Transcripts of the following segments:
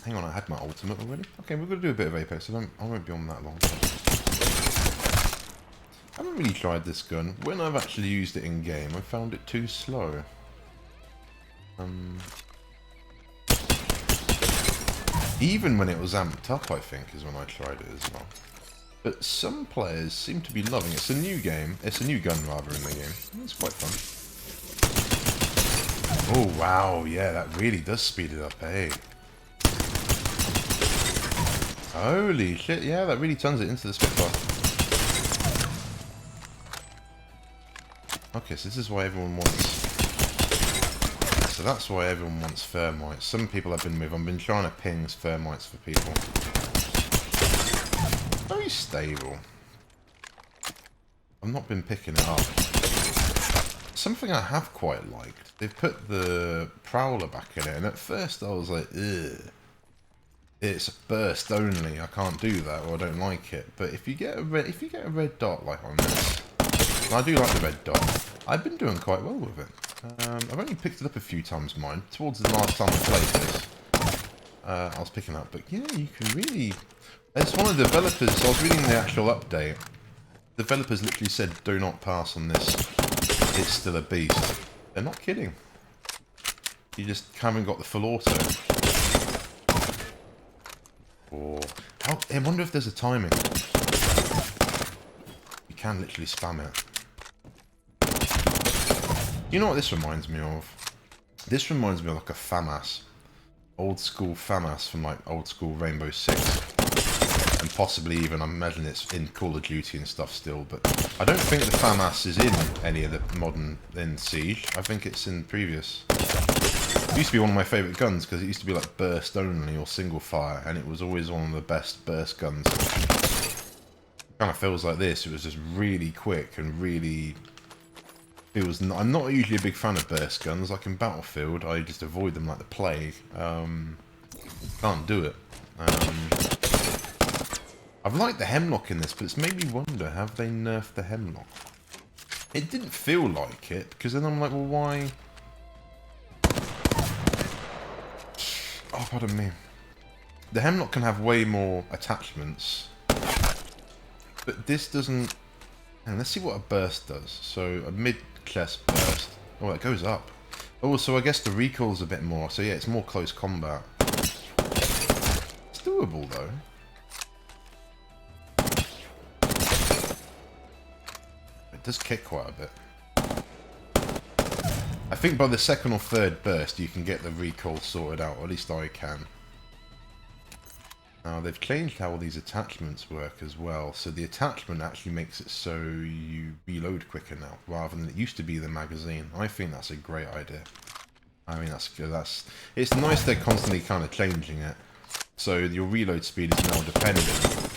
Hang on, I had my ultimate already. Okay, we're going to do a bit of Apex. I won't be on that long. I haven't really tried this gun. When I've actually used it in game, I found it too slow. Even when it was amped up, I think, is when I tried it as well. But some players seem to be loving it. It's a new game. It's a new gun, rather, in the game. It's quite fun. Oh, wow. Yeah, that really does speed it up, eh? Holy shit. Yeah, that really turns it into the Spitfire. Okay, so this is why everyone wants... So that's why everyone wants thermites. Some people I've been with, I've been trying to ping thermites for people. Very stable. I've not been picking it up. Something I have quite liked. They've put the Prowler back in it, and at first I was like, ugh. It's burst only. I can't do that, or I don't like it. But if you get a red dot like on this, and I do like the red dot, I've been doing quite well with it. I've only picked it up a few times, mine. Towards the last time I played this, I was picking up. But yeah, you can really... It's one of the developers, so I was reading the actual update. Developers literally said, do not pass on this. It's still a beast. They're not kidding. You just haven't got the full auto. Or... I wonder if there's a timing. You can literally spam it. You know what this reminds me of? This reminds me of like a FAMAS. Old school FAMAS from like old school Rainbow Six. And possibly even, I imagine it's in Call of Duty and stuff still, but I don't think the FAMAS is in any of the modern in Siege. I think it's in previous. It used to be one of my favourite guns because it used to be like burst only or single fire, and it was always one of the best burst guns. It kind of feels like this. It was just really quick and really... I'm not usually a big fan of burst guns. Like in Battlefield, I just avoid them like the plague. Can't do it. I've liked the Hemlock in this, but it's made me wonder, have they nerfed the Hemlock? It didn't feel like it, because then I'm like, well, why? Oh, pardon me. The Hemlock can have way more attachments, but this doesn't... And let's see what a burst does. So, a mid-chest burst. Oh, it goes up. Oh, so I guess the recoil's a bit more. So yeah, it's more close combat. It's doable, though. It does kick quite a bit. I think by the second or third burst, you can get the recoil sorted out. Or at least I can. Now, they've changed how all these attachments work as well. So the attachment actually makes it so you reload quicker now, rather than it used to be the magazine. I think that's a great idea. I mean, that's good. It's nice they're constantly kind of changing it. So your reload speed is now dependent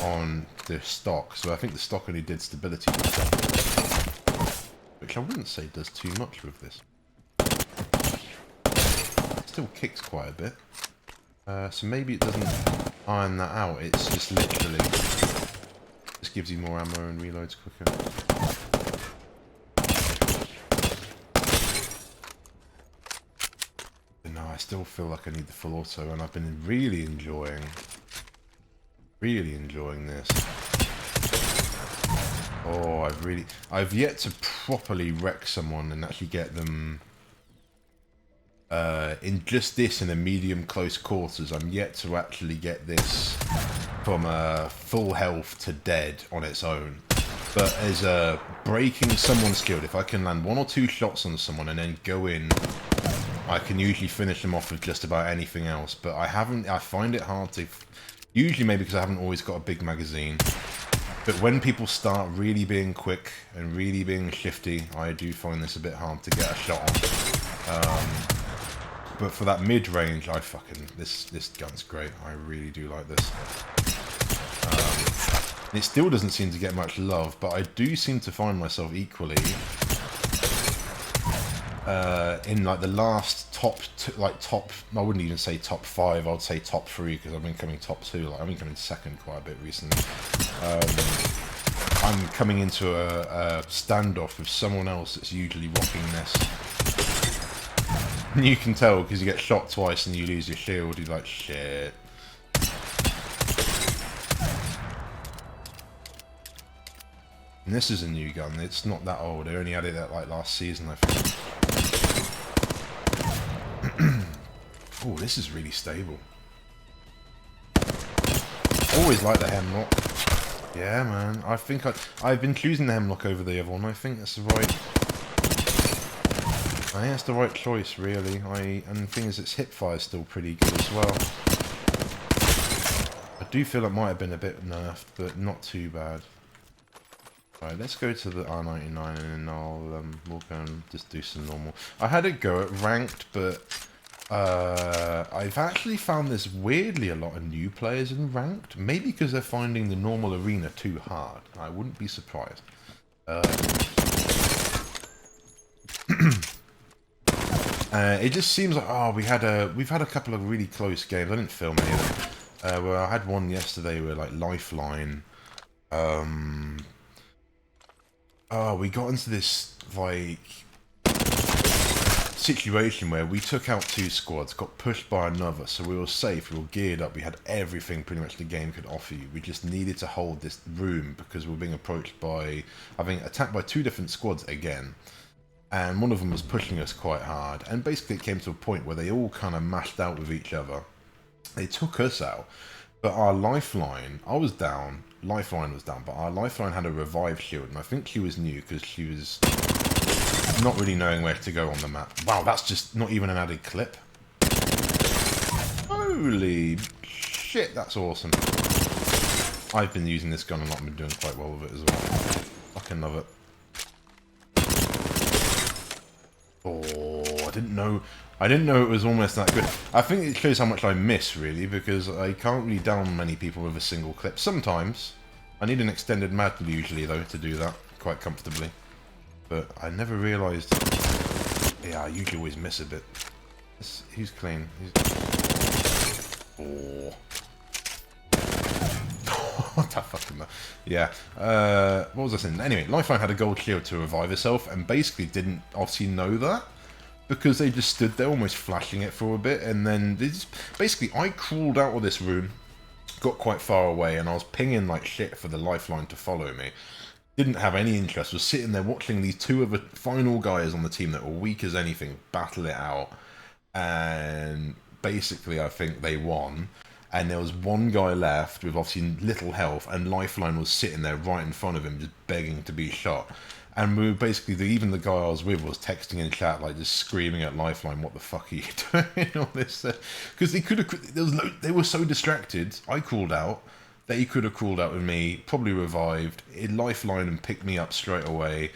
on the stock. So I think the stock only did stability, which I wouldn't say does too much with this. It still kicks quite a bit. So maybe it doesn't iron that out, it's just literally just gives you more ammo and reloads quicker. But no, I still feel like I need the full auto, and I've been really enjoying this. Oh, I've yet to properly wreck someone and actually get them in just this in a medium close quarters. I'm yet to actually get this from full health to dead on its own. But as breaking someone's shield, if I can land 1 or 2 shots on someone and then go in, I can usually finish them off with just about anything else. But I find it hard to, usually maybe because I haven't always got a big magazine. But when people start really being quick and really being shifty, I do find this a bit hard to get a shot on. But for that mid-range, this gun's great. I really do like this. It still doesn't seem to get much love, but I do seem to find myself equally in like the last top, I wouldn't even say top 5, I'd say top 3, because I've been coming top 2, like I've been coming second quite a bit recently. I'm coming into a standoff with someone else that's usually rocking this. And you can tell because you get shot twice and you lose your shield. You're like, shit. And this is a new gun. It's not that old. They only added that like last season, I think. Oh, this is really stable. Always like the hemlock. Yeah, man. I think I've been choosing the hemlock over the other one. I think that's the right. I think that's the right choice, really. And the thing is, its hipfire is still pretty good as well. I do feel it might have been a bit nerfed, but not too bad. Right, let's go to the R99 and then we'll go and just do some normal. I had a go at ranked, but I've actually found there's weirdly a lot of new players in ranked. Maybe because they're finding the normal arena too hard. I wouldn't be surprised. It just seems like we've had a couple of really close games. I didn't film any of them. Where I had one yesterday where like Lifeline. We got into this like situation where we took out 2 squads, got pushed by another, so we were safe, we were geared up, we had everything pretty much the game could offer you. We just needed to hold this room because we were being approached by, attacked by 2 different squads again. And one of them was pushing us quite hard, and basically it came to a point where they all kind of mashed out with each other. They took us out, but our lifeline, I was down, lifeline was down, but our lifeline had a revive shield, and I think she was new because she was not really knowing where to go on the map. Wow, that's just not even an added clip. Holy shit, that's awesome. I've been using this gun a lot and been doing quite well with it as well. Fucking love it. Oh, I didn't know it was almost that good. I think it shows how much I miss, really, because I can't really down many people with a single clip. Sometimes. I need an extended mag usually, though, to do that quite comfortably. But I never realised... Yeah, I usually always miss a bit. He's clean. Oh. What the fucking... Yeah. What was I saying? Anyway, Lifeline had a gold shield to revive herself, and basically didn't obviously know that. Because they just stood there almost flashing it for a bit, and then... They just, basically, I crawled out of this room, got quite far away, and I was pinging like shit for the Lifeline to follow me. Didn't have any interest, was sitting there watching these 2 of the final guys on the team that were weak as anything battle it out, and basically I think they won, and there was one guy left with obviously little health, and Lifeline was sitting there right in front of him just begging to be shot, and we were basically, even the guy I was with was texting in chat like just screaming at Lifeline, what the fuck are you doing, all this, because they could have, they were so distracted, I crawled out, that he could have crawled out with me, probably revived, Lifeline and picked me up straight away.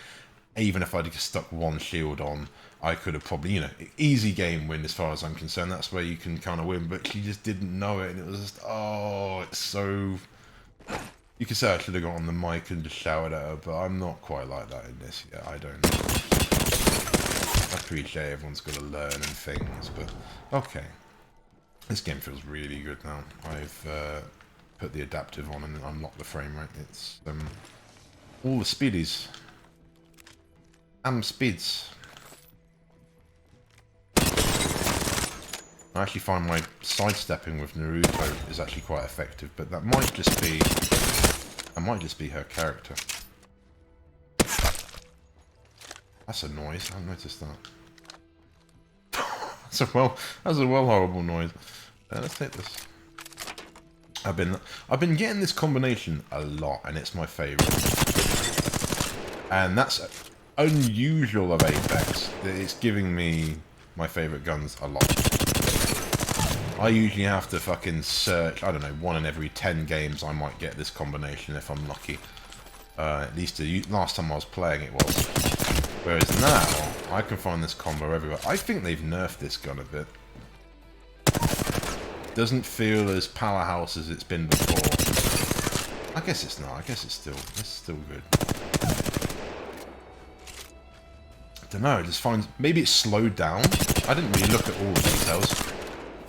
Even if I'd just stuck 1 shield on, I could have probably, you know, easy game win as far as I'm concerned. That's where you can kind of win, but she just didn't know it, and it was just, oh, it's so... You could say I should have got on the mic and just shouted at her, but I'm not quite like that in this. Yeah, I don't. I appreciate everyone's got to learn and things, but okay. This game feels really good now. I've... put the adaptive on and unlock the frame rate. It's all the speedies. Speeds. I actually find my sidestepping with Naruto is actually quite effective, but that might just be her character. That's a noise. I haven't noticed that. That's a well horrible noise. Let's take this. I've been getting this combination a lot, and it's my favourite. And that's unusual of Apex. It's giving me my favourite guns a lot. I usually have to fucking search, I don't know, 1 in every 10 games I might get this combination if I'm lucky. At least last time I was playing it was. Whereas now, I can find this combo everywhere. I think they've nerfed this gun a bit. Doesn't feel as powerhouse as it's been before. I guess it's not. I guess it's still good. Don't know. It just finds maybe it's slowed down. I didn't really look at all the details,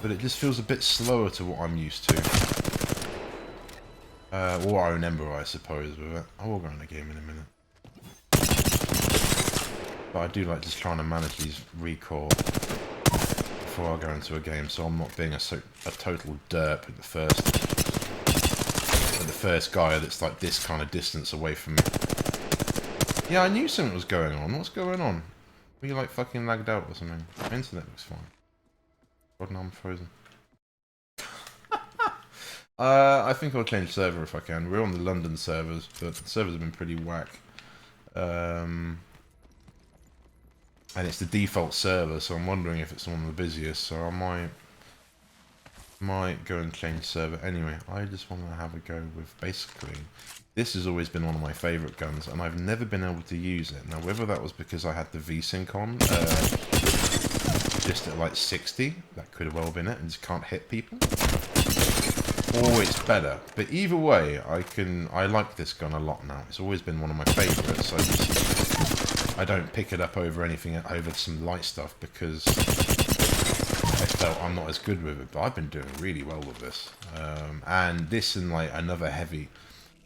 but it just feels a bit slower to what I'm used to. Or I remember, I suppose. With it. I will go in the game in a minute. But I do like just trying to manage these recoil. before I go into a game, so I'm not being a total derp at the first guy that's like this kind of distance away from me. Yeah, I knew something was going on. What's going on? Were you like fucking lagged out or something? My internet looks fine. God, no, I'm frozen. I think I'll change server if I can. We're on the London servers, but the servers have been pretty whack. And it's the default server, so I'm wondering if it's one of the busiest, so I might go and change server. Anyway, I just want to have a go with, basically, this has always been one of my favourite guns, and I've never been able to use it. Now, whether that was because I had the V-Sync on, just at like 60, that could have well been it, and just can't hit people. Or it's better. But either way, I like this gun a lot now. It's always been one of my favourites. I don't pick it up over anything, over some light stuff, because I felt I'm not as good with it. But I've been doing really well with this. And this and like another heavy.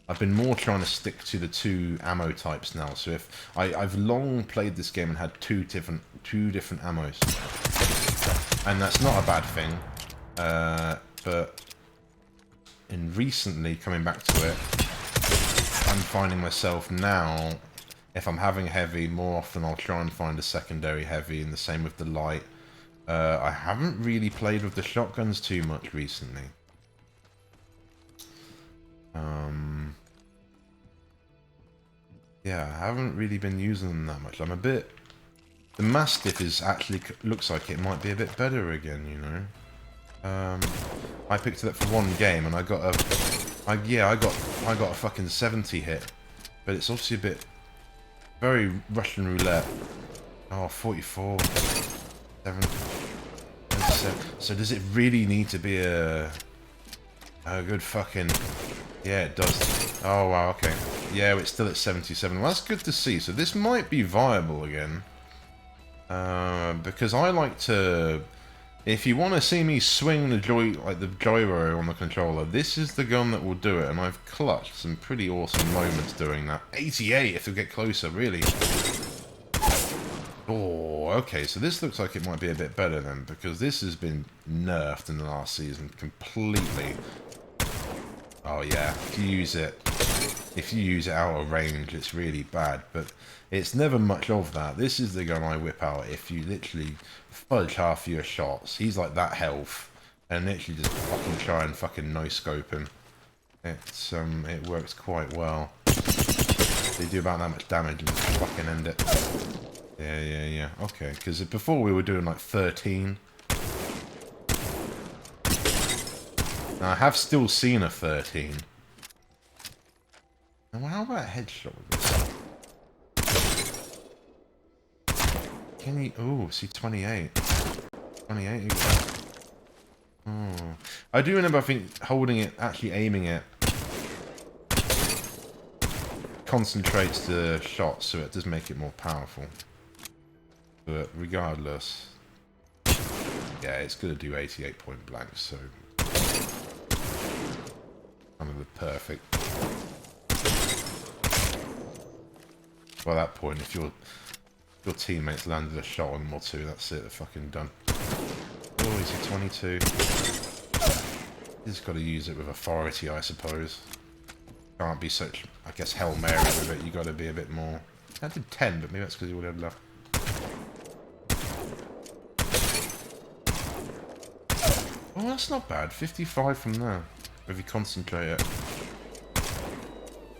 I've been more trying to stick to the 2 ammo types now. So if I've long played this game and had two different ammos, and that's not a bad thing. But in recently coming back to it, I'm finding myself now, if I'm having heavy, more often I'll try and find a secondary heavy, and the same with the light. I haven't really played with the shotguns too much recently. Yeah, I haven't really been using them that much. I'm a bit... The Mastiff is actually, looks like it might be a bit better again, you know. I picked it up for one game and I got a... I got a fucking 70 hit. But it's obviously a bit... Very Russian roulette. Oh, 44. 7. So does it really need to be a good fucking... Yeah, it does. Oh, wow, okay. Yeah, it's still at 77. Well, that's good to see. So this might be viable again. Because I like to... If you want to see me swing the gyro on the controller, this is the gun that will do it. And I've clutched some pretty awesome moments doing that. 88 if we get closer, really. Oh, okay, so this looks like it might be a bit better then, because this has been nerfed in the last season completely. Oh yeah, if you use it out of range, it's really bad, but it's never much of that. This is the gun I whip out if you literally fudge half your shots. He's like that health, and literally just fucking try and fucking no-scope him. It's it works quite well. They do about that much damage and just fucking end it. Yeah. Okay, because before we were doing like 13. Now, I have still seen a 13. Now, how about a headshot with this? Can you... Oh, see, 28. 28 you got. Oh. I do remember, I think, holding it, actually aiming it, concentrates the shot, so it does make it more powerful. But regardless... Yeah, it's going to do 88 point blank, so... Kind of the perfect. By that point, if your teammates landed a shot on them or two, that's it, they're fucking done. Oh, he's a 22. You just got to use it with authority, I suppose. Can't be such, I guess, Hail Mary with it. You got to be a bit more. I did 10, but maybe that's because you all had left. Oh, that's not bad. 55 from there. If you concentrate it,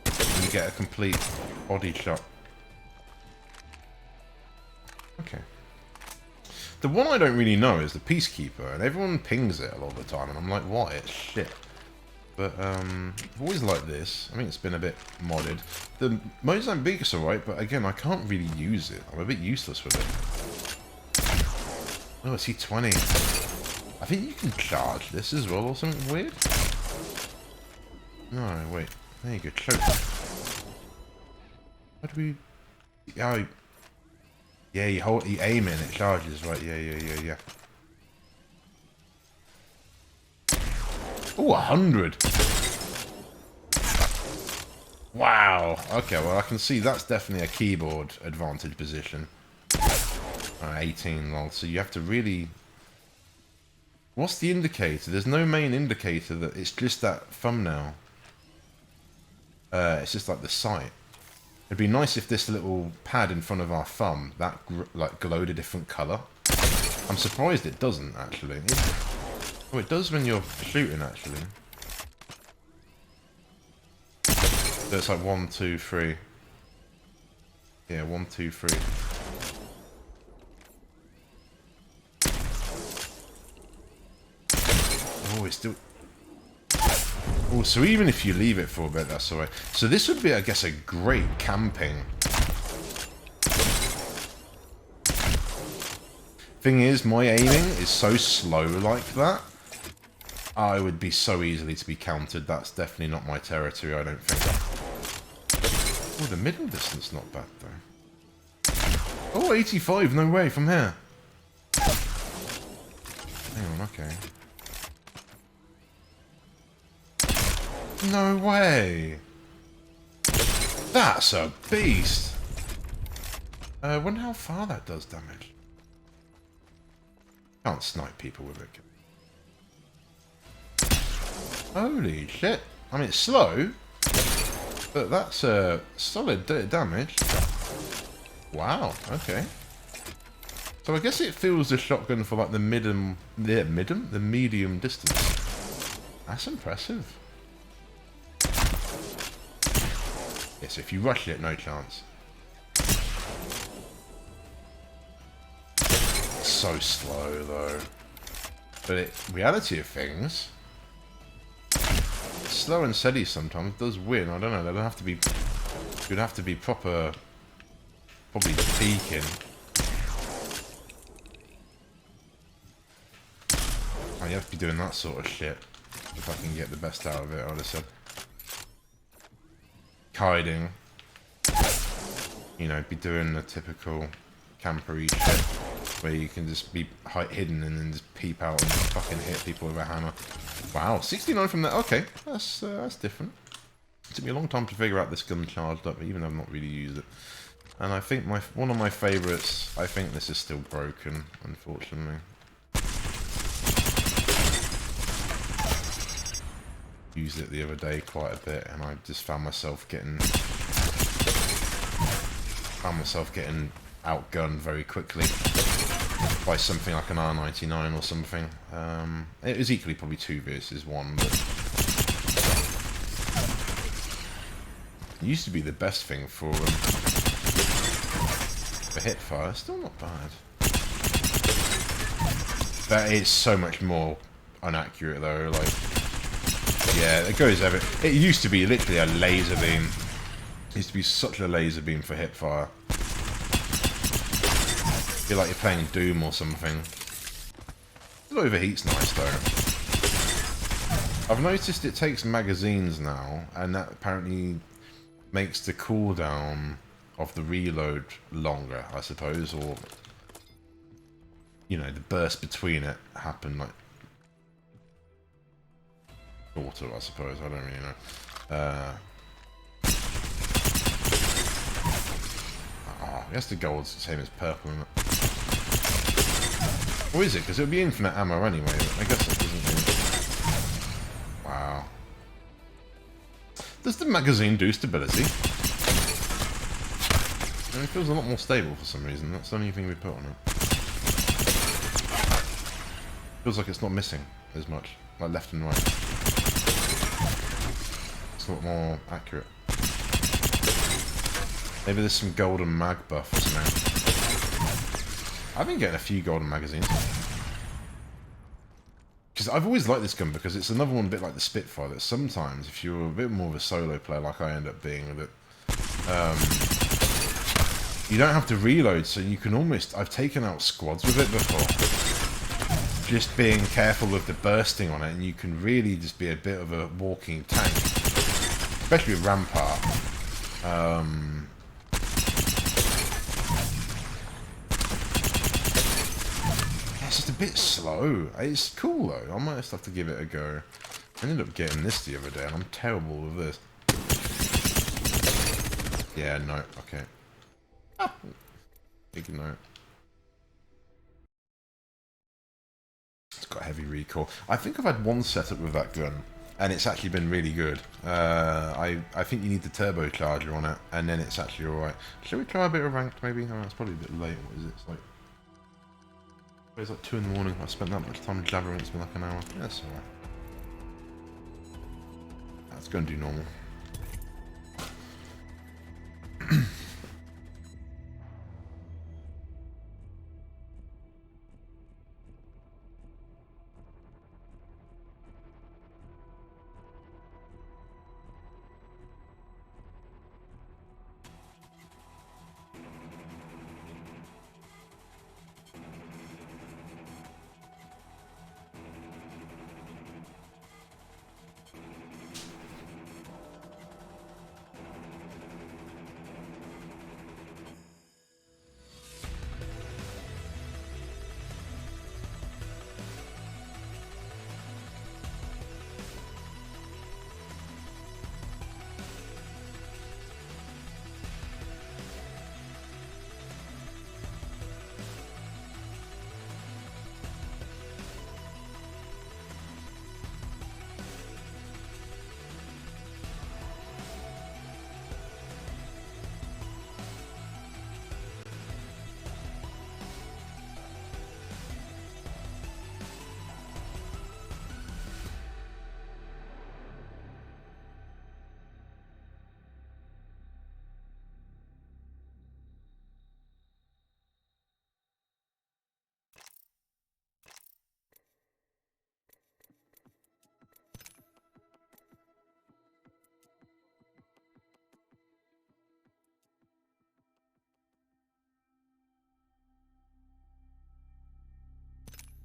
and you get a complete body shot. Okay. The one I don't really know is the Peacekeeper, and everyone pings it a lot of the time, and I'm like, what? It's shit. But I've always liked this. I think it's been a bit modded. The Mozambique's alright, but again, I can't really use it. I'm a bit useless with it. Oh, I see 20. I think you can charge this as well, or something weird. No, wait. There you go, choke. How do we... Oh, yeah, you aim in, it charges, right, yeah. Oh, 100! Wow! Okay, well I can see that's definitely a keyboard advantage position. 18, lol, so you have to really What's the indicator? There's no main indicator. That it's just that thumbnail. It's just like the sight. It'd be nice if this little pad in front of our thumb that like glowed a different color. I'm surprised it doesn't actually. Oh, it does when you're shooting actually. So it's like 1, 2, 3. Yeah, 1, 2, 3. Oh, it's still... Oh, so even if you leave it for a bit, that's alright. So this would be, I guess, a great camping. Thing is, my aiming is so slow like that. I would be so easily to be countered. That's definitely not my territory, I don't think. Oh, the middle distance not bad, though. Oh, 85, no way, from here. Hang on, okay. No way! That's a beast! I wonder how far that does damage. Can't snipe people with it. Holy shit! I mean, it's slow, but that's a solid damage. Wow, okay. So I guess it feels the shotgun for like the medium distance. That's impressive. Yeah, so if you rush it, no chance. It's so slow though. But reality of things, slow and steady sometimes does win. I don't know. They'd have to be. You'd have to be proper. Probably peeking. Oh, you have to be doing that sort of shit if I can get the best out of it. I would have said. Hiding, you know, be doing the typical campery shit where you can just be hidden and then just peep out and fucking hit people with a hammer. Wow, 69 from that. Okay, that's different. It took me a long time to figure out this gun charged up, even though I've not really used it. And I think one of my favourites. I think this is still broken, unfortunately. Used it the other day quite a bit, and I just found myself getting outgunned very quickly by something like an R99 or something. It was equally probably 2 versus 1, but it used to be the best thing for hipfire. Still not bad, but it's so much more inaccurate though. Like. Yeah, it goes every... It used to be literally a laser beam. It used to be such a laser beam for hipfire. Feel like you're playing Doom or something. It overheats nice though. I've noticed it takes magazines now, and that apparently makes the cooldown of the reload longer, I suppose, or... You know, the burst between it happen like... Auto, I suppose. I don't really know. I guess the gold's the same as purple, isn't it? Or is it? Because it would be infinite ammo anyway. I guess it doesn't mean... Wow. Does the magazine do stability? It feels a lot more stable for some reason. That's the only thing we put on it. Feels like it's not missing as much. Like left and right. A lot more accurate. Maybe there's some golden mag buffs now. I've been getting a few golden magazines. Because I've always liked this gun because it's another one a bit like the Spitfire that sometimes if you're a bit more of a solo player like I end up being with it, you don't have to reload, so you can almost... I've taken out squads with it before. Just being careful of the bursting on it, and you can really just be a bit of a walking tank. Especially with Rampart. It's just a bit slow. It's cool though. I might just have to give it a go. I ended up getting this the other day, and I'm terrible with this. Yeah, no, okay. Big note. got heavy recoil. I think I've had one setup with that gun, and it's actually been really good. I think you need the turbocharger on it, and then it's actually alright. Shall we try a bit of ranked, maybe? Oh, it's probably a bit late. What is it? It's like 2 in the morning. I've spent that much time jabbering. It's been like an hour. Yeah, that's alright. That's going to do normal.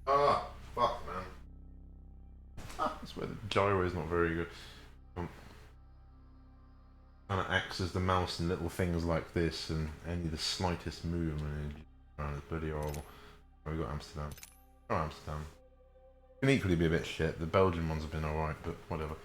Ah, fuck, man. Ah, that's where the gyro is not very good. Kind of acts as the mouse and little things like this, and any the slightest movement around is bloody horrible. Oh, we got Amsterdam. Oh, Amsterdam. Can equally be a bit shit. The Belgian ones have been alright, but whatever.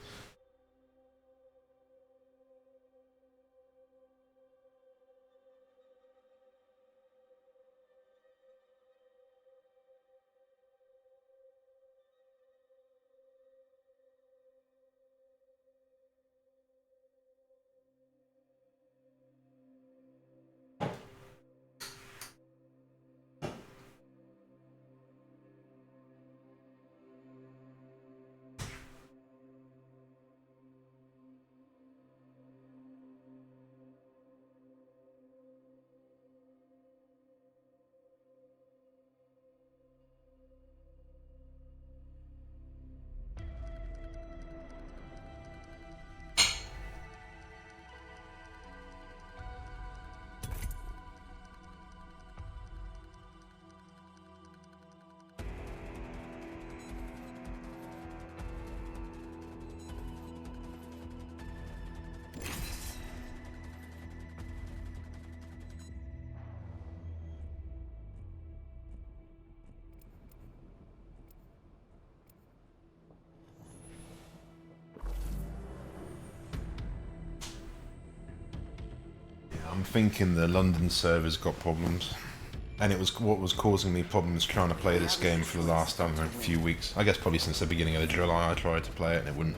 I'm thinking the London server's got problems, and it was what was causing me problems trying to play this game for the last, I don't know, few weeks. I guess probably since the beginning of July I tried to play it and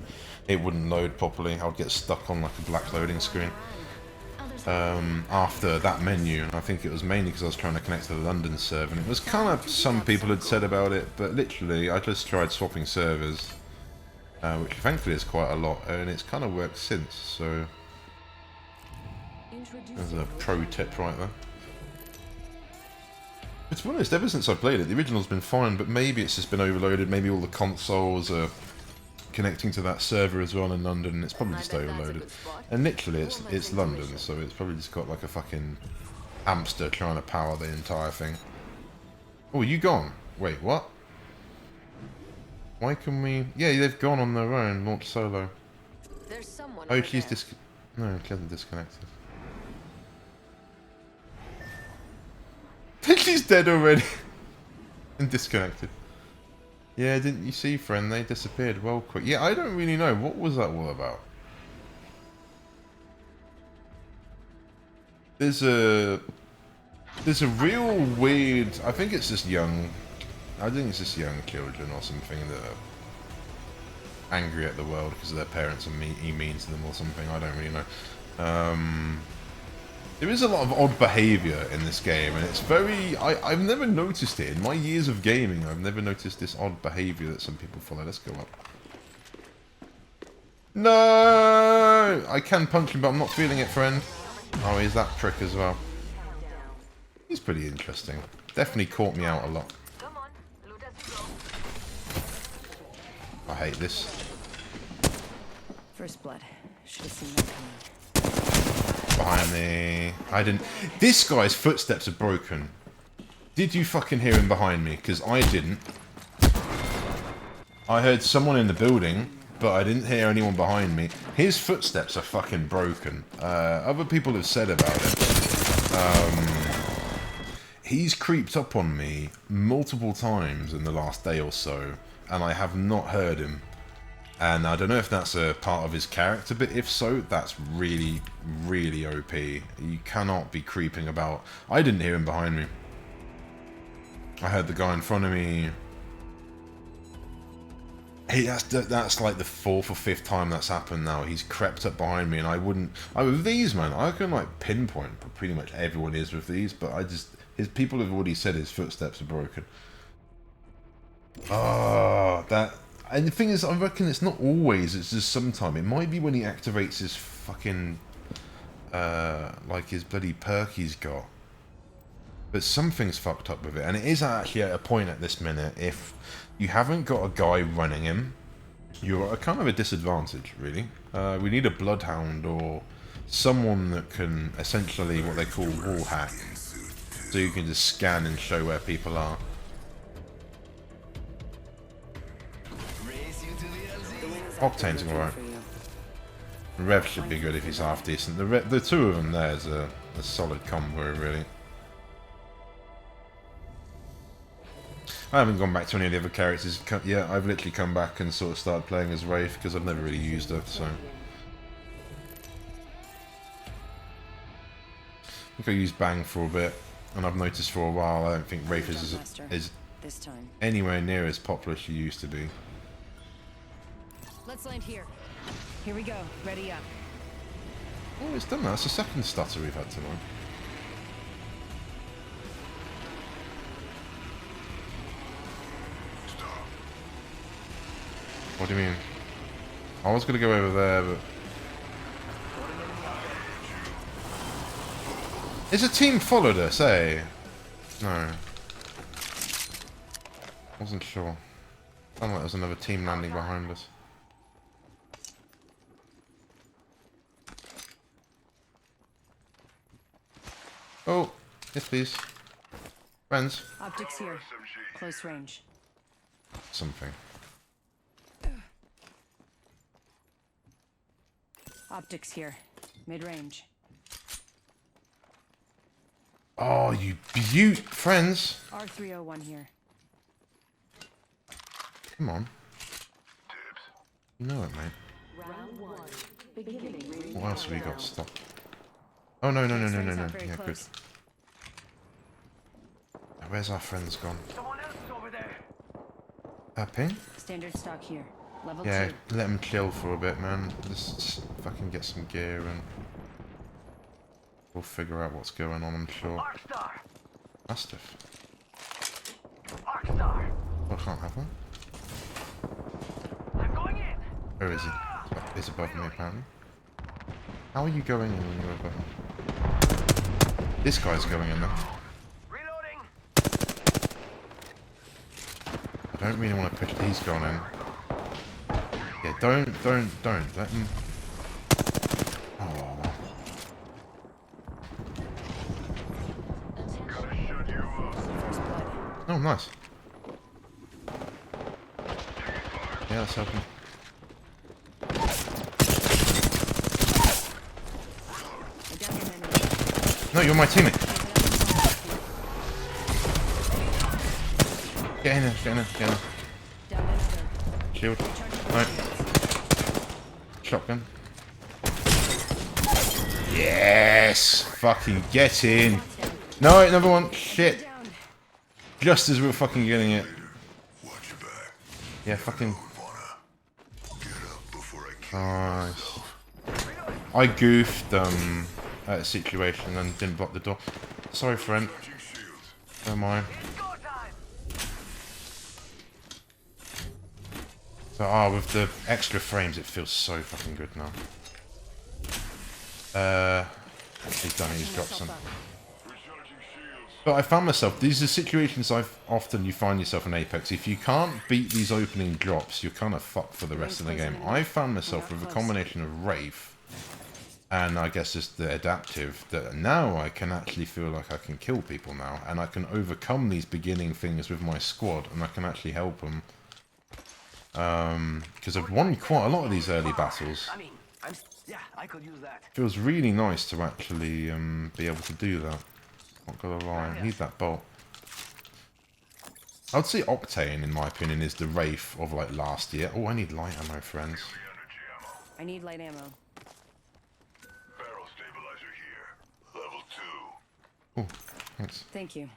it wouldn't load properly. I would get stuck on like a black loading screen after that menu, and I think it was mainly because I was trying to connect to the London server, and it was kind of, some people had said about it, but literally I just tried swapping servers, which thankfully is quite a lot, and it's kind of worked since, so there's a pro tip right there. But to be honest, ever since I played it, the original's been fine, but maybe it's just been overloaded. Maybe all the consoles are connecting to that server as well in London, and it's probably just overloaded. And literally, it's London, so it's probably just got like a fucking hamster trying to power the entire thing. Oh, you gone? Wait, what? Why can we... Yeah, they've gone on their own, launch solo. Oh, she's no, she hasn't disconnected. She's dead already. And disconnected. Yeah, didn't you see, friend? They disappeared well quick. Yeah, I don't really know. What was that all about? There's a real weird... I think it's just young I think it's just young children or something that are angry at the world because their parents are mean to them or something. I don't really know. There is a lot of odd behaviour in this game, and it's very... I've never noticed it. In my years of gaming, I've never noticed this odd behaviour that some people follow. Let's go up. No! I can punch him, but I'm not feeling it, friend. Oh, he's that trick as well. He's pretty interesting. Definitely caught me out a lot. I hate this. First blood. Should have seen that coming. Behind me. I didn't... This guy's footsteps are broken. Did you fucking hear him behind me? Because I didn't. I heard someone in the building, but I didn't hear anyone behind me. His footsteps are fucking broken. Other people have said about it. He's creeped up on me multiple times in the last day or so, and I have not heard him. And I don't know if that's a part of his character, but if so, that's really, really OP. You cannot be creeping about. I didn't hear him behind me. I heard the guy in front of me. Hey, that's like the 4th or 5th time that's happened now. He's crept up behind me, and I wouldn't... with these, man, I can like pinpoint pretty much everyone is with these, but I just... people have already said his footsteps are broken. Oh, that... And the thing is, I reckon it's not always, it's just sometime. It might be when he activates his fucking, like his bloody perk he's got. But something's fucked up with it. And it is actually at a point at this minute, if you haven't got a guy running him, you're at a kind of a disadvantage, really. We need a bloodhound or someone that can essentially what they call wall hack. So you can just scan and show where people are. Octane's alright. Rev should be good if he's half decent. The two of them there is a solid combo, really. I haven't gone back to any of the other characters yet. I've literally come back and sort of started playing as Wraith because I've never really used her, so. I think I used Bang for a bit, and I've noticed for a while I don't think Wraith is anywhere near as popular as she used to be. Let's land here. Here we go. Ready up. Oh, it's done that. That's the second stutter we've had tonight. What do you mean? I was going to go over there, but... Is a team followed us, eh? No. Wasn't sure. Sounded like there was another team landing behind us. Oh, yes please. Friends. Optics here. Close range. Something. Optics here. Mid-range. Oh, you beaut, friends. R301 here. Come on. You know it, mate. Round 1. Beginning. What else have we got? Stop. Oh, no. Yeah, good. Where's our friends gone? Ping? Standard stock here. Level 2. Yeah, let them chill for a bit, man. Just fucking get some gear and we'll figure out what's going on, I'm sure. Mastiff. Oh, I can't have one. Where is he? He's above me, apparently. How are you going in when you're above me? This guy's going in there. I don't really want to push. He's gone in. Yeah, don't. Let him. Oh. Oh, nice. Yeah, let's help him. No, you're my teammate. Get in there. Shield. No. Shotgun. Yes! Fucking get in. No, another one. Shit. Just as we were fucking getting it. Yeah, fucking... Nice. I goofed at a situation and didn't block the door. Sorry, friend. Don't mind. So, with the extra frames, it feels so fucking good now. He's done it, he's dropped some. But I found myself, these are situations you find yourself in Apex. If you can't beat these opening drops, you're kind of fucked for the rest of the game. I found myself with a combination of Wraith and I guess just the adaptive, that now I can actually feel like I can kill people now, and I can overcome these beginning things with my squad, and I can actually help them. Because I've won quite a lot of these early battles. Feels really nice to actually be able to do that. Not gonna lie, I need that bolt. I would say Octane, in my opinion, is the Wraith of like last year. Oh, I need light ammo, friends. I need light ammo. Barrel stabilizer here. Level 2. Oh, thanks. Thank you.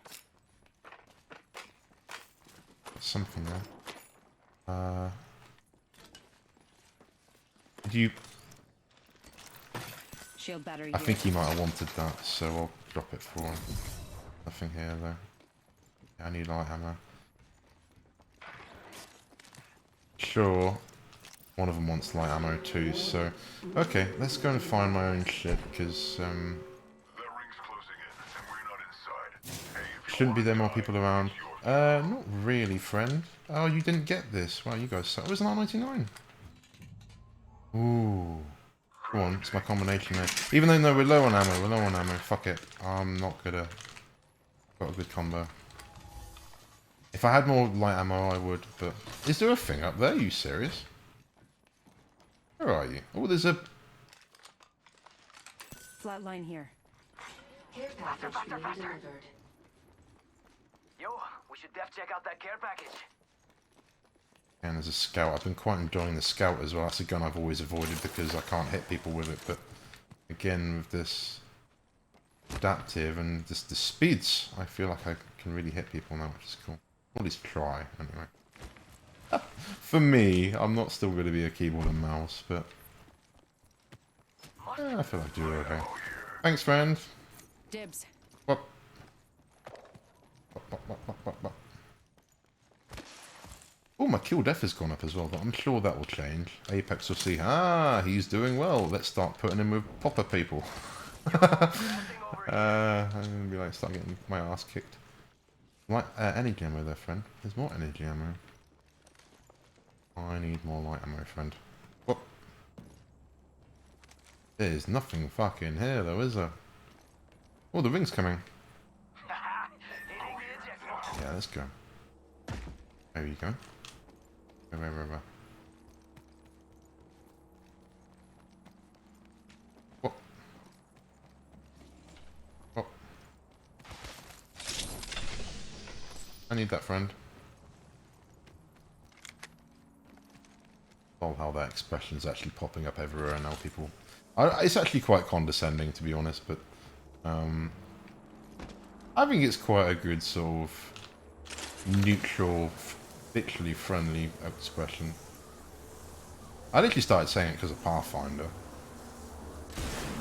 Something there. Do you... Shield battery. I think he might have wanted that, so I'll drop it for him. Nothing here though. Yeah, I need light ammo. Sure. One of them wants light ammo too, so... Okay, let's go and find my own shit, because... That ring's closing in, and we're not inside. Hey, shouldn't be there more people around. Not really, friend. Oh, you didn't get this. Wow, you guys suck. It was an R99. Ooh. Go on, it's my combination there. Even though, no, we're low on ammo, fuck it. I'm not gonna... Got a good combo. If I had more light ammo, I would, but... Is there a thing up there? Are you serious? Where are you? Oh, there's a... Flat line here. Care package being delivered. Yo, we should def check out that care package. And there's a scout. I've been quite enjoying the scout as well. That's a gun I've always avoided because I can't hit people with it. But again, with this adaptive and just the speeds, I feel like I can really hit people now, which is cool. Or at least try, anyway. For me, I'm not still going to be a keyboard and mouse, but I feel like I do okay. Thanks, friend. Dibs. What? Oh, my kill def has gone up as well, but I'm sure that will change. Apex will see, he's doing well. Let's start putting him with popper people. I'm gonna be like, start getting my ass kicked. Light energy ammo there, friend. There's more energy ammo. I need more light ammo, friend. What? There's nothing fucking here, though, is there? Oh, the ring's coming. Yeah, let's go. There you go. Where? What? What? I need that, friend. Oh, how that expression's actually popping up everywhere now, people. It's actually quite condescending, to be honest, but I think it's quite a good sort of neutral, literally friendly expression. I literally started saying it because of Pathfinder.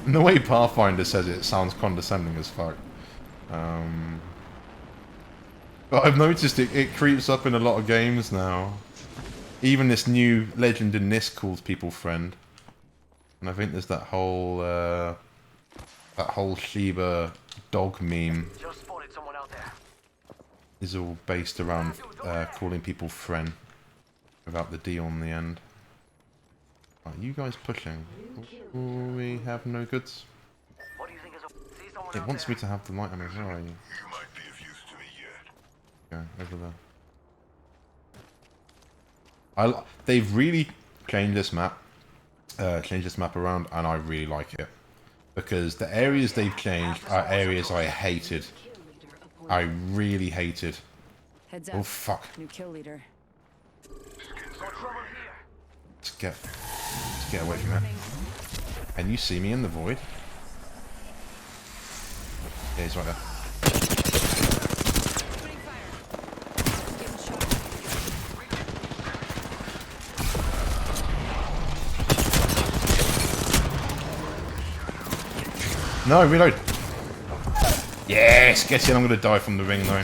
And the way Pathfinder says it, it sounds condescending as fuck. But I've noticed it creeps up in a lot of games now. Even this new legend in this calls people friend. And I think there's that whole Shiba dog meme Just spotted someone out there. is all based around calling people friend without the D on the end. Are you guys pushing? Ooh, we have no goods. What do you think is see someone It out wants there? me to have the light ammo. Where are you? You might be of use to me yet. Go over there. They've really changed this map. Around, and I really like it because the areas they've changed are areas I hated. I really hated. Heads up. Oh fuck! New kill leader. Got trouble here. Let's get away from there. Can you see me in the void? Yeah, he's right there. Opening fire. Getting shot. No, reload. Yes, get in. I'm gonna die from the ring though.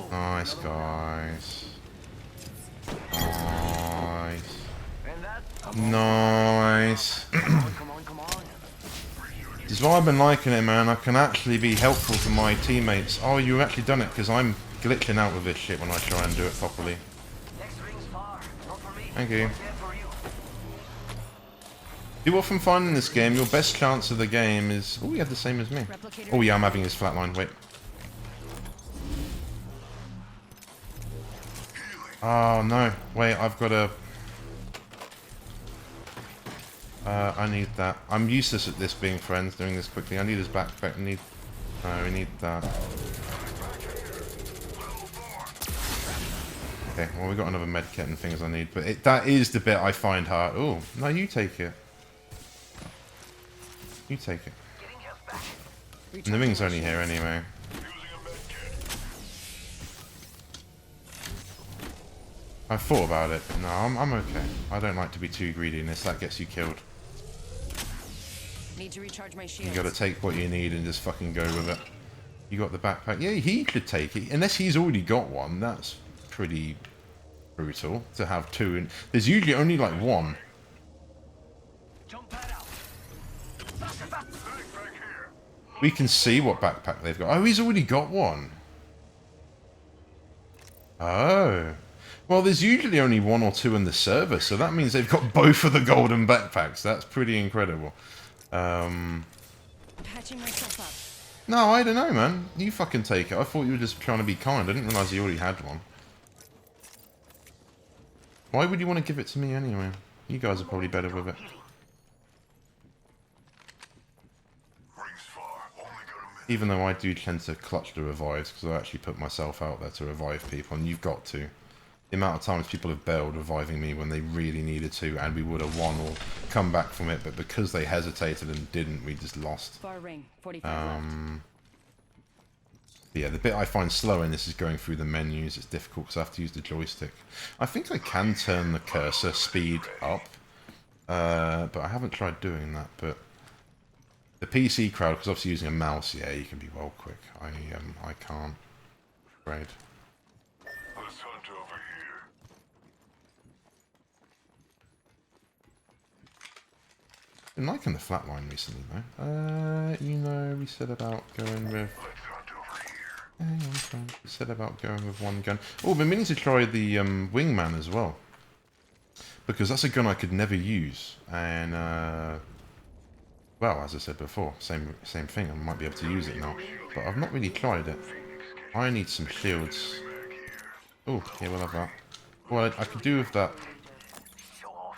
Nice, guys. Nice. And that. Nice. Come on, come on. This is why I've been liking it, man. I can actually be helpful to my teammates. Oh, you've actually done it, because I'm glitching out with this shit when I try and do it properly. Next ring's far. Not for me. Thank you. Dead for you. You often find in this game, your best chance of the game is... Oh, you have the same as me. Oh yeah, I'm having his flatline. Wait. Oh no. Wait, I've got a... I need that. I'm useless at this, being friends, doing this quickly. I need his backpack. We need that. Okay, well we got another med kit and things I need, but that is the bit I find hard. Oh, no, you take it. You take it. Getting health back. And the ring's only here anyway. I thought about it, but no, I'm okay. I don't like to be too greedy in this. That gets you killed. Need to recharge my You shield. gotta take what you need and just fucking go with it. You got the backpack. Yeah, he could take it. Unless he's already got one. That's pretty brutal to have two. And there's usually only like one. Jump pad out. Faster, faster. Back here. We can see what backpack they've got. Oh, he's already got one. Oh. Well, there's usually only one or two in the server, so that means they've got both of the golden backpacks. That's pretty incredible. Patching myself up. No, I don't know, man. You fucking take it. I thought you were just trying to be kind. I didn't realise you already had one. Why would you want to give it to me anyway? You guys are probably better with it. Rings far. Only got a minute. Even though I do tend to clutch the revives, because I actually put myself out there to revive people, and you've got to. The amount of times people have bailed reviving me when they really needed to, and we would have won or come back from it, but because they hesitated and didn't, we just lost. Far ring. 45 left. Yeah, the bit I find slow in this is going through the menus. It's difficult because I have to use the joystick. I think I can turn the cursor speed up, but I haven't tried doing that. But the PC crowd, because obviously using a mouse, yeah, you can be well quick. I can't. Afraid. Let's hunt over here. Been liking the flatline recently, though. You know, we said about going with... Let's hunt over here. Hang on, friend. We said about going with one gun. Oh, been meaning to try the wingman as well. Because that's a gun I could never use. And, well, as I said before, same thing. I might be able to use it now. But I've not really tried it. I need some shields. Oh, yeah, we'll have that. Well, I could do with that. Show off.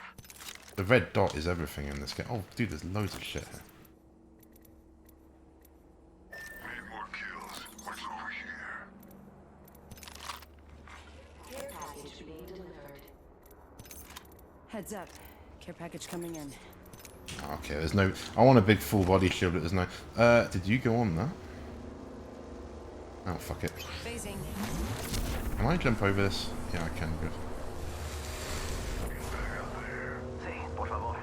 The red dot is everything in this game. Oh, dude, there's loads of shit here. Need more kills. What's over here? Care package being delivered. Heads up. Care package coming in. Okay, there's no... I want a big full body shield, but there's no... did you go on that? Oh, fuck it. Phasing. Can I jump over this? Yeah, I can, good. Sí, por favor.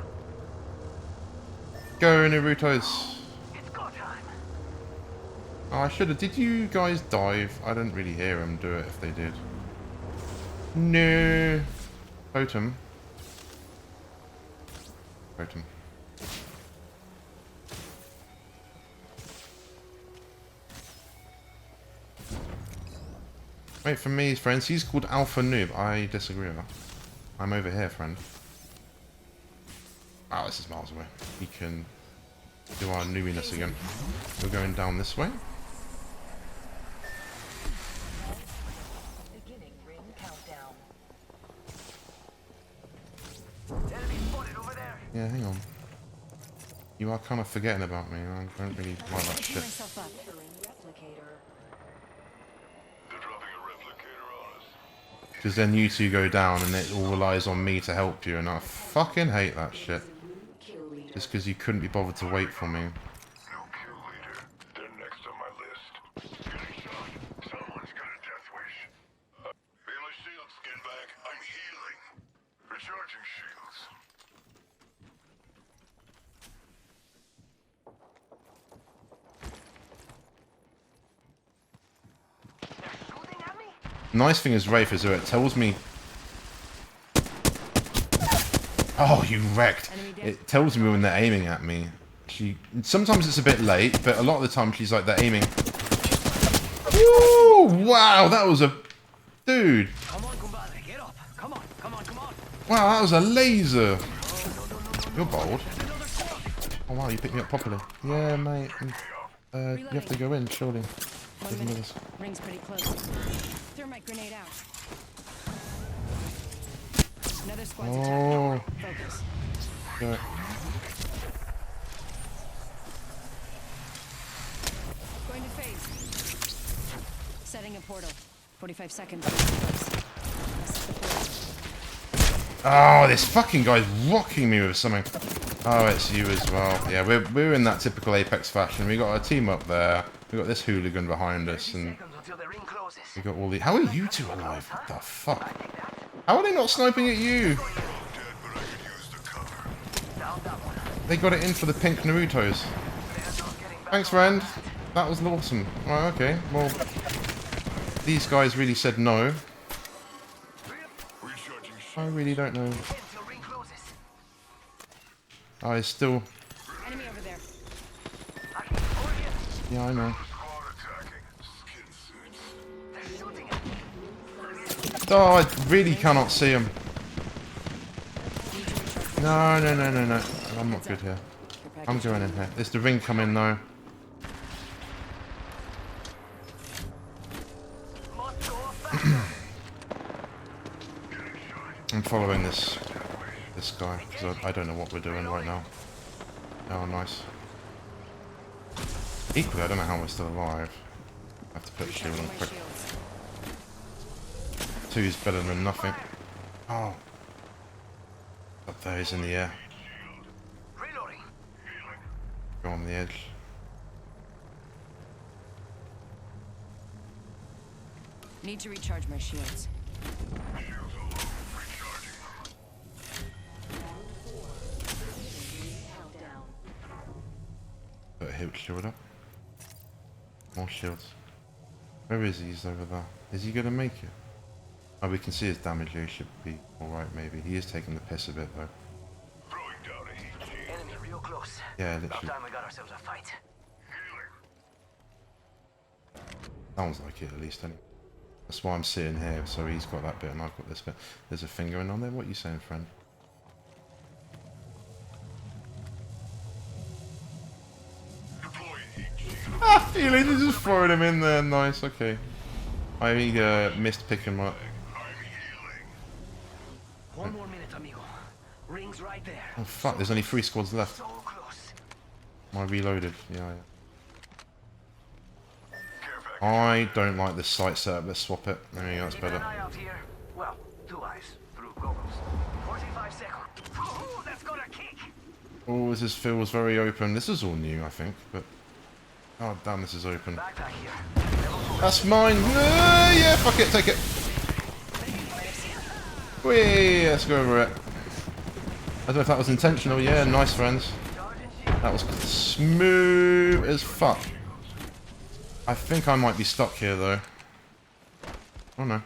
Go, Naruto's! It's go time. Oh, I should have... Did you guys dive? I didn't really hear them do it if they did. No! Totem. Totem. Wait for me, friends. He's called Alpha Noob. I disagree with that. I'm over here, friend. Oh, this is miles away. We can do our noobiness again. We're going down this way. Beginning ring countdown. Enemy spotted over there. Yeah, hang on. You are kind of forgetting about me. I don't really like that Picking shit. myself up. Entering replicator. They're dropping a replicator on us. Because then you two go down and it all relies on me to help you, and I fucking hate that shit. Kill leader. Just because you couldn't be bothered to wait for me. No kill leader. They're next on my list. Getting shot. Someone's got a death wish. Feel a shield, skinbag. I'm healing. Recharging shields. Nice thing is Wraith is it tells me. Oh, you wrecked. It tells me when they're aiming at me. Sometimes it's a bit late, but a lot of the time she's like, they're aiming. Woo! Wow, that was a... Dude. Come on, compadre, get up. Come on, come on, come on. Wow, that was a laser. You're bold. Oh wow, you picked me up properly. Yeah, mate. You have to go in, surely. One minute. Ring's pretty close. Thermite grenade out. Another squad's attacking. Focus. Yeah. Going to phase. Setting a portal. 45 seconds. Oh, this fucking guy's rocking me with something. Oh, it's you as well. Yeah, we're in that typical Apex fashion. We got our team up there. We got this hooligan behind us, and we got all the. How are you two alive? What the fuck? How are they not sniping at you? They got it in for the pink Narutos. Thanks, friend. That was awesome. Right, okay. Well, these guys really said no. I really don't know. I still... Enemy over there. Yeah, I know. Oh, I really cannot see him. No, no, no, no, no. I'm not good here. I'm going in here. Is the ring coming now? I'm following this guy because I don't know what we're doing right now. Oh, nice. Equally, I don't know how we're still alive. I have to put shield on quick. 2 is better than nothing. Oh. Up there, he's in the air. Go on the edge. Need to recharge my shields. Put a heal shield up. More shields. Where is he? He's over there. Is he gonna make it? Oh, we can see his damage here. Should be alright, maybe. He is taking the piss a bit, though. Enemy real close. Yeah, About literally. time we got ourselves a fight. Sounds like it, at least, anyway. That's why I'm sitting here, so he's got that bit and I've got this bit. There's a finger in on there. What are you saying, friend? Ah, feeling he's just throwing him in there. Nice, okay. I missed picking him up. One more minute, amigo. Rings right there. Oh fuck, there's only 3 squads left. So close. I reloaded, yeah. I don't like this sight setup. Let's swap it. There we go, that's Keeping an better. eye out here. Well, 2 eyes through goggles. 45 seconds. Ooh, that's got a kick. Oh, this feels very open. This is all new, I think, but... Oh, damn, this is open. Backpack here. That's mine! Yeah, fuck it, take it! Whee! Let's go over it. I don't know if that was intentional. Yeah, nice, friends. That was smooth as fuck. I think I might be stuck here, though. Oh, no.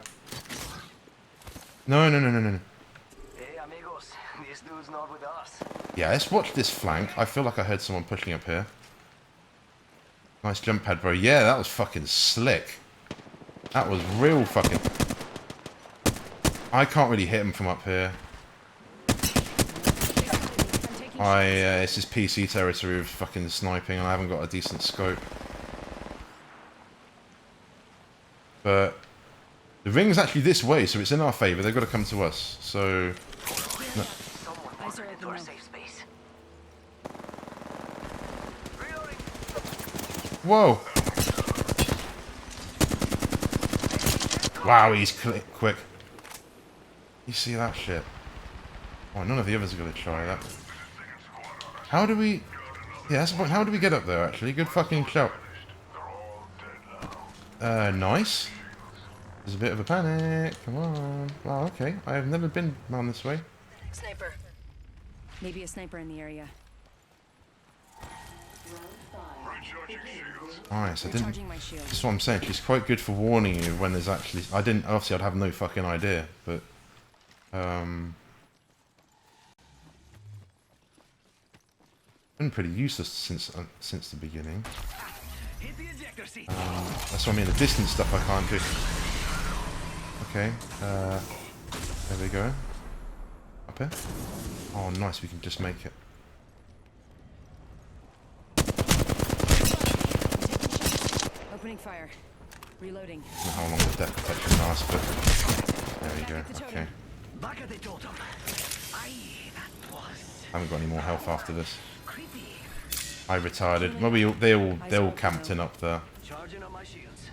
No, no, no, no, no. Hey, amigos. This dude's not with us. Yeah, let's watch this flank. I feel like I heard someone pushing up here. Nice jump pad, bro. Yeah, that was fucking slick. That was real fucking... I can't really hit him from up here. It's just PC territory of fucking sniping and I haven't got a decent scope. But... the ring's actually this way, so it's in our favour. They've got to come to us. So... No. Someone wandered into our safe space. Reloading. Whoa! Wow, he's quick. You see that shit? Oh, none of the others are going to try that. How do we... yeah, that's the point. How do we get up there, actually? Good fucking shout. Nice. There's a bit of a panic. Come on. Wow, okay. I have never been round this way. Sniper. Maybe a sniper in the area. Recharging shields. Nice. I didn't. Recharging my shield. That's what I'm saying. She's quite good for warning you when there's actually. I didn't. Obviously, I'd have no fucking idea, but been pretty useless since the beginning. Hit the ejector seat. That's what I mean. The distance stuff I can't do. Okay. There we go. Up here. Oh, nice. We can just make it. Opening fire. Reloading. I don't know how long the death protection lasts, but there we go. Okay. Back at the totem. Aye, that was I haven't got any more health after this. creepy. I retarded. Well, they all camped in up there. Charging on my shields.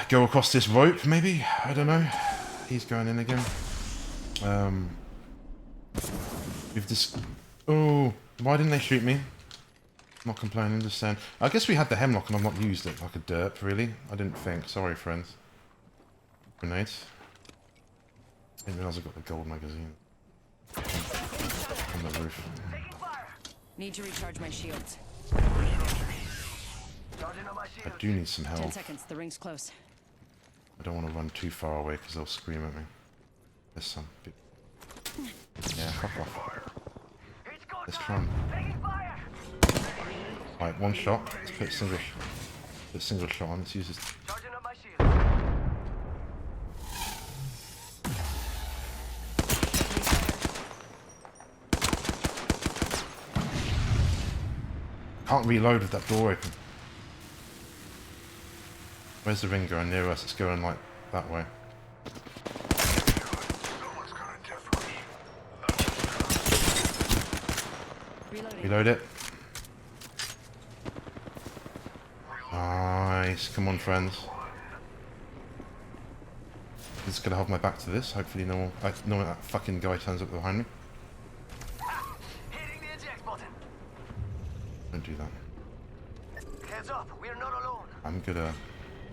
Go across this rope, maybe? I don't know. He's going in again. We've just. Oh, why didn't they shoot me? Not complaining, just saying. I guess we had the hemlock and I've not used it like a derp, really. I didn't think. Sorry, friends. Grenades. Didn't realise I got the gold magazine. On the roof. Need to recharge my shields. Charging on my I shields. do need some 10 help. seconds. The ring's close. I don't want to run too far away because they'll scream at me. There's some big... Yeah, fuck off. It's go Let's time. try and... Taking fire. Right, one shot. Let's put single shot on. Let's use this. Charging on my shields. Can't reload with that door open. Where's the ring going? Near us. It's going like that way. Someone's got a death wish. Reloading. Reload it. Nice. Come on, friends. I'm just gonna hold my back to this. Hopefully no one that fucking guy turns up behind me. Hitting the eject button. Don't do that. Heads up, we're not alone. I'm gonna...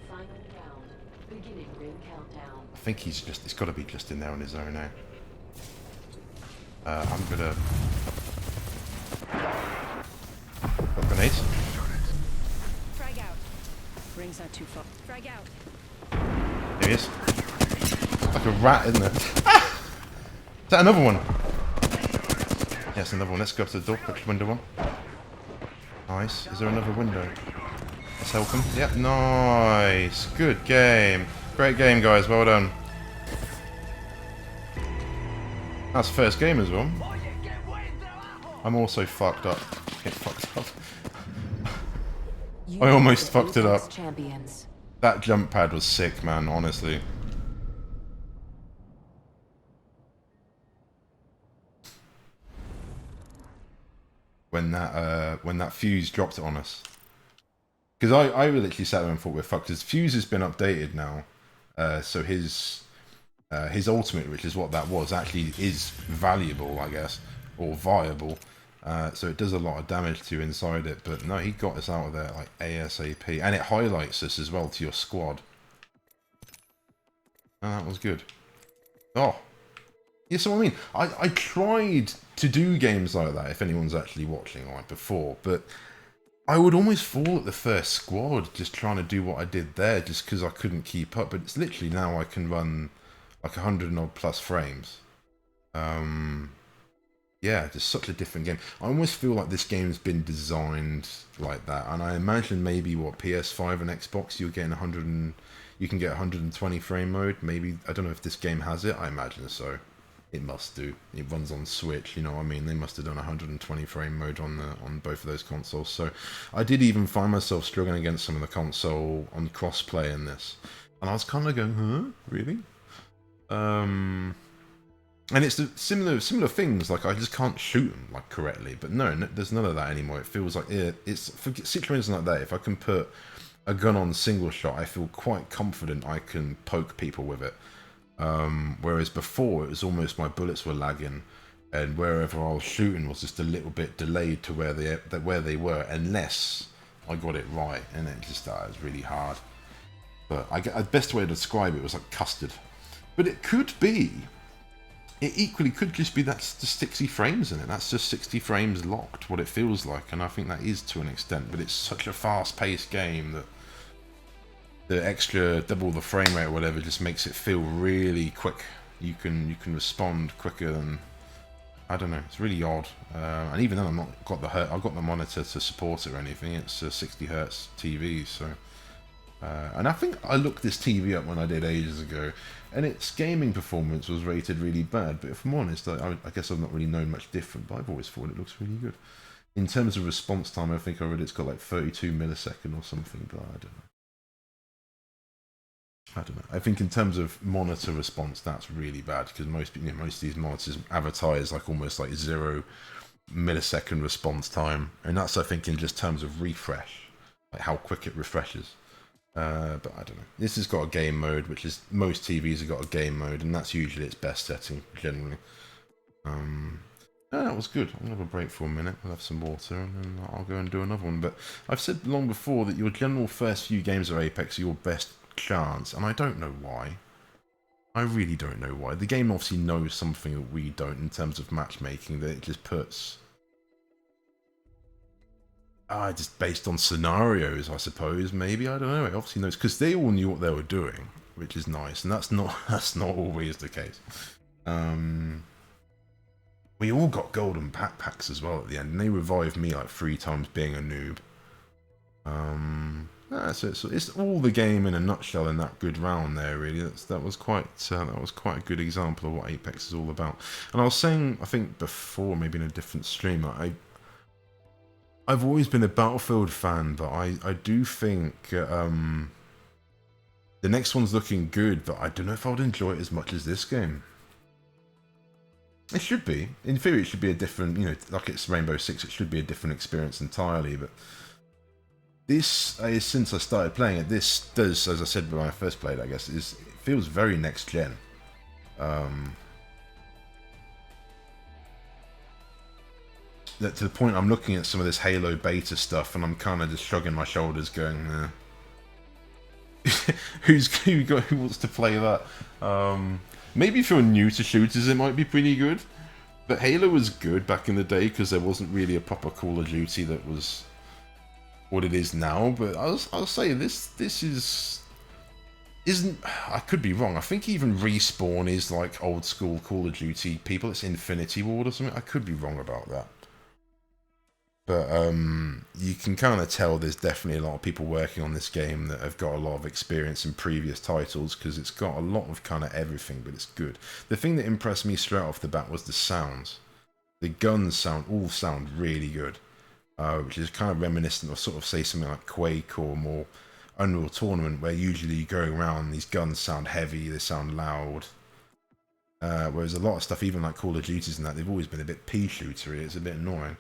Final round. Beginning ring countdown. I think he's got to be just in there on his own now. I'm gonna... Got grenades? Frag out. Ring's not too far. Frag out. There he is. Like a rat, isn't it? Ah! Is that another one? Yes, another one. Let's go up to the door. Push window one. Nice. Is there another window? Let's help him. Yep, nice. Good game. Great game, guys. Well done. That's the first game as well. I'm also fucked up. Get fucked up. I almost fucked it up. Champions. That jump pad was sick, man, honestly. When that fuse dropped it on us. Because I literally sat there and thought we're fucked. His fuse has been updated now. So his ultimate, which is what that was, actually is valuable, I guess. Or viable. So it does a lot of damage to you inside it. But no, he got us out of there like ASAP. And it highlights us as well to your squad. Oh, that was good. Oh. Yeah, so I mean, I tried to do games like that, if anyone's actually watching, like before, but I would almost fall at the first squad just trying to do what I did there just because I couldn't keep up. But it's literally now I can run like 100 and odd plus frames. Yeah, just such a different game. I almost feel like this game's been designed like that, and I imagine maybe what PS5 and Xbox you're getting 100 and you can get 120 frame mode. Maybe I don't know if this game has it. I imagine so. It must do. It runs on Switch, you know what I mean? They must have done 120 frame mode on both of those consoles. So I did even find myself struggling against some of the console on crossplay in this, and I was kind of going, huh, really? And it's the similar things, like I just can't shoot them like correctly. But no, there's none of that anymore. It feels like it's for situations like that. If I can put a gun on single shot, I feel quite confident I can poke people with it. Whereas before it was almost my bullets were lagging, and wherever I was shooting was just a little bit delayed to where they were, unless I got it right, and it just was really hard. But the best way to describe it was like custard. But it could be it equally could just be that's just 60 frames in it. That's just 60 frames locked, what it feels like, and I think that is to an extent. But it's such a fast-paced game that the extra double the frame rate or whatever just makes it feel really quick. You can respond quicker than, I don't know. It's really odd. And even then, I've got the monitor to support it or anything. It's a 60 Hz TV, so. And I think I looked this TV up when I did ages ago, and its gaming performance was rated really bad. But if I'm honest, I guess I've not really known much different, but I've always thought it looks really good. In terms of response time, I think I read it's got like 32 millisecond or something, but I don't know. I think in terms of monitor response, that's really bad, because most of these monitors advertise like almost like 0 millisecond response time, and that's, I think, in just terms of refresh, like how quick it refreshes. But I don't know. This has got a game mode, which is, most TVs have got a game mode, and that's usually its best setting generally. That was good. I'll have a break for a minute. I'll have some water, and then I'll go and do another one. But I've said long before that your general first few games of Apex are your best chance, and I don't know why. I really don't know why. The game obviously knows something that we don't in terms of matchmaking, that it just puts just based on scenarios, I suppose. Maybe, I don't know. It obviously knows, because they all knew what they were doing, which is nice, and that's not always the case. We all got golden backpacks as well at the end, and they revived me like 3 times being a noob. So it's all the game in a nutshell in that good round there, really. That was quite a good example of what Apex is all about. And I was saying, I think before, maybe in a different stream, I've always been a Battlefield fan, but I do think the next one's looking good, but I don't know if I would enjoy it as much as this game. It should be. In theory, it should be a different, like it's Rainbow Six, it should be a different experience entirely, but this, since I started playing it, this does, as I said when I first played, I guess, it feels very next gen. That to the point I'm looking at some of this Halo beta stuff, and I'm kind of just shrugging my shoulders, going, who wants to play that? Maybe if you're new to shooters, it might be pretty good. But Halo was good back in the day because there wasn't really a proper Call of Duty that was what it is now. But I'll say this isn't. I could be wrong. I think even Respawn is like old school Call of Duty people. It's Infinity Ward or something. I could be wrong about that. But you can kind of tell there's definitely a lot of people working on this game that have got a lot of experience in previous titles, because it's got a lot of kind of everything, but it's good. The thing that impressed me straight off the bat was the sounds. The guns all sound really good, which is kind of reminiscent of sort of, say, something like Quake or more Unreal Tournament, where usually you go around, these guns sound heavy, they sound loud. Whereas a lot of stuff, even like Call of Duties and that, they've always been a bit pea-shootery. It's a bit annoying.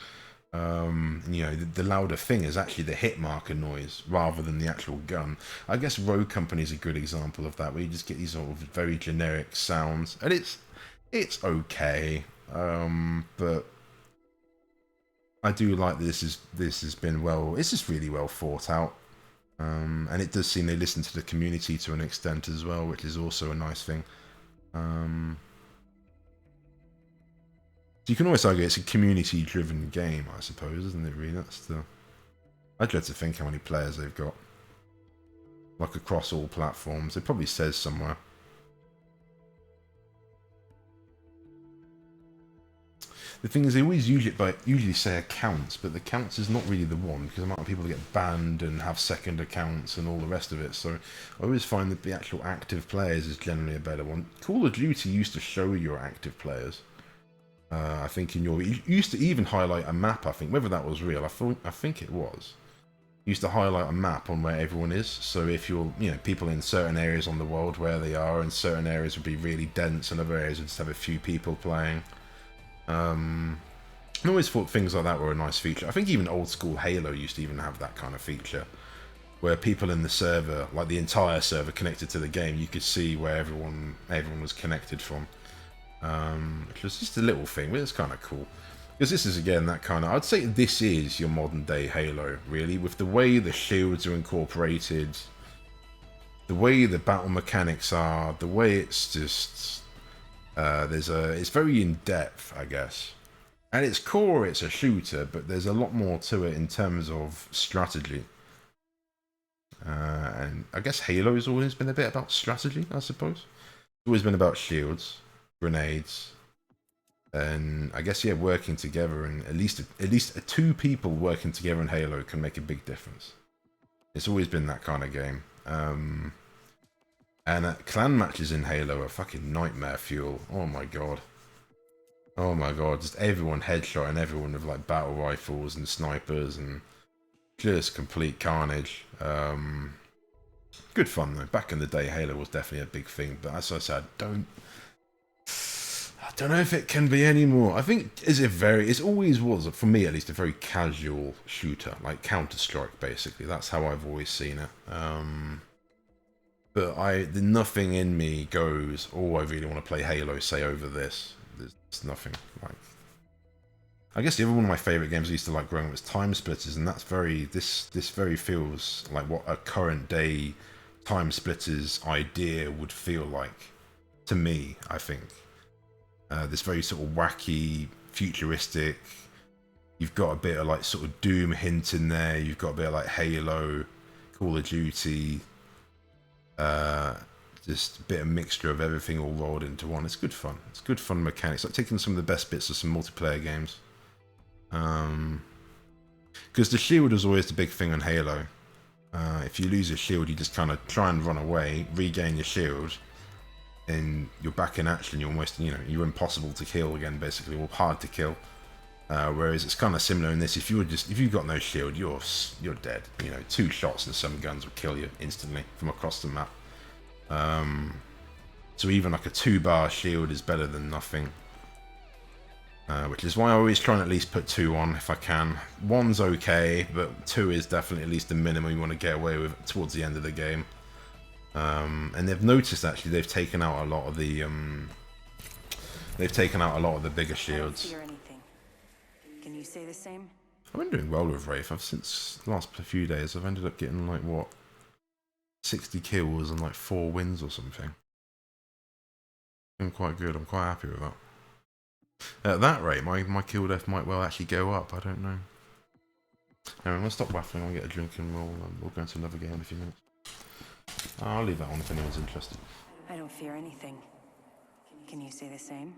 The louder thing is actually the hit marker noise rather than the actual gun. I guess Rogue Company is a good example of that, where you just get these sort of very generic sounds, and it's okay, but I do like that this has been well. It's just really well thought out, and it does seem they listen to the community to an extent as well, which is also a nice thing. So you can always argue it's a community-driven game, I suppose, isn't it, really? I'd dread to think how many players they've got. Like, across all platforms. It probably says somewhere. The thing is, they always usually say accounts, but the counts is not really the one, because the amount of people that get banned and have second accounts and all the rest of it. So I always find that the actual active players is generally a better one. Call of Duty used to show your active players. I think you used to even highlight a map, I think, whether that was real, I think it was. You used to highlight a map on where everyone is, so if you're, people in certain areas on the world where they are, and certain areas would be really dense, and other areas would just have a few people playing. I always thought things like that were a nice feature. I think even old school Halo used to even have that kind of feature, where people in the server, like the entire server connected to the game, you could see where everyone was connected from. Which was just a little thing, but it's kind of cool. Because this is, again, that kind of... I'd say this is your modern-day Halo, really, with the way the shields are incorporated, the way the battle mechanics are, the way it's just... It's very in depth, I guess. At its core, it's a shooter, but there's a lot more to it in terms of strategy. And I guess Halo's always been a bit about strategy, I suppose. It's always been about shields, grenades, and I guess, yeah, working together. And at least two people working together in Halo can make a big difference. It's always been that kind of game. And clan matches in Halo are fucking nightmare fuel. Oh my god. Oh my god, just everyone headshot and everyone with like battle rifles and snipers and just complete carnage. Good fun though. Back in the day, Halo was definitely a big thing, but as I said, I don't know if it can be anymore. I think it always was, for me at least, a very casual shooter, like Counter-Strike basically. That's how I've always seen it. But nothing in me goes, oh, I really want to play Halo, say, over this. There's nothing. Like, I guess the other one of my favourite games I used to like growing up was Time Splitters, and that's this very feels like what a current day Time Splitters idea would feel like to me, I think. This very sort of wacky, futuristic. You've got a bit of like sort of Doom hint in there. You've got a bit of like Halo, Call of Duty. Just a bit of mixture of everything all rolled into one. It's good fun. It's good fun mechanics. Like taking some of the best bits of some multiplayer games. Because the shield was always the big thing on Halo. If you lose your shield, you just kind of try and run away, regain your shield, and you're back in action. You're almost, you're impossible to kill again, basically, or hard to kill. Whereas it's kind of similar in this. If you've got no shield, you're dead. 2 shots and some guns will kill you instantly from across the map. So even like a 2-bar shield is better than nothing. Which is why I always try and at least put 2 on if I can. 1's okay, but 2 is definitely at least the minimum you want to get away with towards the end of the game. And they've noticed actually they've taken out a lot of the bigger shields. I don't fear anything. Can you say the same? I've been doing well with Wraith. Since the last few days, I've ended up getting like 60 kills and like 4 wins or something. Been quite good. I'm quite happy with that. At that rate, my kill def might well actually go up. I don't know. Anyway, I'm gonna stop waffling. I'll get a drink and we'll go into another game in a few minutes. I'll leave that on if anyone's interested. I don't fear anything. Can you say the same?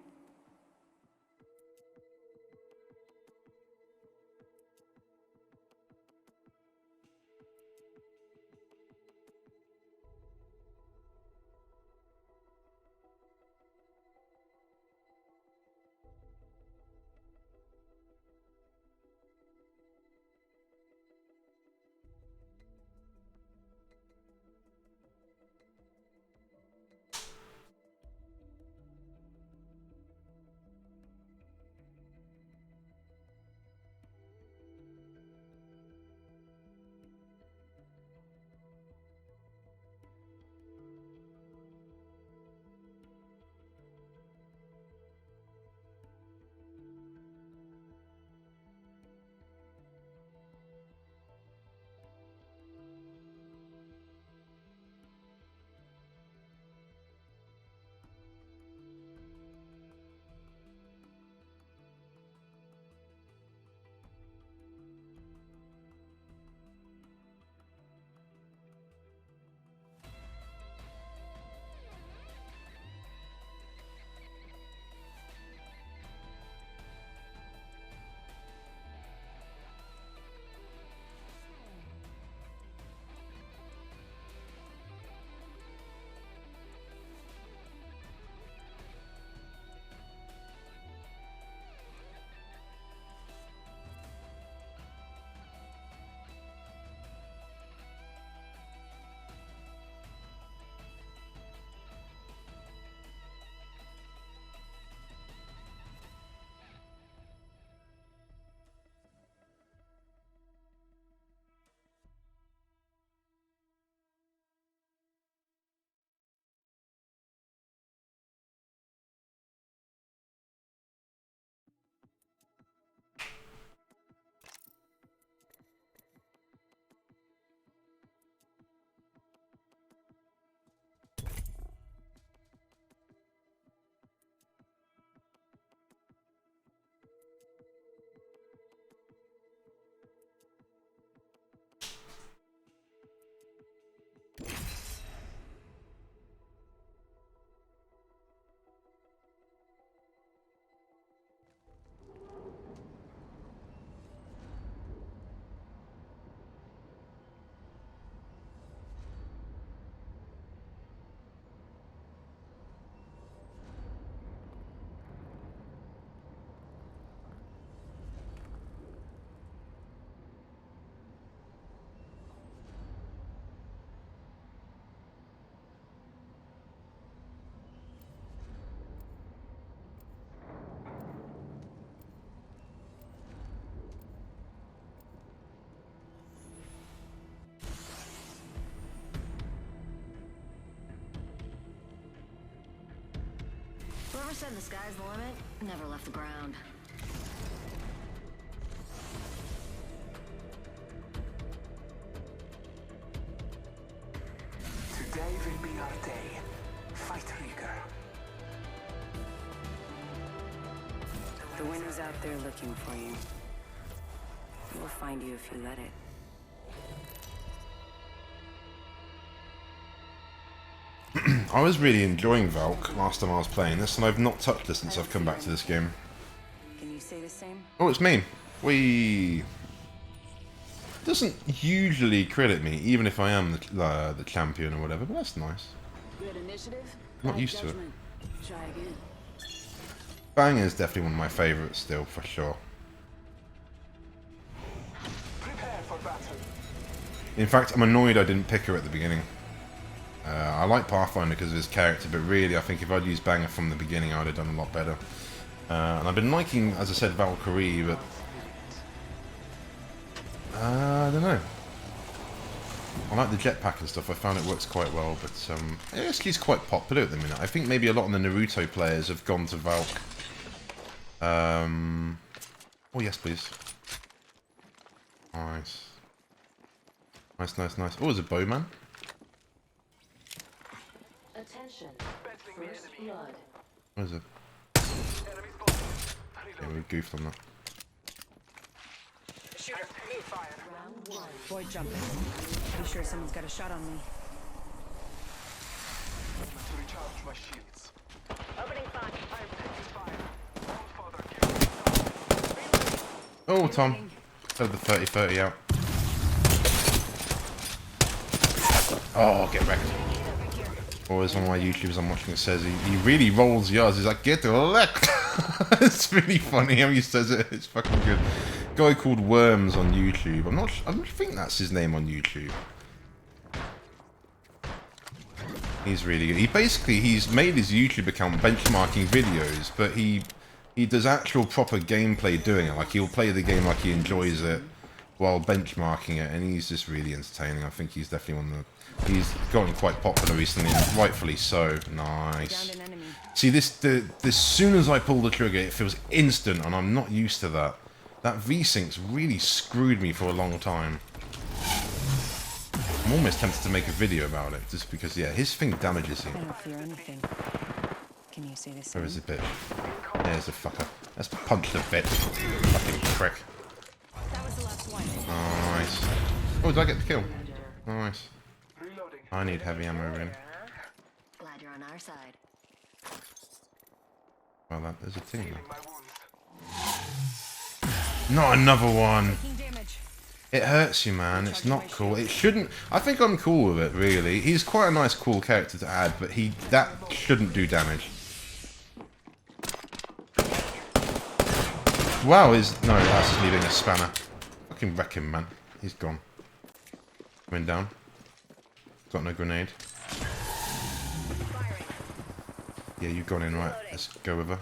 Whoever said the sky's the limit never left the ground. Today will be our day. Fight Rieger. The wind is out there looking for you. It will find you if you let it. I was really enjoying Valk last time I was playing this, and I've not touched this since I've come back to this game. Can you say the same? Oh, it's me. Doesn't usually credit me, even if I am the champion or whatever, but that's nice. Good initiative. I'm not Bad used to it. judgment. Try again. Bang is definitely one of my favourites still, for sure. Prepare for battle. In fact, I'm annoyed I didn't pick her at the beginning. I like Pathfinder because of his character, but really I think if I'd used Banger from the beginning I would have done a lot better. And I've been liking, as I said, Valkyrie, but... I don't know. I like the jetpack and stuff, I found it works quite well, but ASUS quite popular at the minute. I think maybe a lot of the Naruto players have gone to Valk. Oh yes please. Nice. Nice, nice, nice. Oh, there's a bowman. Attention. First blood. What is it? Yeah, we goofed on that. Round one. Void jumping. Pretty sure someone's got a shot on me. To recharge my shields. Opening fire. I am taking fire. Grandfather, Oh, Tom. Had the 30-30 out. Oh, get wrecked. Always one of my YouTubers I'm watching says he really rolls yards. He's like, get wrecked. It's really funny how he says it. It's fucking good. Guy called Worms on YouTube. I don't think that's his name on YouTube. He's really good. He's made his YouTube account benchmarking videos, but he does actual proper gameplay doing it. Like he'll play the game like he enjoys it while benchmarking it, and he's just really entertaining. I think he's definitely one of the... He's gotten quite popular recently, and rightfully so. Nice. Downed an enemy. See, as soon as I pull the trigger, it feels instant, and I'm not used to that. That V-Sync's really screwed me for a long time. I'm almost tempted to make a video about it, just because, yeah, his thing damages you. I don't fear anything. Can you say the same? Where is the bitch? There's the fucker. Let's punch the bitch. Fucking prick. That was the last one. Nice. Oh, did I get the kill? Nice. reloading. I need heavy ammo in. Glad you're on our side. Well, there's a team Healing there. my wounds. Not another one. Taking damage. It hurts you, man. It's not cool. It shouldn't. I think I'm cool with it, really. He's quite a nice, cool character to add, but that shouldn't do damage. Wow, no, that's just leaving a spanner. Fucking wreck him, man. He's gone. Coming down. Got no grenade. Yeah, you've gone in, right. Let's go with her.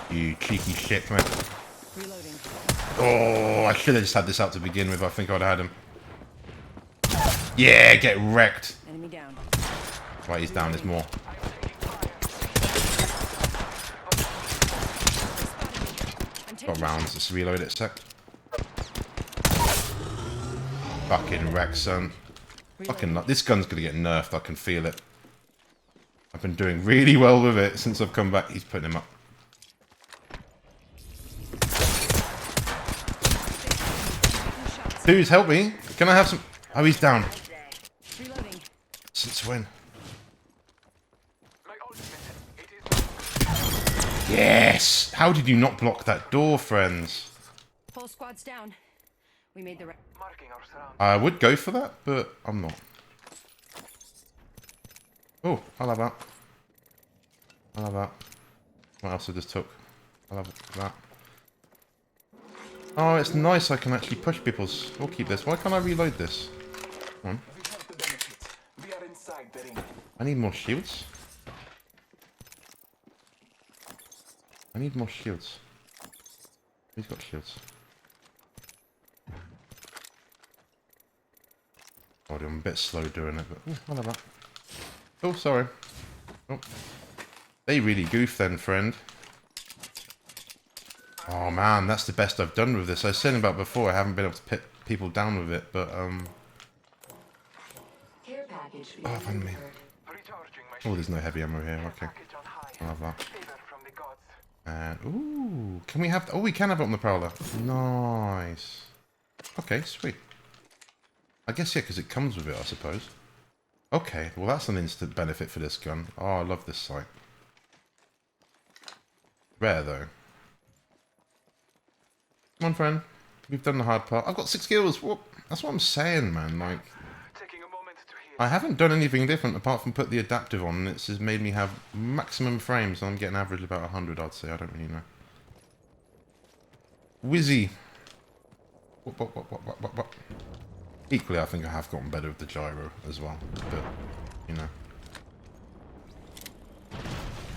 You cheeky shit, man. Reloading. Oh, I should have just had this out to begin with. I think I'd had him. Yeah, get wrecked. Enemy down. Right, he's down. There's more. I'm taking Got rounds. Let's reload it a sec. Fucking wreck, son. Fucking this gun's gonna get nerfed. I can feel it. I've been doing really well with it since I've come back. He's putting him up. Dudes, help me. Can I have some... Oh, he's down. Reloading. Since when? My ultimate. It is. Yes! How did you not block that door, friends? Whole squad's down. We made the right. Marking our surround. I would go for that, but I'm not. Oh, I love that. I love that. What else I just took? I love that. Oh, it's nice I can actually push people's... We'll keep this. Why can't I reload this? Come on. We have the benefit. We are inside the ring. I need more shields. I need more shields. Who's got shields? Oh, I'm a bit slow doing it, but... Ooh, I love that. Oh, sorry. Oh. They really goof then, friend. Oh man, that's the best I've done with this. I was saying about before, I haven't been able to pit people down with it, but Care package being oh, me. delivered. Recharging my Oh, there's no heavy ammo here. Okay, package on high. I'll have that. Favor from the gods. And ooh, can we have? Oh, we can have it on the Prowler. Nice. Okay, sweet. I guess yeah, because it comes with it, I suppose. Okay, well that's an instant benefit for this gun. Oh, I love this sight. Rare though. Come on, friend. We've done the hard part. I've got 6 kills. Whoop. That's what I'm saying, man. Like, Taking a moment to heal. I haven't done anything different apart from put the adaptive on, and it's just made me have maximum frames. I'm getting average about 100, I'd say. I don't really know. Whizzy. What? Equally, I think I have gotten better with the gyro as well. But, you know.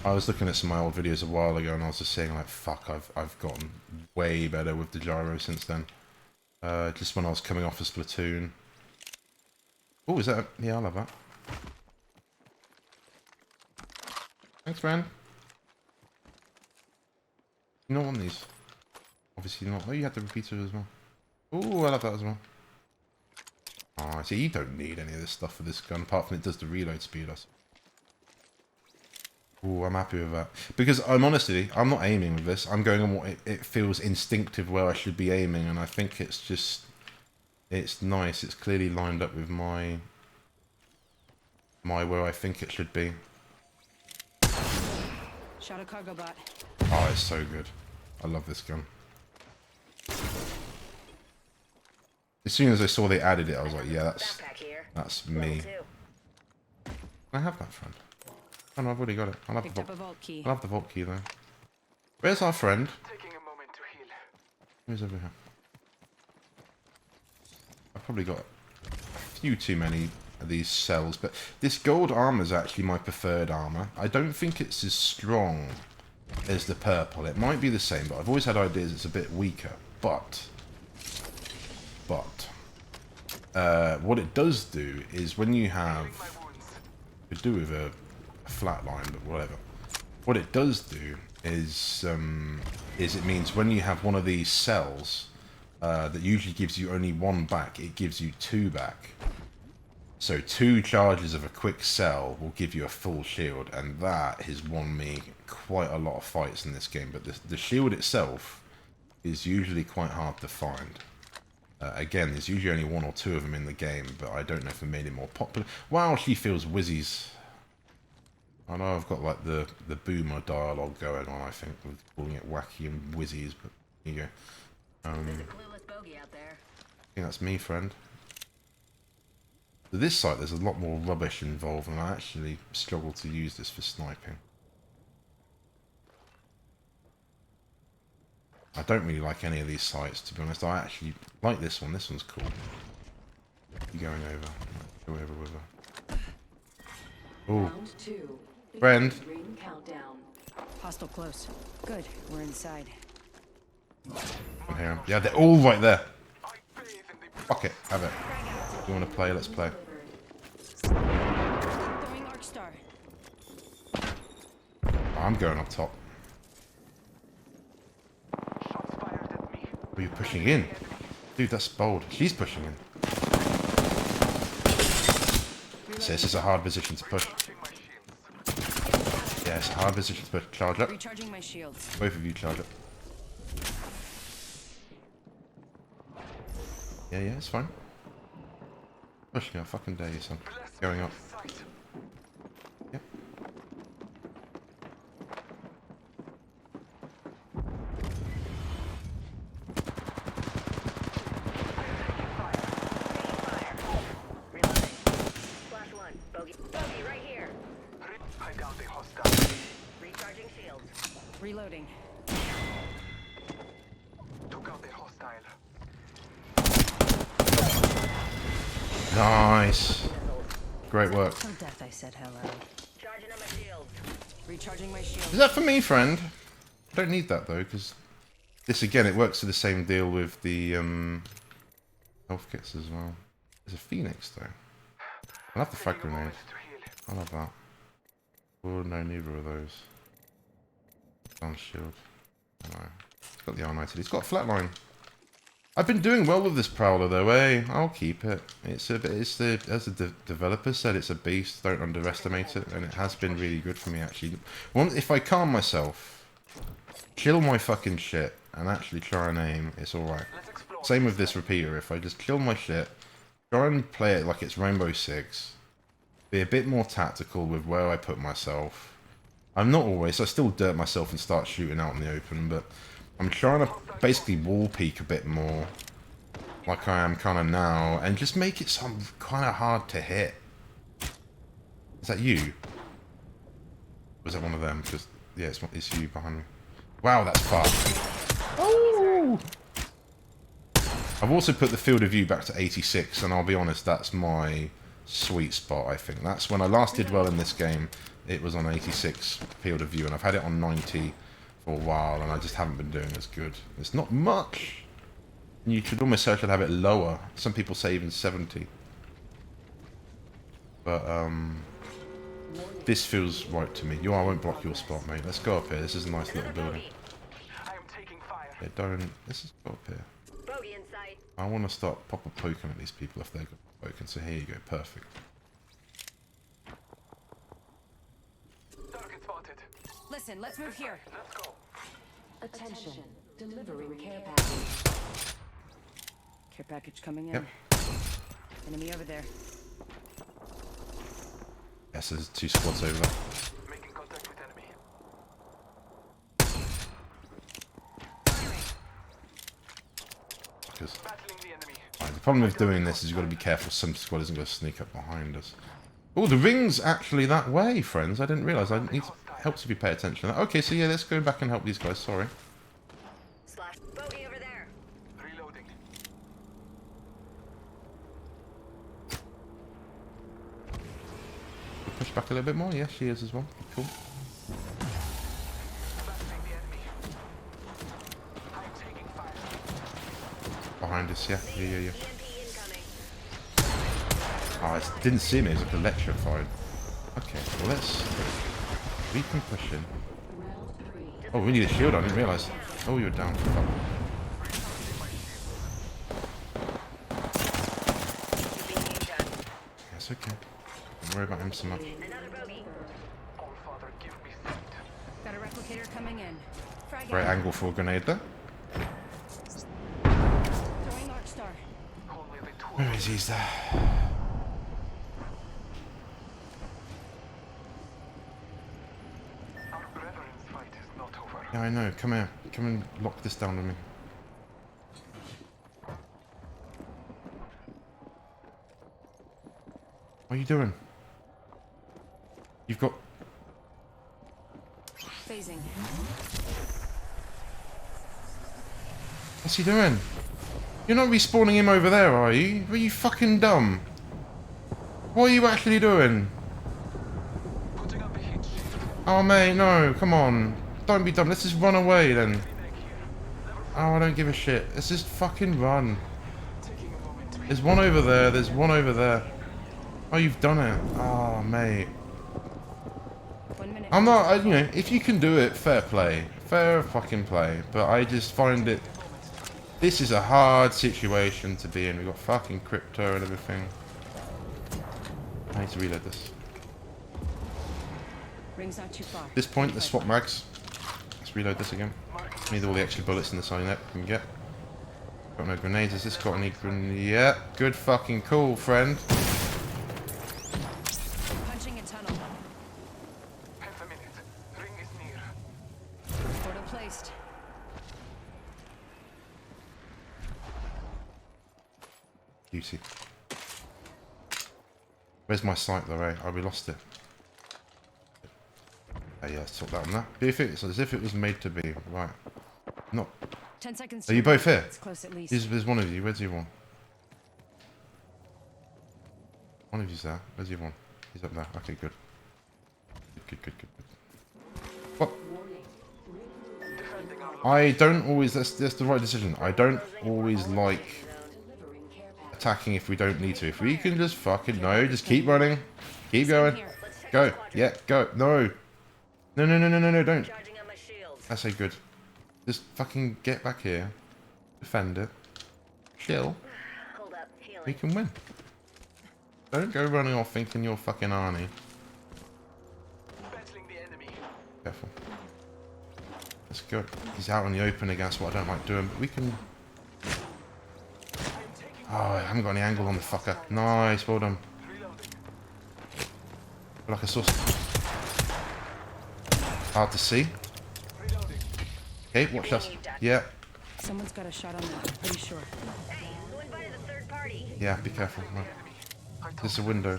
I was looking at some of my old videos a while ago, and I was just saying, like, fuck, I've gotten way better with the gyro since then. Just when I was coming off a Splatoon. Oh, is that? Yeah, I love that. Thanks, man. You don't want these. Obviously not. Oh, you had the repeater as well. Oh, I love that as well. Oh, see, you don't need any of this stuff for this gun, apart from it does the reload speed. Oh, I'm happy with that. Because I'm honestly, I'm not aiming with this. I'm going on what it feels instinctive where I should be aiming, and I think it's just, it's nice. It's clearly lined up with my where I think it should be. Shot a cargo bot. Oh, it's so good. I love this gun. As soon as I saw they added it, I was like, yeah, that's me. Can I have that, friend? Oh no, I've already got it. I'll have Picked the up a vault key. I'll have the vault key though. Where's our friend? Taking a moment to heal. Who's over here? I've probably got a few too many of these cells, but this gold armor is actually my preferred armor. I don't think it's as strong as the purple. It might be the same, but I've always had ideas it's a bit weaker. But what it does do is when you have, could do with a flat line, but whatever. What it does do is it means when you have one of these cells that usually gives you only 1 back, it gives you 2 back. So 2 charges of a quick cell will give you a full shield, and that has won me quite a lot of fights in this game. But the shield itself is usually quite hard to find. Again, there's usually only 1 or 2 of them in the game, but I don't know if they made it more popular. Wow, she feels whizzies. I know I've got like the boomer dialogue going on, I think, with calling it wacky and whizzies, but here you go. There's a clueless bogey out there. I think that's me, friend. So this site, there's a lot more rubbish involved, and I actually struggle to use this for sniping. I don't really like any of these sites, to be honest. I actually like this one. This one's cool. You going over? Go over with her. Oh, Round 2. friend. Ring countdown. Hostile close. Good, we're inside. I'm here. Yeah, they're all right there. Fuck it, have it. If you want to play, let's play. Throwing arc star. I'm going up top. Shots fired at me. Are you pushing in? Dude, that's bold. She's pushing in. So this is a hard position to push. Charging my shields. Yeah, it's a hard position to push. Charge up. Recharging my shields. Both of you charge up. Yeah, it's fine. Push me, I fucking dare you, son. Going up. Sight. Yep. Reloading. Flash 1. Bogey right here. I downed a hostile. Recharging shields. Reloading. Took out a hostile. Nice. Great work. Till death I said hello. Charging on my shields. Recharging my shields. Is that for me, friend? I don't need that, though, because this, again, it works to the same deal with the health kits as well. There's a Phoenix, though. I love the frag grenade. To heal. I love that. Oh no, neither of those. Down shield. No. It's got the R90. It's got a flatline. I've been doing well with this Prowler though, eh? I'll keep it. As the developer said, it's a beast. Don't underestimate it, and it has been really good for me actually. If I calm myself, kill my fucking shit, and actually try and aim, it's alright. Same with this repeater. If I just kill my shit, try and play it like it's Rainbow Six, be a bit more tactical with where I put myself. I'm not always. I still dirt myself and start shooting out in the open, but I'm trying to basically wall peek a bit more, like I am kind of now, and just make it some kind of hard to hit. Is that you? Or was that one of them? Just yeah, it's you behind me. Wow, that's fast. Oh! I've also put the field of view back to 86, and I'll be honest, that's my sweet spot. I think that's when I last did well in this game. It was on 86 field of view, and I've had it on 90. For a while, and I just haven't been doing as good. It's not much. You should almost say I should have it lower. Some people say even 70. But this feels right to me. I won't block your spot, mate. Let's go up here. This is a nice little building. Yeah, don't. Let's just go up here. I want to start proper poking at these people if they're poking. So here you go. Perfect. Listen, let's move here. Attention, delivering care package. Care package coming in. Yep. Enemy over there. Yes, there's 2 squads over there. Making contact with enemy. Battling the enemy. The problem with doing this is you've got to be careful some squad isn't going to sneak up behind us. Oh, the ring's actually that way, friends. I didn't realise. Helps if you pay attention. Okay, so yeah, let's go back and help these guys. Sorry. Slash bogey over there. Reloading. We'll push back a little bit more. Yeah, she is as well. Cool. Battling the enemy. I'm taking fire. Behind us, yeah. Yeah. Oh, it didn't see me. It was like electrified. Okay, well let's... We can push in. Oh, we need a shield. I didn't realise. Oh, you're down. Fuck. That's okay. Don't worry about him so much. Got a replicator coming in. Frag Great out. angle for a grenade there. Throwing Arc Star. Where is he? He's there. Yeah, I know. Come here. Come and lock this down on me. What are you doing? You've got... Phasing. What's he doing? You're not respawning him over there, are you? Are you fucking dumb? What are you actually doing? Oh, mate, no. Come on. Don't be dumb. Let's just run away, then. Oh, I don't give a shit. Let's just fucking run. There's one over there. There's one over there. Oh, you've done it. Oh, mate. 1 minute. I'm not, you know, if you can do it, fair play. Fair fucking play. But I just find it... This is a hard situation to be in. We've got fucking crypto and everything. I need to reload this. Ring's not too far. At this point, let's swap mags. Let's reload this again. Need all the extra bullets in the sinet we can get. Got no grenades. Has this got any grenades? Yeah, good fucking cool, friend. Punching a tunnel. Half a minute. Ring is near. Portal placed. Beauty. Where's my sight though, eh? Oh, we lost it. Oh, yeah, let's talk that on that. It's as if it was made to be. Right. No. 10 seconds. Are you both here? It's close at least. There's one of you. Where's the other one? One of you's there. Where's the other one? He's up there. Okay, good. Good. What? I don't always... That's the right decision. I don't always like attacking if we don't need to. If we can just fucking... No, just keep running. Keep going. Go. Yeah, go. No. No, no, no, no, no, no, don't. Charging on my shields. I say good. Just fucking get back here. Defend it. Chill. Hold up, healing. We can win. Don't go running off thinking you're fucking Arnie. Battling the enemy. Careful. Let's go. He's out in the open again. That's what I don't like doing. But we can... Oh, I haven't got any angle on the fucker. Nice. Well done. Feel like I saw some... Hard to see. Okay, watch this. Yeah. Someone's got a shot on that, pretty sure. Hey, who invited a third party? Yeah, be careful. No. There's a window.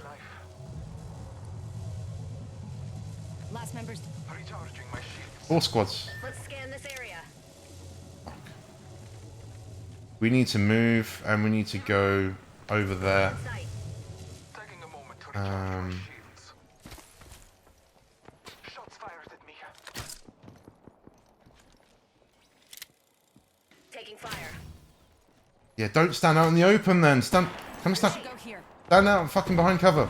Last members. Recharging my shields. 4 squads. Let's scan this area. Fuck. We need to move and we need to go over there. Sight. Taking a moment to recharge my shields. Shots fired at me. Taking fire. Yeah, don't stand out in the open then. Stand. Come stand. Go here. Stand out fucking behind cover.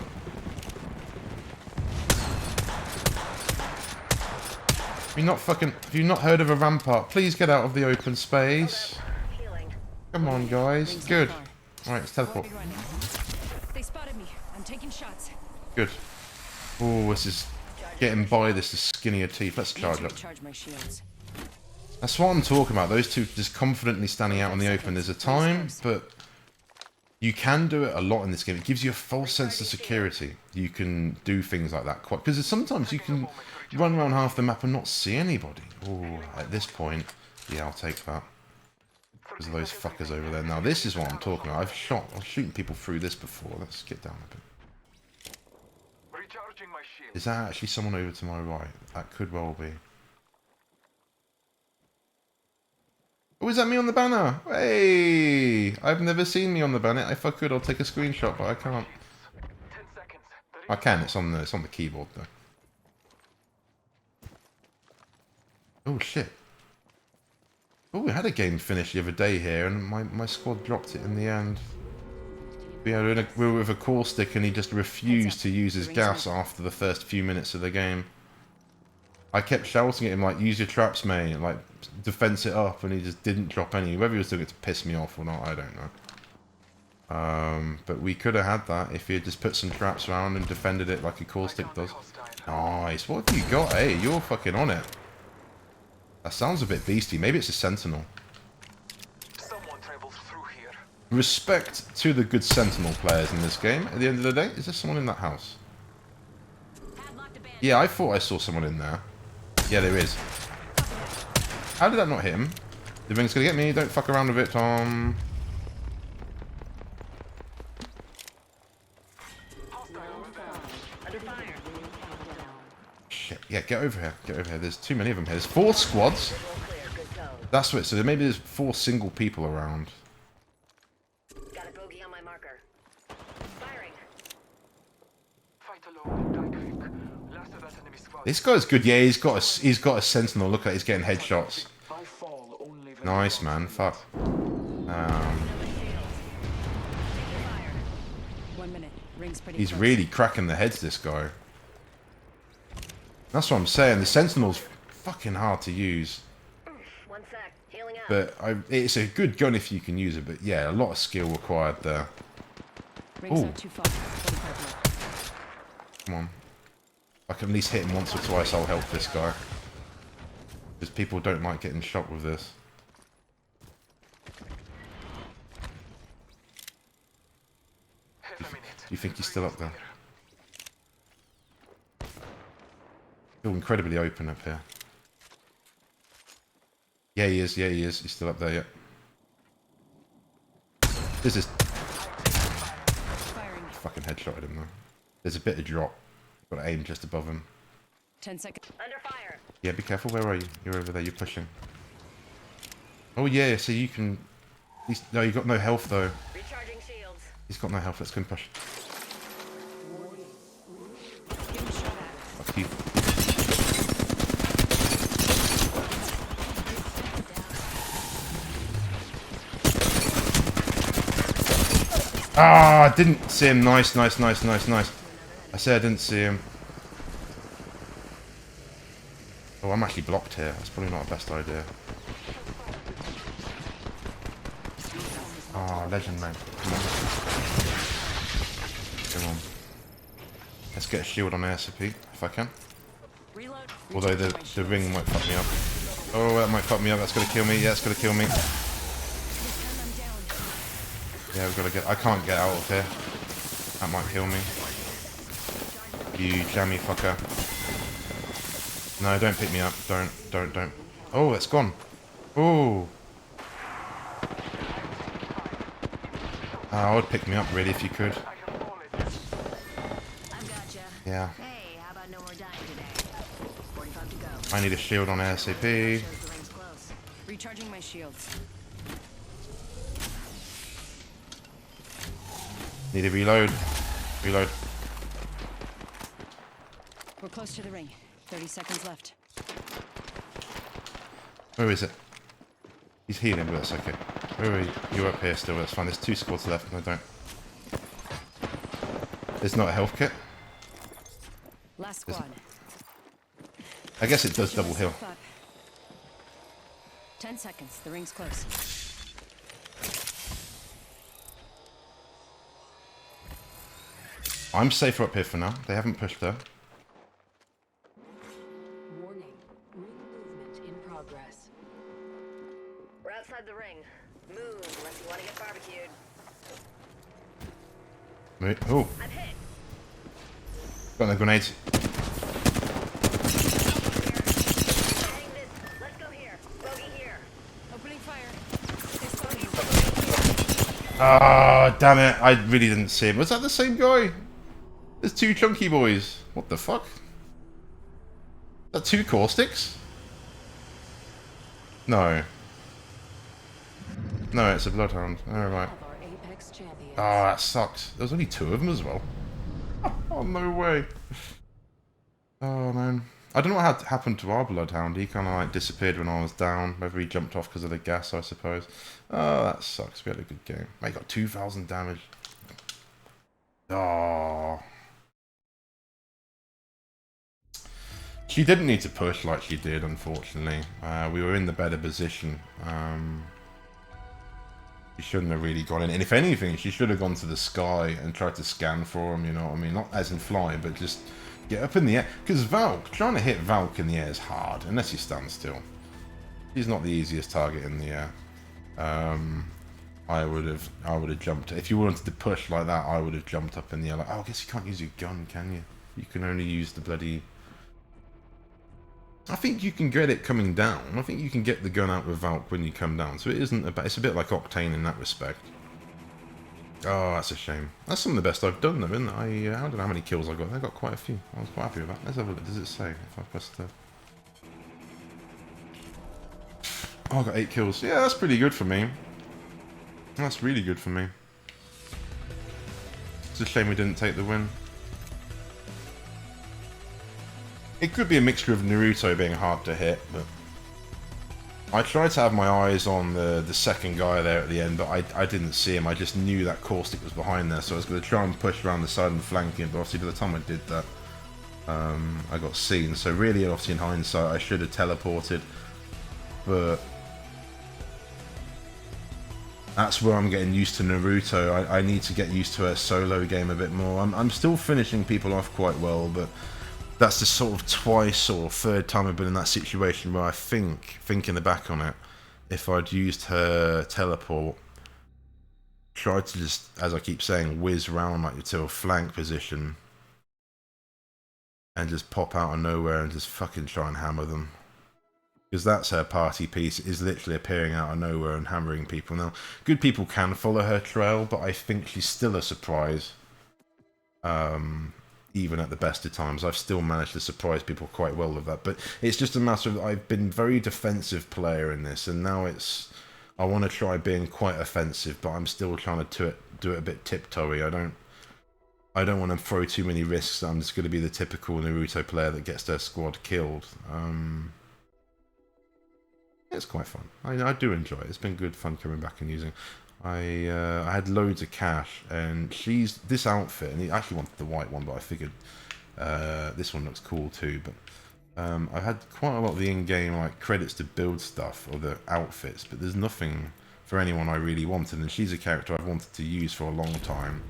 Have you not heard of a rampart? Please get out of the open space. Healing. Come on, guys. Good. Alright, let's teleport. Big run now. They spotted me. I'm taking shots. Good. Oh, this is getting by. This is skinnier teeth. Let's charge up. Recharge my shields. That's what I'm talking about. Those two just confidently standing out in the open. There's a time, but you can do it a lot in this game. It gives you a false sense of security. You can do things like that quite because sometimes you can run around half the map and not see anybody. Oh, at this point, yeah, I'll take that. Because of those fuckers over there. Now this is what I'm talking about. I was shooting people through this before. Let's get down a bit. Recharging my shields. Is that actually someone over to my right? That could well be. Oh, is that me on the banner? Hey! I've never seen me on the banner. If I could, I'll take a screenshot, but I can't. 10 seconds. I can. It's on the keyboard though. Oh shit! Oh, we had a game finish the other day here, and my squad dropped it in the end. We were with a caustic, and he just refused to use his gas after the first few minutes of the game. I kept shouting at him like, "Use your traps, mate!" Like, defense it up, and he just didn't drop any. Whether he was doing it to piss me off or not, I don't know. But we could have had that if he had just put some traps around and defended it like a caustic does. Nice. What have you got? Hey, you're fucking on it. That sounds a bit beastie. Maybe it's a sentinel. Someone travels through here. Respect to the good sentinel players in this game. At the end of the day, is there someone in that house? Yeah, I thought I saw someone in there. Yeah, there is. How did that not hit him? The ring's gonna get me. Don't fuck around with it, Tom. Under fire. Shit. Yeah, get over here. Get over here. There's too many of them here. There's 4 squads. Visual clear. Good go. That's what. So maybe there's 4 single people around. Got a bogey on my marker. Firing. Fight alone and die quick. Last of that enemy squad. This guy's good. Yeah, he's got a sentinel. Look at it, he's getting headshots. I fall only when Nice, man. Fuck. Fire. 1 minute. Ring's pretty He's close. really cracking the heads, this guy. That's what I'm saying. The sentinel's fucking hard to use. 1 sec. Healing up. But it's a good gun if you can use it. But yeah, a lot of skill required there. Ring's Ooh. not too far. 45 left. Come on. I can at least hit him once or twice. I'll help this guy. Because people don't like getting shot with this. half a minute. You think he's still up there? Feel incredibly open up here. Yeah, he is. Yeah, he is. He's still up there, yeah. This is... Firing. Fucking headshotted him, though. There's a bit of drop. Got to aim just above him. 10 seconds. Under fire. Yeah, be careful. Where are you? You're over there. You're pushing. Oh, yeah. So you can... No, you got no health, though. Recharging shields. He's got no health. Let's go and push. Getting shot at. Fuck you. Ah, I didn't see him. Nice, nice, nice, nice, nice. I said I didn't see him. Oh, I'm actually blocked here. That's probably not the best idea. Oh, legend, mate. Come on. Come on. Let's get a shield on ASAP, if I can. Reload. Although the ring might fuck me up. Oh, that might fuck me up. That's gonna kill me. Yeah, it's gonna kill me. Yeah, we've got to get... I can't get out of here. That might kill me. You jammy fucker. No, don't pick me up. Don't. Oh, it's gone. Oh. I would pick me up, really, if you could. I've gotcha. Yeah. Hey, how about no more dying today? 45 to go. I need a shield on ASAP. Shows the ring's close. Recharging my shields. Need a reload. Reload. We're close to the ring. 30 seconds left. Where is it? He's healing, but that's okay. Where are you? You're up here still, that's fine. There's 2 squads left. No, don't. There's not a health kit. Last squad. I guess it does double heal. 10 seconds. The ring's close. I'm safer up here for now. They haven't pushed there. Warning. Ring movement in progress. We're outside the ring. Move unless you want to get barbecued. Wait. Oh. I'm hit. Got no grenades. Let's go here. Bogey here. Opening fire. Ah, damn it. I really didn't see him. Was that the same guy? There's 2 chunky boys. What the fuck? Is that 2 caustics? No. No, it's a bloodhound. Alright. Of our Apex champions. Ah, that sucks. There was only 2 of them as well. Oh, no way. Oh, man. I don't know what happened to our bloodhound. He kind of like disappeared when I was down. Whether he jumped off because of the gas, I suppose. Oh, that sucks. We had a good game. Mate, got 2,000 damage. Oh. She didn't need to push like she did, unfortunately. We were in the better position. She shouldn't have really gone in. And if anything, she should have gone to the sky and tried to scan for him, you know what I mean? Not as in fly, but just get up in the air. Because Valk, trying to hit Valk in the air is hard, unless you stand still. She's not the easiest target in the air. I would have jumped. If you wanted to push like that, I would have jumped up in the air. Like, oh, I guess you can't use your gun, can you? You can only use the bloody... I think you can get it coming down. I think you can get the gun out with Valk when you come down. So it isn't it's a bit like Octane in that respect. Oh, that's a shame. That's some of the best I've done though, isn't it? I don't know how many kills I got. I got quite a few. I was quite happy with that. Let's have a look. Does it say if I press the... Oh, I got 8 kills. Yeah, that's pretty good for me. That's really good for me. It's a shame we didn't take the win. It could be a mixture of Naruto being hard to hit, but I tried to have my eyes on the second guy there at the end, but I didn't see him. I just knew that caustic was behind there, so I was going to try and push around the side and flank him, but obviously by the time I did that, I got seen. So really, obviously in hindsight, I should have teleported, but that's where I'm getting used to Naruto. I need to get used to her solo game a bit more. I'm still finishing people off quite well, but that's the sort of twice or third time I've been in that situation where I thinking back on it, if I'd used her teleport, tried to just, as I keep saying, whiz around like to a flank position and just pop out of nowhere and just fucking try and hammer them. Because that's her party piece, is literally appearing out of nowhere and hammering people. Now, good people can follow her trail, but I think she's still a surprise. Even at the best of times, I've still managed to surprise people quite well with that. But it's just a matter of, I've been very defensive player in this, and now it's, I want to try being quite offensive, but I'm still trying to do it a bit tiptoey. I don't want to throw too many risks. I'm just going to be the typical Naruto player that gets their squad killed. It's quite fun. I do enjoy it. It's been good fun coming back and using. I had loads of cash, and this outfit, and he actually wanted the white one, but I figured this one looks cool too. But I've had quite a lot of the in-game like credits to build stuff or the outfits, but there's nothing for anyone I really wanted, and she's a character I've wanted to use for a long time.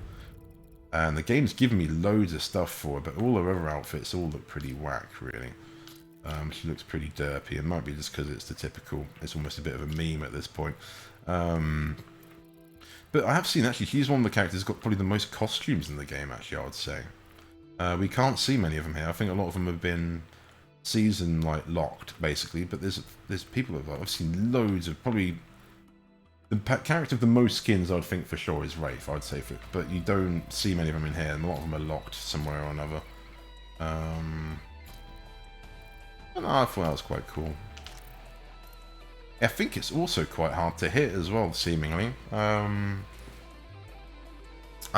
And the game's given me loads of stuff for it, but all her other outfits all look pretty whack, really. She looks pretty derpy. It might be just because it's the typical, it's almost a bit of a meme at this point. But I have seen, actually, she's one of the characters who's got probably the most costumes in the game, actually, I would say. We can't see many of them here. I think a lot of them have been season, like, locked, basically. But there's people that I've seen loads of, probably... The character with the most skins, I'd think, for sure, is Wraith, I'd say. But you don't see many of them in here, and a lot of them are locked somewhere or another. And I thought that was quite cool. I think it's also quite hard to hit as well, seemingly. I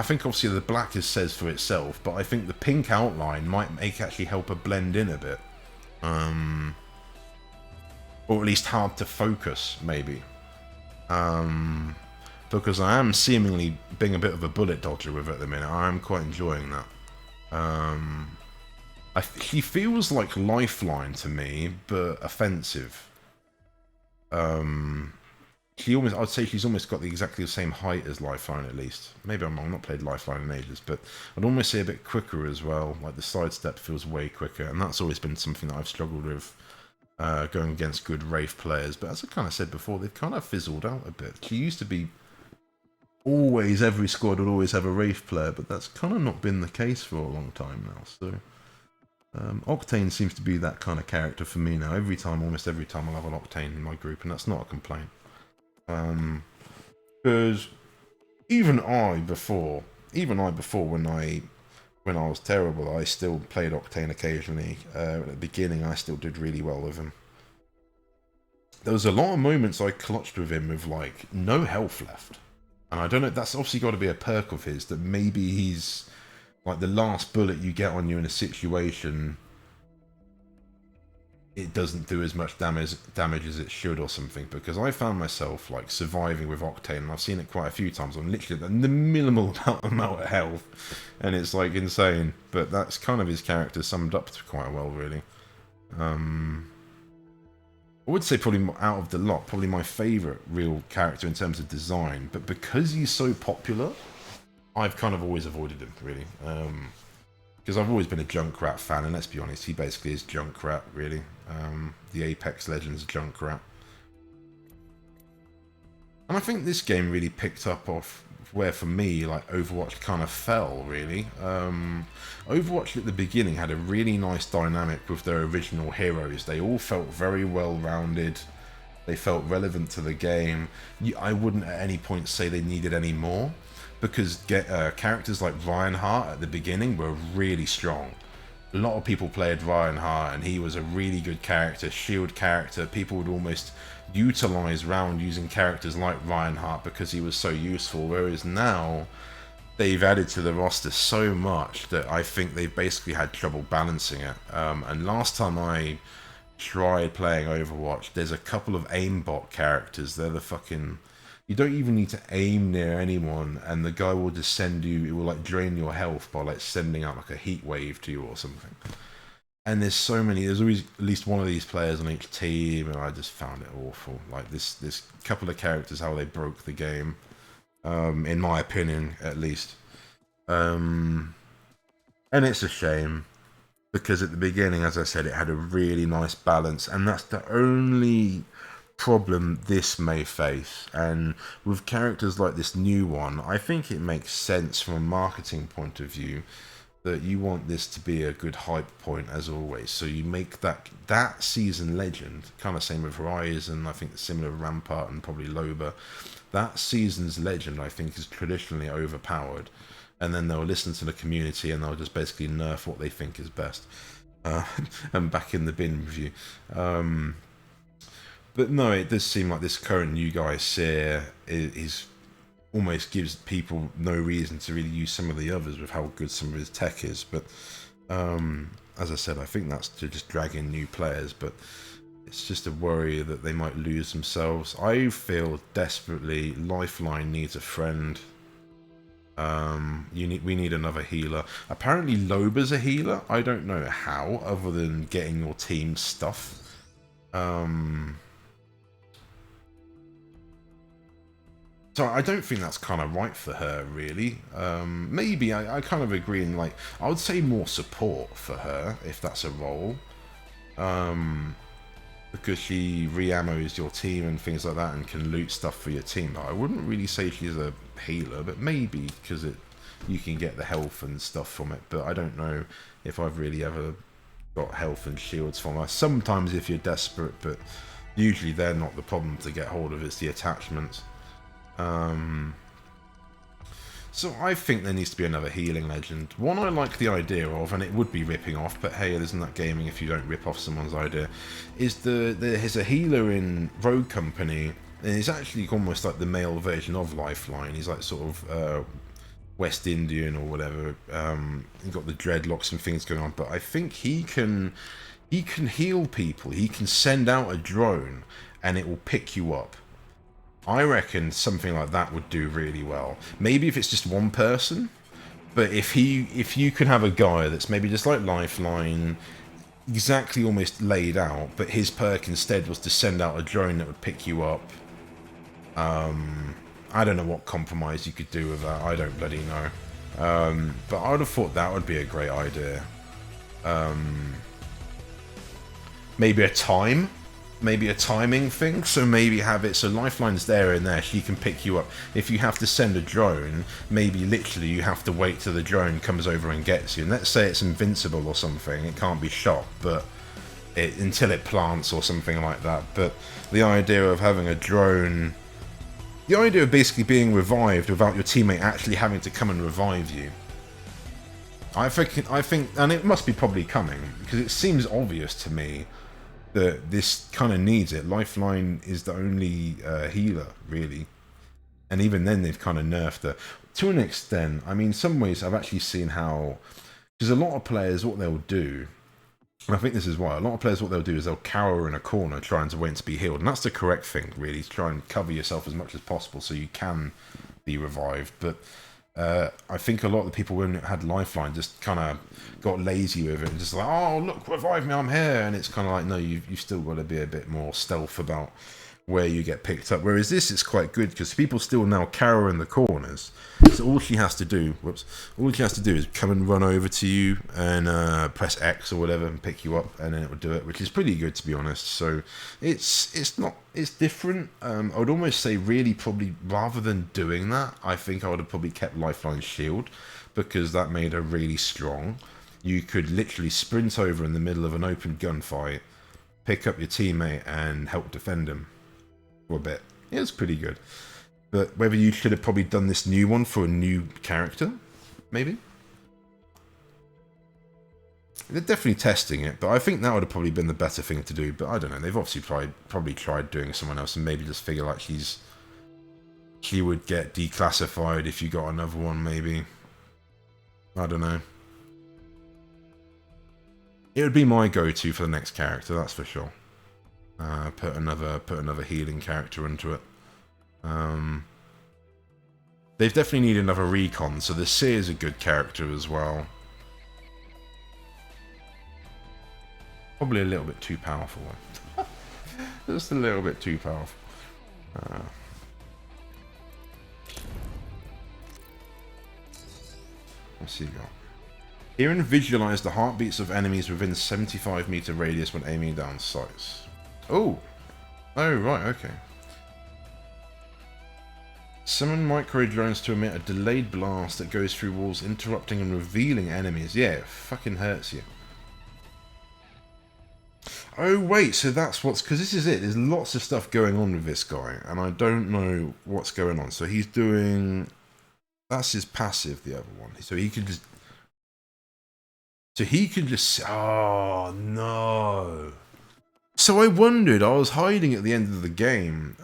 think obviously the black says for itself, but I think the pink outline might actually help her blend in a bit. Or at least hard to focus, maybe. Because I am seemingly being a bit of a bullet dodger with it at the minute. I am quite enjoying that. He feels like Lifeline to me, but offensive. I'd say she's almost got exactly the same height as Lifeline, at least. Maybe I'm wrong, I've not played Lifeline in ages, but I'd almost say a bit quicker as well. Like the sidestep feels way quicker, and that's always been something that I've struggled with going against good Wraith players. But as I kind of said before, they've kind of fizzled out a bit. She used to be always, every squad would always have a Wraith player, but that's kind of not been the case for a long time now, so... Octane seems to be that kind of character for me now. Almost every time I'll have an Octane in my group, and that's not a complaint. Because even I before when I was terrible, I still played Octane occasionally. At the beginning, I still did really well with him. There was a lot of moments I clutched with him with like no health left, and I don't know. That's obviously got to be a perk of his, that maybe he's like the last bullet you get on you in a situation, it doesn't do as much damage as it should or something, because I found myself like surviving with Octane, and I've seen it quite a few times. I'm literally at the minimal amount of health, and it's like insane, but that's kind of his character summed up quite well, really. I would say probably out of the lot, probably my favourite real character in terms of design, but because he's so popular, I've kind of always avoided him, really. Because I've always been a Junkrat fan, and let's be honest, he basically is Junkrat, really. The Apex Legends Junkrat. And I think this game really picked up off where, for me, like, Overwatch kind of fell, really. Overwatch at the beginning had a really nice dynamic with their original heroes. They all felt very well-rounded. They felt relevant to the game. I wouldn't at any point say they needed any more, because characters like Reinhardt at the beginning were really strong. A lot of people played Reinhardt, and he was a really good character, shield character. People would almost utilize round using characters like Reinhardt because he was so useful, whereas now they've added to the roster so much that I think they've basically had trouble balancing it. And last time I tried playing Overwatch, there's a couple of aimbot characters. They're the fucking... You don't even need to aim near anyone, and the guy will just send you, it will like drain your health by like sending out like a heat wave to you or something. And there's so many, there's always at least one of these players on each team, and I just found it awful. Like this couple of characters, how they broke the game, in my opinion, at least. And it's a shame, because at the beginning, as I said, it had a really nice balance, and that's the only problem this may face. And with characters like this new one, I think it makes sense from a marketing point of view that you want this to be a good hype point, as always. So you make that season legend, kind of same with Horizon, I think similar with Rampart and probably Loba. That season's legend, I think, is traditionally overpowered, and then they'll listen to the community and they'll just basically nerf what they think is best, and back in the bin with you. But no, it does seem like this current new guy, Seer, is almost gives people no reason to really use some of the others with how good some of his tech is. But as I said, I think that's to just drag in new players, but it's just a worry that they might lose themselves. I feel desperately Lifeline needs a friend. We need another healer. Apparently Loba's a healer. I don't know how, other than getting your team stuff. So I don't think that's kind of right for her, really. Maybe I kind of agree in, like, I would say more support for her, if that's a role. Because she re-ammos your team and things like that and can loot stuff for your team. But I wouldn't really say she's a healer, but maybe because you can get the health and stuff from it. But I don't know if I've really ever got health and shields from her. Sometimes if you're desperate, but usually they're not the problem to get hold of, it's the attachments. So I think there needs to be another healing legend. One I like the idea of, and it would be ripping off, but hey, it isn't that gaming if you don't rip off someone's idea, is there's a healer in Rogue Company, and he's actually almost like the male version of Lifeline. He's like sort of West Indian or whatever. He's got the dreadlocks and things going on, but I think he can heal people. He can send out a drone and it will pick you up. I reckon something like that would do really well. Maybe if it's just one person, but if you can have a guy that's maybe just like Lifeline, exactly almost laid out, but his perk instead was to send out a drone that would pick you up. I don't know what compromise you could do with that. I don't bloody know. But I would have thought that would be a great idea. Maybe a timing thing, so maybe have it so Lifeline's there and there, she can pick you up. If you have to send a drone, maybe literally you have to wait till the drone comes over and gets you. And let's say it's invincible or something, it can't be shot, but until it plants or something like that. But the idea of having a drone, the idea of basically being revived without your teammate actually having to come and revive you. I think, and it must be probably coming, because it seems obvious to me that this kind of needs it. Lifeline is the only healer, really. And even then, they've kind of nerfed her. To an extent, I mean, some ways I've actually seen how... Because a lot of players, what they'll do... And I think this is why. A lot of players, what they'll do is they'll cower in a corner trying to wait to be healed. And that's the correct thing, really, to try and cover yourself as much as possible so you can be revived. But... I think a lot of the people when it had Lifeline just kind of got lazy with it and just like, oh look, revive me, I'm here, and it's kind of like, no, you've still got to be a bit more stealth about where you get picked up. Whereas this is quite good because people still now cower in the corners, so all she has to do is come and run over to you and press X or whatever and pick you up, and then it will do it, which is pretty good, to be honest. So it's different. I would almost say really probably rather than doing that, I think I would have probably kept Lifeline's shield, because that made her really strong. You could literally sprint over in the middle of an open gunfight, pick up your teammate and help defend him for a bit. It was pretty good. But whether you should have probably done this new one for a new character, maybe? They're definitely testing it, but I think that would have probably been the better thing to do. But I don't know, they've obviously probably tried doing someone else and maybe just figure like she would get declassified if you got another one, maybe. I don't know. It would be my go-to for the next character, that's for sure. Put another healing character into it. They've definitely need another recon, so the Seer is a good character as well. Probably a little bit too powerful though. Just a little bit too powerful. What's he got? Hear and visualize the heartbeats of enemies within 75-meter radius when aiming down sights. Oh! Oh, right, okay. Summon micro drones to emit a delayed blast that goes through walls, interrupting and revealing enemies. Yeah, it fucking hurts you. Oh, wait, so that's what's... Because this is it. There's lots of stuff going on with this guy, and I don't know what's going on. So he's doing... That's his passive, the other one. So he could just... Oh, no. So I wondered, I was hiding at the end of the game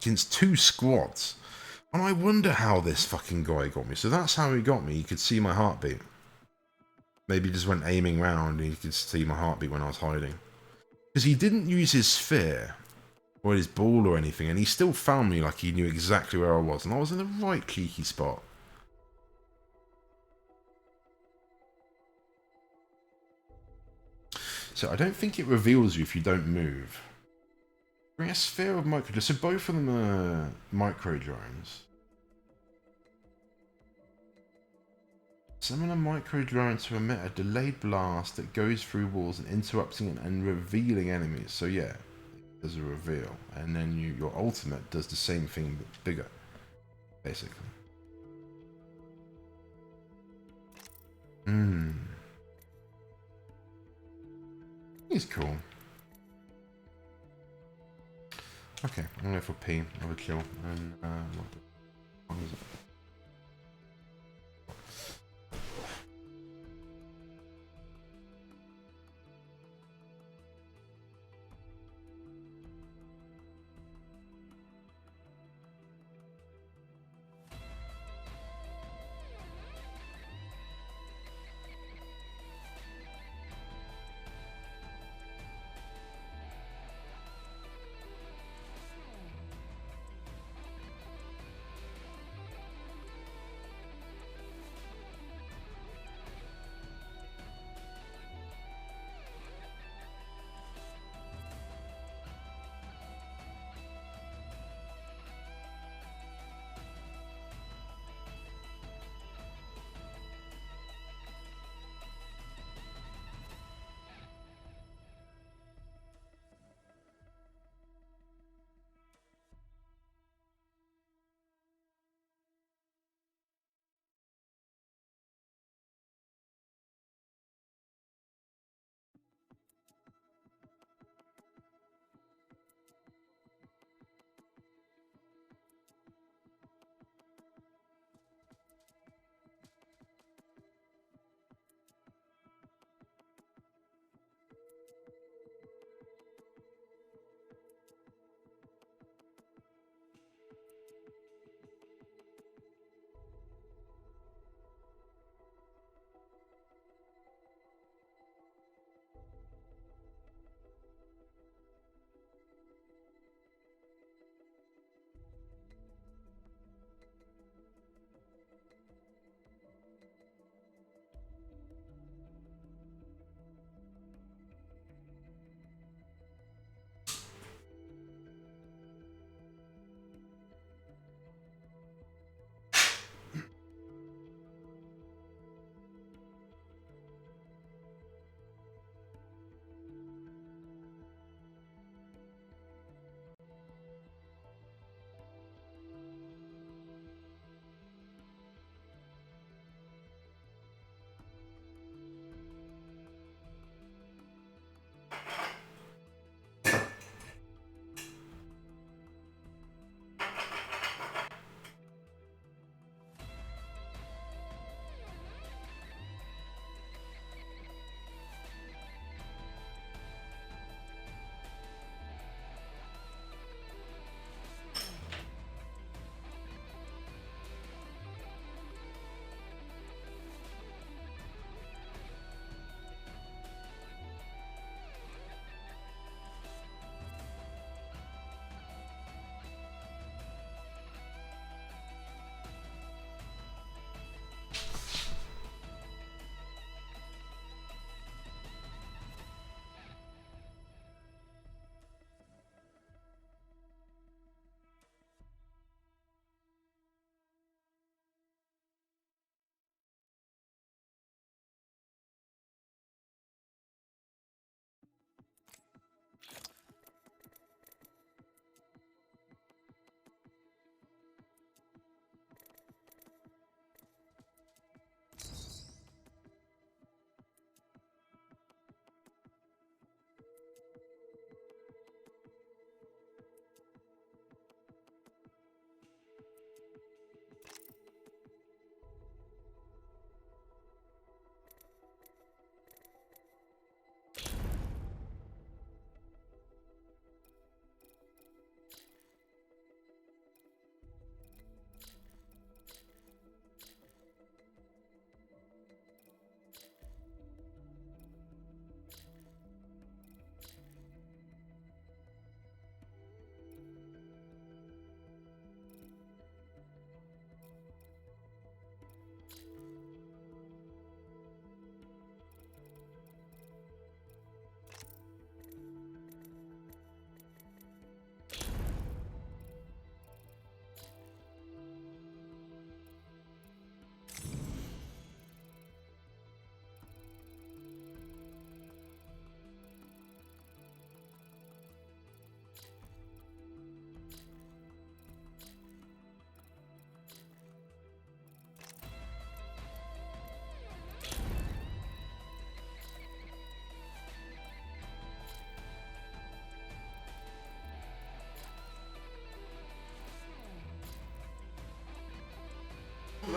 against two squads, and I wonder how this fucking guy got me. So that's how he got me. He could see my heartbeat. Maybe he just went aiming round and he could see my heartbeat when I was hiding. Because he didn't use his sphere or his ball or anything, and he still found me like he knew exactly where I was, and I was in the right cheeky spot. So I don't think it reveals you if you don't move. Bring a sphere of micro drones. So both of them are micro drones. Summon a micro drone to emit a delayed blast that goes through walls and interrupting and revealing enemies. So yeah, there's a reveal, and then your ultimate does the same thing but bigger, basically. He's cool. Okay, I'm gonna go for P, overkill, and what is it?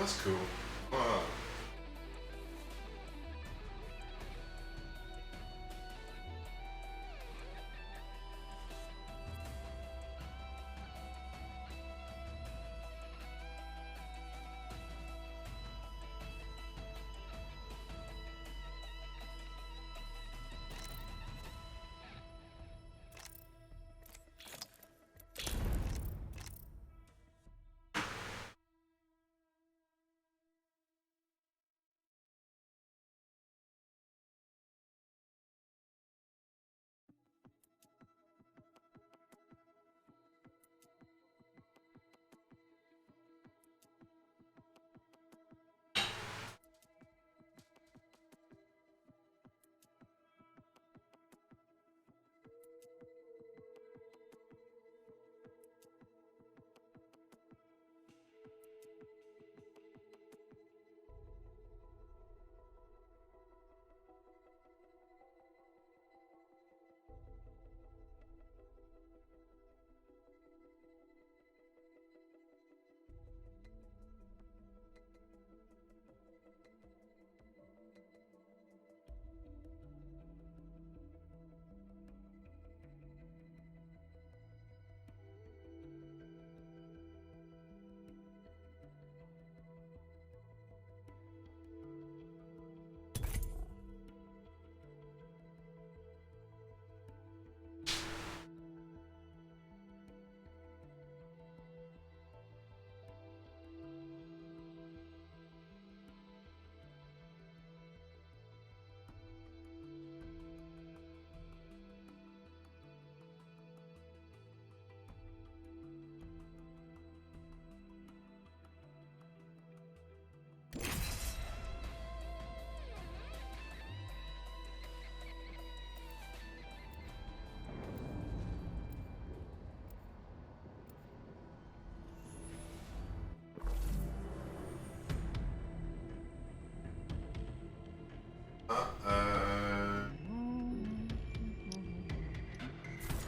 that's cool. Wow.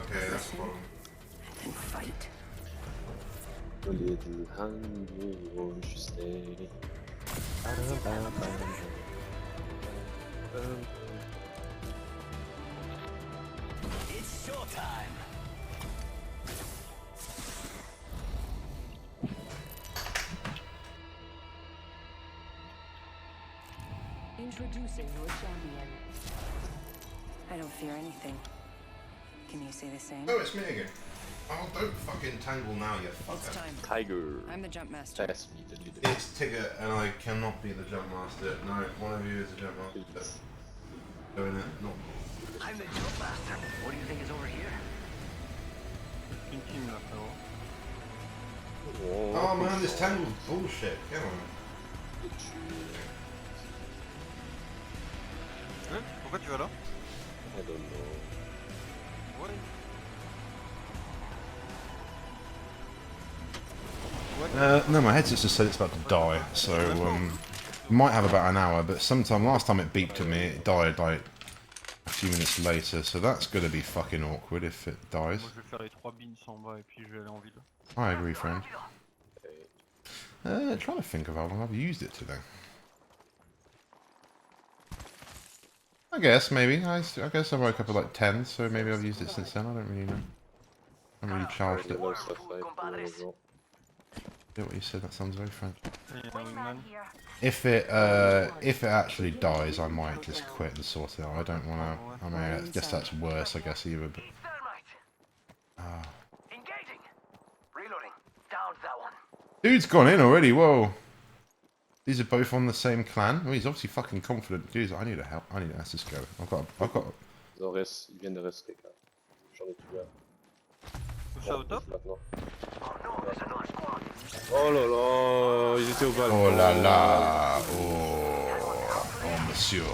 Okay, that's fine. And fight. It's showtime. Introducing your champion. I don't fear anything. Can you say the same? Oh, it's me again. Oh, don't fucking tangle now, you It's fucker. time. Tiger. I'm the jump master. That's me, the leader. It's Tigger, and I cannot be the jump master. No, one of you is the jump master. Doing it, not. I'm the jump master. What do you think is over here? Oh man, this tangle's bullshit. Come on. Pourquoi tu vas là? I don't know. Ouais. No, my headset just said it's about to die, so might have about an hour, but last time it beeped at me, it died like a few minutes later, so that's gonna be fucking awkward if it dies. Moi je vais faire les 3 bins en bas et puis je vais aller en ville. I agree, friend. Trying to think of how long I've used it today. I guess, maybe. I guess I woke up at like 10, so maybe I've used it since then. I don't really know. I haven't really charged it. Yeah, what you said, that sounds very French. Il y a un wingman. If it actually dies, I might just quit and sort it out. I don't want to. I mean, I guess that's worse, I guess, either. But Engaging. Reloading. Down that one. dude's gone in already. Whoa. These are both on the same clan. Well, he's obviously fucking confident. Dude, I need a help. Let's just go. I've got. Ils viennent de rester là. J'en ai tué un. Tout ça au top? Maintenant. Oh no, there's another squad. Oh là là, ils étaient au bal. Oh là là. Oh monsieur.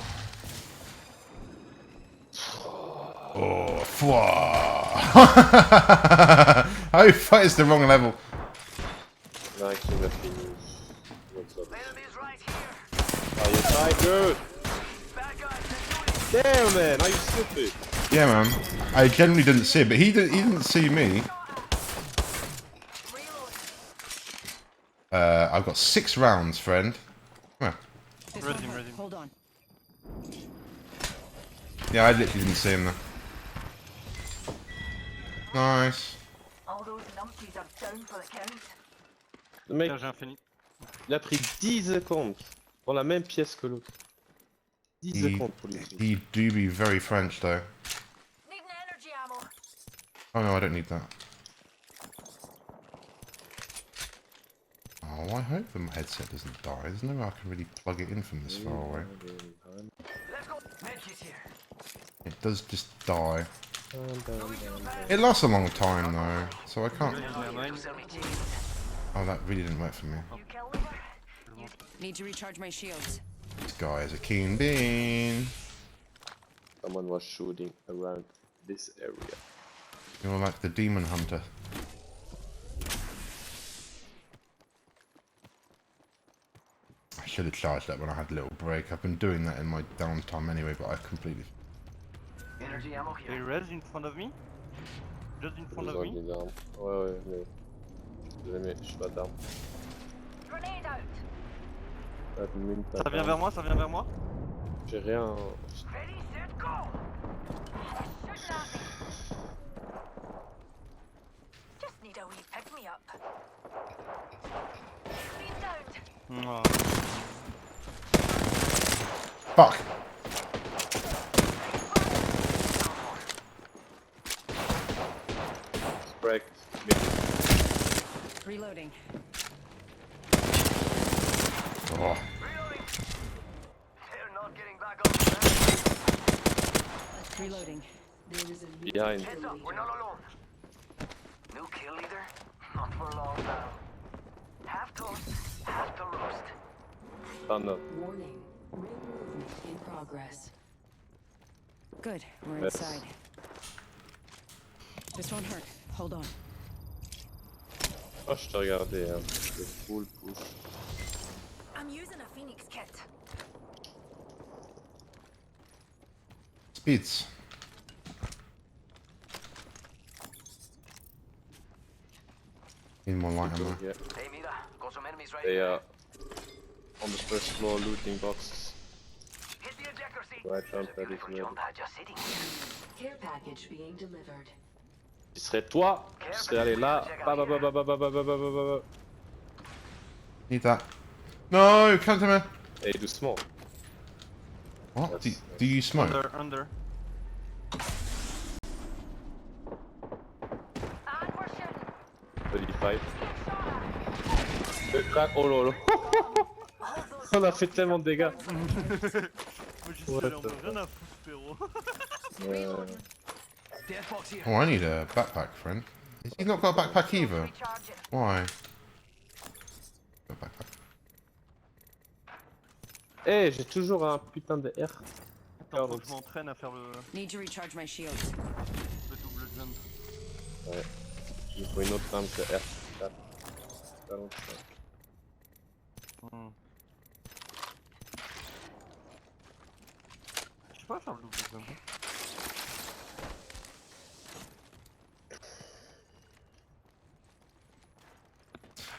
Oh, foi. How far is the wrong level? Là, qui m'a fini. What's up? Enemies right here. Oh, you're tiger! Bad guys, Damn, man, are you stupid? Yeah, man. I generally didn't see it, but he didn't see me. I've got 6 rounds, friend. Come here. This Ready, one hurt. ready. Hold on. Yeah, I literally didn't see him there. Nice. All those numpties are down for the count. Le mec, Tiens, j'ai un phénix. il a pris 10 secondes pour la même pièce que l'autre. 10 He, secondes pour lui. he do be very French, though. Need an energy ammo. Oh no, I don't need that. Oh, I hope the headset doesn't die. There's no way I can really plug it in from this far away. Let's go. Medkit here. It does just die. It lasts a long time though, so I can't... Oh, that really didn't work for me. You kill leader? Need to recharge my shields. This guy is a keen bean. Someone was shooting around this area. You're like the demon hunter. I should have charged that when I had a little break. I've been doing that in my downtime anyway, but I completely... Energy ammo Hey, here. res in front of me? Just in front of Besoin me? des armes. Ouais, mais... Désolé, mais je suis pas d'armes. Grenade out. Pas de mine, pas Ça vient d'armes. vers moi, ça vient vers moi? J'ai rien. Ready, set, go. Shooting at me. Just need a wee pick me up. Beam down. Oh. Fuck! Cracked. Reloading. Oh, Reloading. They're not getting back up the ground. Reloading. There is a new Behind. Heads up, we're not alone. New kill leader? Not for long now. Half toast, half to roast. Pardon. warning. Ring movement in progress. Good. We're Yes. inside. This won't hurt. Hold on. Oh, je t'ai regardé, hein. Le full push. I'm using a Phoenix kit. speeds. Need more light ammo. Yeah. Hey Mira, got some enemies right They here. are on the first floor looting boxes. Hit the ejector seat. Right, There's jump a ready beautiful for jump pad just sitting here. Care package being delivered. Ce serait toi, tu serais allé là. Ba ba ba ba ba ba ba ba ba ba ba. Need that. No, come to me. Hey, doucement. What? Do you smoke? Under. And we're shooting. 35. Le crack, oh lolo. On a fait tellement de dégâts. Moi j'y suis allé en mode rien à foutre, frérot. Dead box here. Oh, I need a backpack, friend. He's not got a backpack either. Recharging. Why? Got a backpack. Eh, j'ai toujours un putain de R. Attends, faut que je m'entraîne à faire le Need to recharge my shields. double jump. Ouais. Il faut une autre arme que R. Pas long que ça. Je sais pas faire le double jump.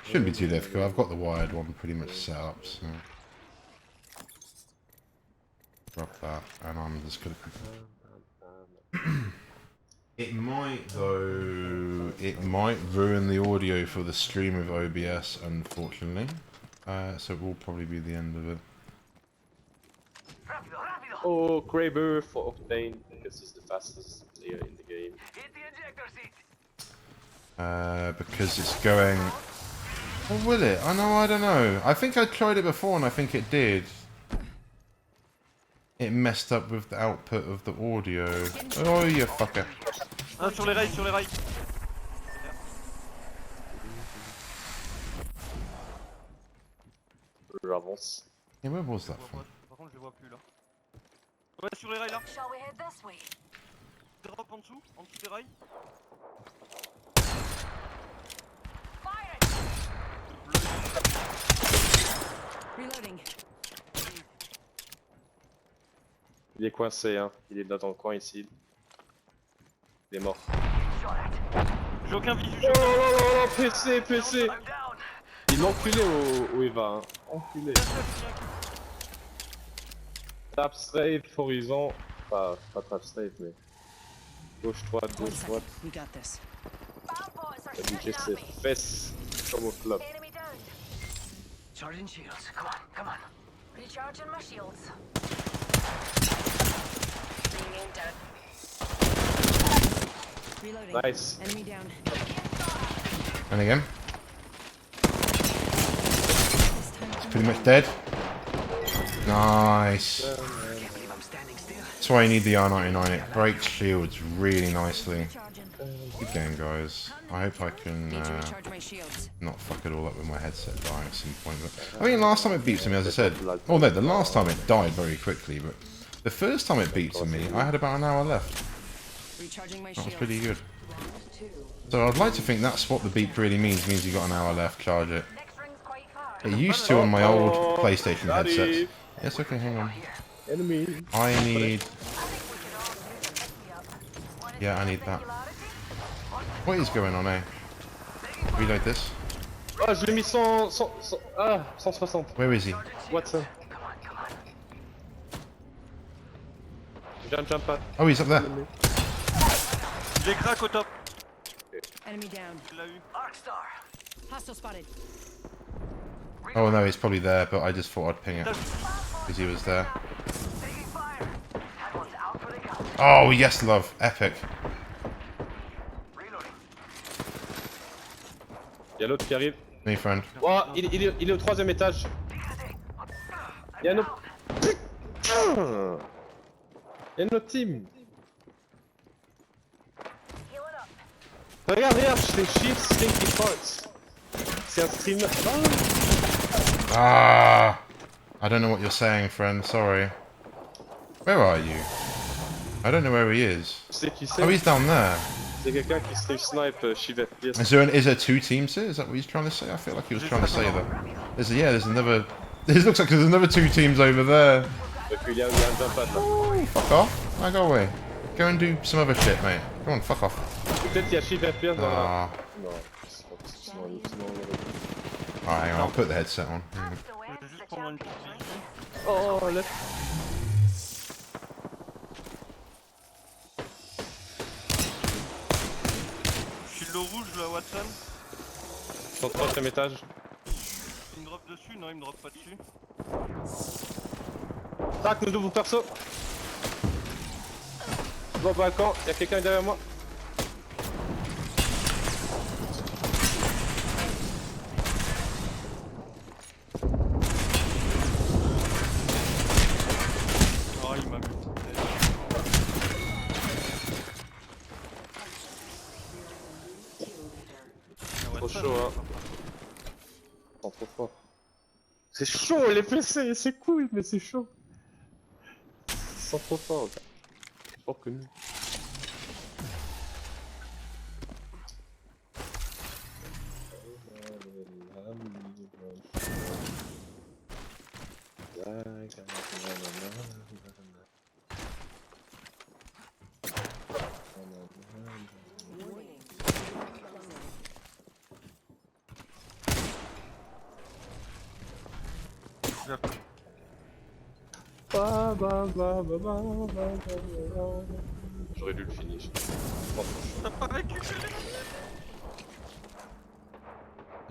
Shouldn't be too difficult. I've got the wired one pretty much set up, so. Drop that, and I'm just gonna. It might, though. It might ruin the audio for the stream of OBS, unfortunately. So it will probably be the end of it. Rapido, rapido. Oh, Kraber for Octane, because he's the fastest player in the game. Hit the ejector seat. Because it's going. Or will it? I know. I don't know. I think I tried it before, and I think it did. It messed up with the output of the audio. Oh, you fucker. Ah, sur les rails, sur les rails. J'avance. Yeah, where was that Je vois from? pas. Par contre, je les vois plus là. Ouais, sur les rails là. Shall we head this way? Drop en dessous des rails. Firing. Reloading. Il est coincé, hein. Il est là dans le coin ici. Il est mort. Shot at. J'ai aucun visu, Oh là là là, PC, PC. I'm down. Il l'enculé où il va. Hein. Enculé. Tap straight, horizon. Pas tap straight, mais. Gauche, droite, One gauche, second. droite. We got this. Il a bougé ses fesses comme au club. Enemy down. Charging shields. Come on, come on. Recharging my shields. Being aimed at. Reloading. Nice. Enemy down. And again. This time Pretty much dead. Nice. Can't believe I'm standing still. That's why you need the R99. It breaks shields really nicely. charging. Good game, guys. I hope I can Need to recharge my shields. not fuck it all up with my headset dying at some point. But I mean, last time it beeped to me, as I said. Oh no, the last time it died very quickly, but the first time it beeped to me, I had about an hour left. Recharging my That was shields. pretty good. So I'd like to think that's what the beep really means. Means you got an hour left. Charge it. Next ring's quite far. It used to on my old PlayStation Daddy. headsets. Yes, okay, hang on. Enemy. I need. Yeah, I need that. What is going on, eh? Reload this. Ah, je l'ai mis 160. Where is he? What's up? Jump pad. Oh, he's up there. J'ai crack au top. Enemy down. Tu l'as eu. Arcstar. Hostile spotted. Oh no, he's probably there, but I just thought I'd ping it because he was there. Taking fire. That one's out for the count. Oh yes, love, epic. Reloading. Y'a l'autre qui arrive. Me friend. Oh, il est au 3ème étage. Y'a un autre. Putain. Y'a une autre team. Healing up. Regarde, je fais shift stinky parts. C'est un stream. Ah, I don't know what you're saying, friend. Sorry. Where are you? I don't know where he is. Tu sais qui c'est? Oh, he's down there. C'est quelqu'un qui stream snipe Shiv FPS. Is there two teams here? Is that what he's trying to say? I feel like he was trying to say that. There's another. This looks like there's another two teams over there. Donc il y a un jump pad là. Oh, fuck off. Now go away. Go and do some other shit, mate. Come on, fuck off. Peut-être qu'il y a Shiv FPS dans la... Ah. Non, sinon... Alright, hang on, I'll put the headset on. Je vais juste prendre une petite vision. Oh, là... Je suis le rouge là, Watson. Sur le 3ème étage. Il me drop dessus? Non, il me drop pas dessus. Tac, nous nouveaux perso. Bon balcon, y'a quelqu'un derrière moi. Oh, il m'a vu. Trop chaud, hein. Oh, trop fort. C'est chaud les PC, c'est cool, mais c'est chaud. Ils sont trop forts. Fort que nous. J'aurais dû le finir. T'as pas récupéré?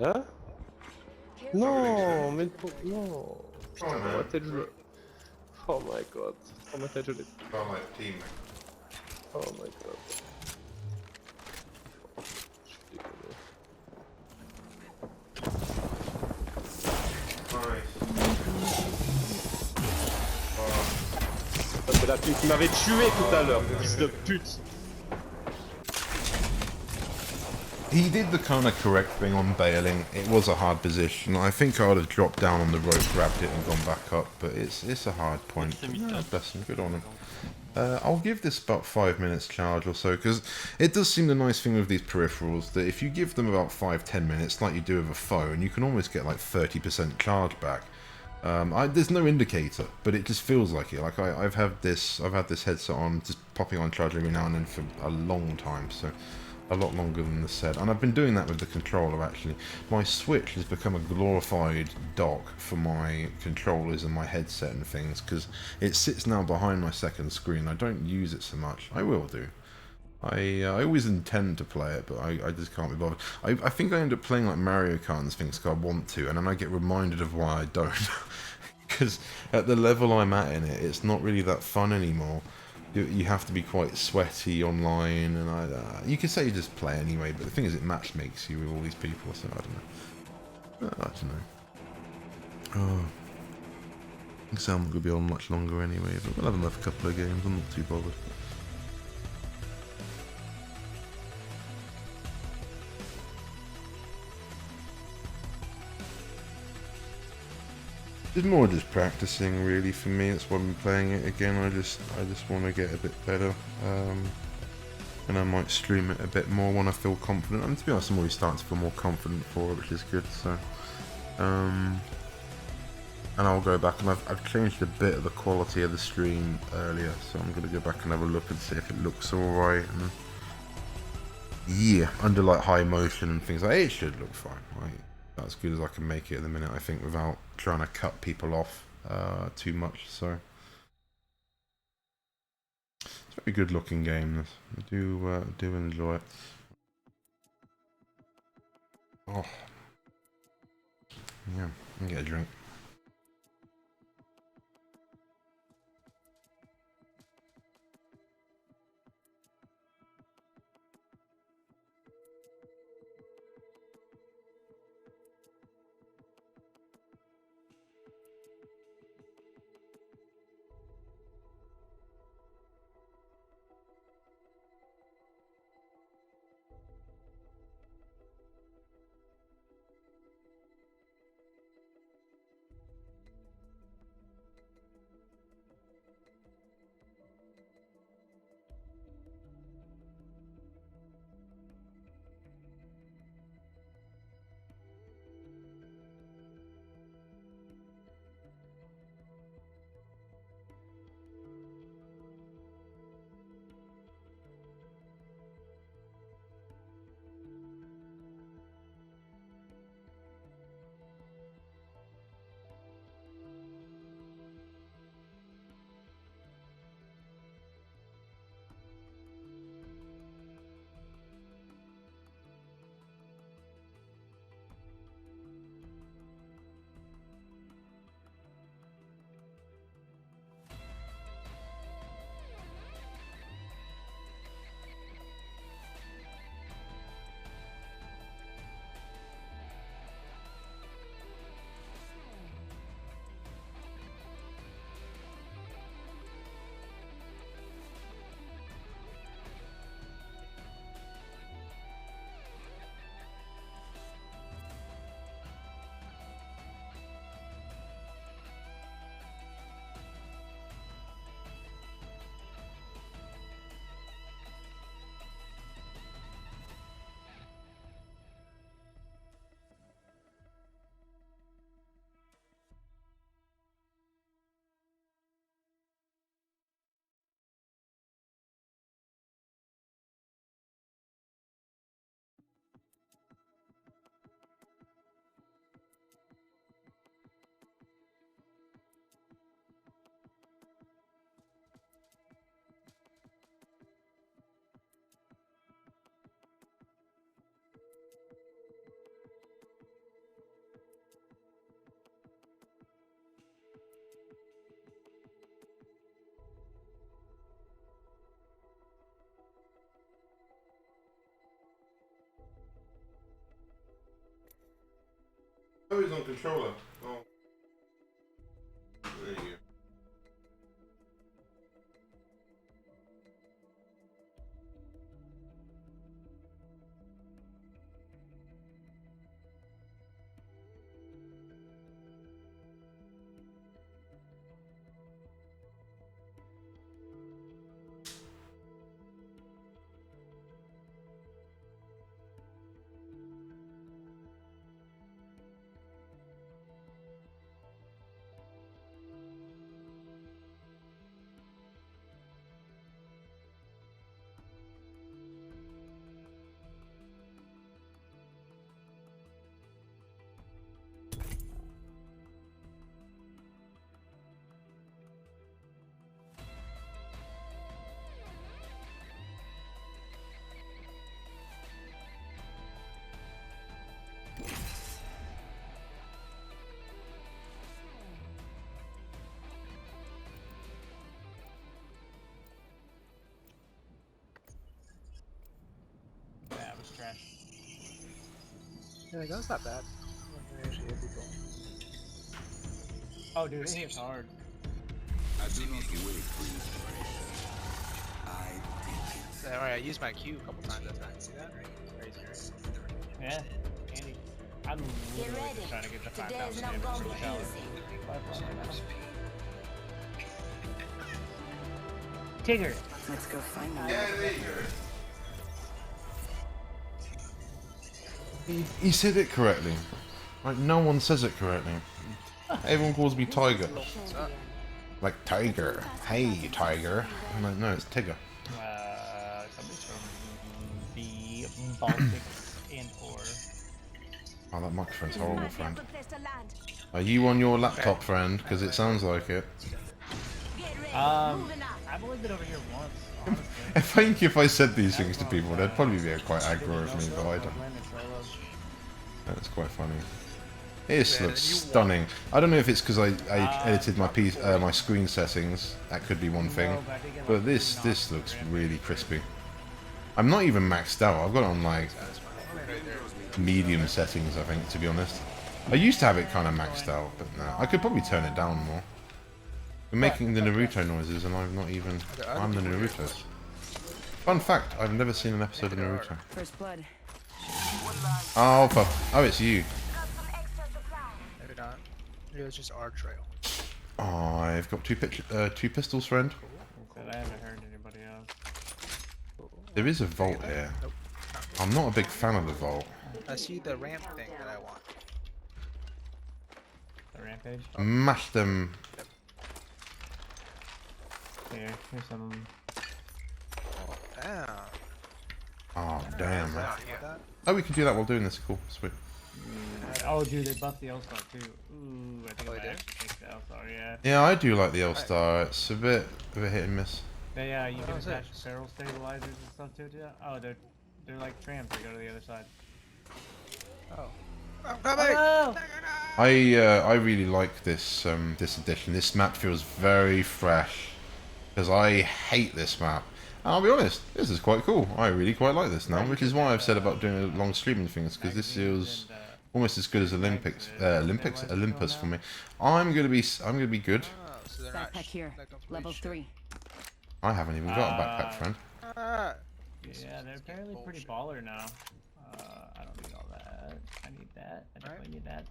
Hein? Non, mais non. Putain, ma tête je l'ai. Oh my god. Oh ma tête je l'ai. Oh, my team. Oh my god. Je suis déconné. C'est la pute qui m'avait tué tout à l'heure, fils de pute. He did the kind of correct thing on bailing. It was a hard position. I think I would have dropped down on the rope, grabbed it and gone back up, but it's a hard point. Yeah, bless him, good on him. I'll give this about 5 minutes charge or so, because it does seem the nice thing with these peripherals that if you give them about 5-10 minutes, like you do with a phone, you can almost get like 30% charge back. There's no indicator, but it just feels like it. Like I've had this headset on, just popping on charge every now and then for a long time. So a lot longer than the set, and I've been doing that with the controller actually. My Switch has become a glorified dock for my controllers and my headset and things, because it sits now behind my second screen. I don't use it so much. I will do. I always intend to play it, but I just can't be bothered. I think I end up playing like Mario Kart and things because I want to, and then I get reminded of why I don't. Because at the level I'm at in it, it's not really that fun anymore. You have to be quite sweaty online, and you can say you just play anyway, but the thing is it match makes you with all these people, so I don't know. I don't know. Oh. I think I'm not going to be on much longer anyway, but we'll have another couple of games, I'm not too bothered. It's more just practicing really for me. That's why I'm playing it again. I just want to get a bit better, and I might stream it a bit more when I feel confident. And to be honest, I'm already starting to feel more confident for it, which is good. So, and I'll go back, and I've changed a bit of the quality of the stream earlier, so I'm gonna go back and have a look and see if it looks alright. And yeah, under like high motion and things like it should look fine. Right? As good as I can make it at the minute, I think, without trying to cut people off too much. So it's a very good looking game. This. I do enjoy it. Oh yeah, I can get a drink. Oh, he's on controller. Oh. There you go. Yeah. Yeah, like, that's not bad. I can actually hit people. Oh, dude, it hits hard. I do not wait for inspiration. I take it. Alright, I used my Q a couple times that time. See that? Crazy, right? Yeah, Andy. I'm literally just trying to get the 5,000 damage from the tower. Tigger! Let's go find them. Yeah, there you go. He said it correctly. Like, no one says it correctly. Everyone calls me Tiger. Like, Tiger. Hey, Tiger. I'm like, no, it's Tigger. Somebody's from the Baltics and or... Oh, that microphone's horrible, friend. Are you on your laptop, friend? Because it sounds like it. I've only been over here once, honestly. I think if I said these things to people, they'd probably be quite aggro of me, but I don't. That's quite funny. This looks stunning. I don't know if it's because I edited my screen settings. That could be one thing. But this looks really crispy. I'm not even maxed out. I've got it on like medium settings, I think, to be honest. I used to have it kind of maxed out, but no. I could probably turn it down more. We're making the Naruto noises, and I'm not even. I'm the Naruto. Fun fact: I've never seen an episode of Naruto. First blood. Oh, oh, it's you. Maybe not. Maybe it was just our trail. Oh, I've got two pistols, friend. I haven't heard anybody else. There is a vault here. Nope. I'm not a big fan of the vault. I see the ramp thing that I want. The rampage? Mash them. Here, here's some of them. Oh, damn. Oh, damn. Man. That? Oh, we can do that while doing this. Cool, sweet. Oh, dude, they buffed the L-Star too. Ooh, I think I might actually take the L-Star, yeah. Yeah, I do like the L-Star. It's a bit of a hit and miss. They, you can attach barrel stabilizers and stuff to it, yeah? Oh, they're like trams. They go to the other side. Oh. I'm coming! Oh, no! I really like this this edition. This map feels very fresh because I hate this map. And I'll be honest, this is quite cool. I really quite like this now, which is why I've said about doing a long streaming things, because this feels almost as good as Olympus for me. I'm gonna be good. Backpack here, level 3. I haven't even got a backpack, friend. Yeah, they're apparently pretty baller now. I don't need all that. I need that. I definitely need that.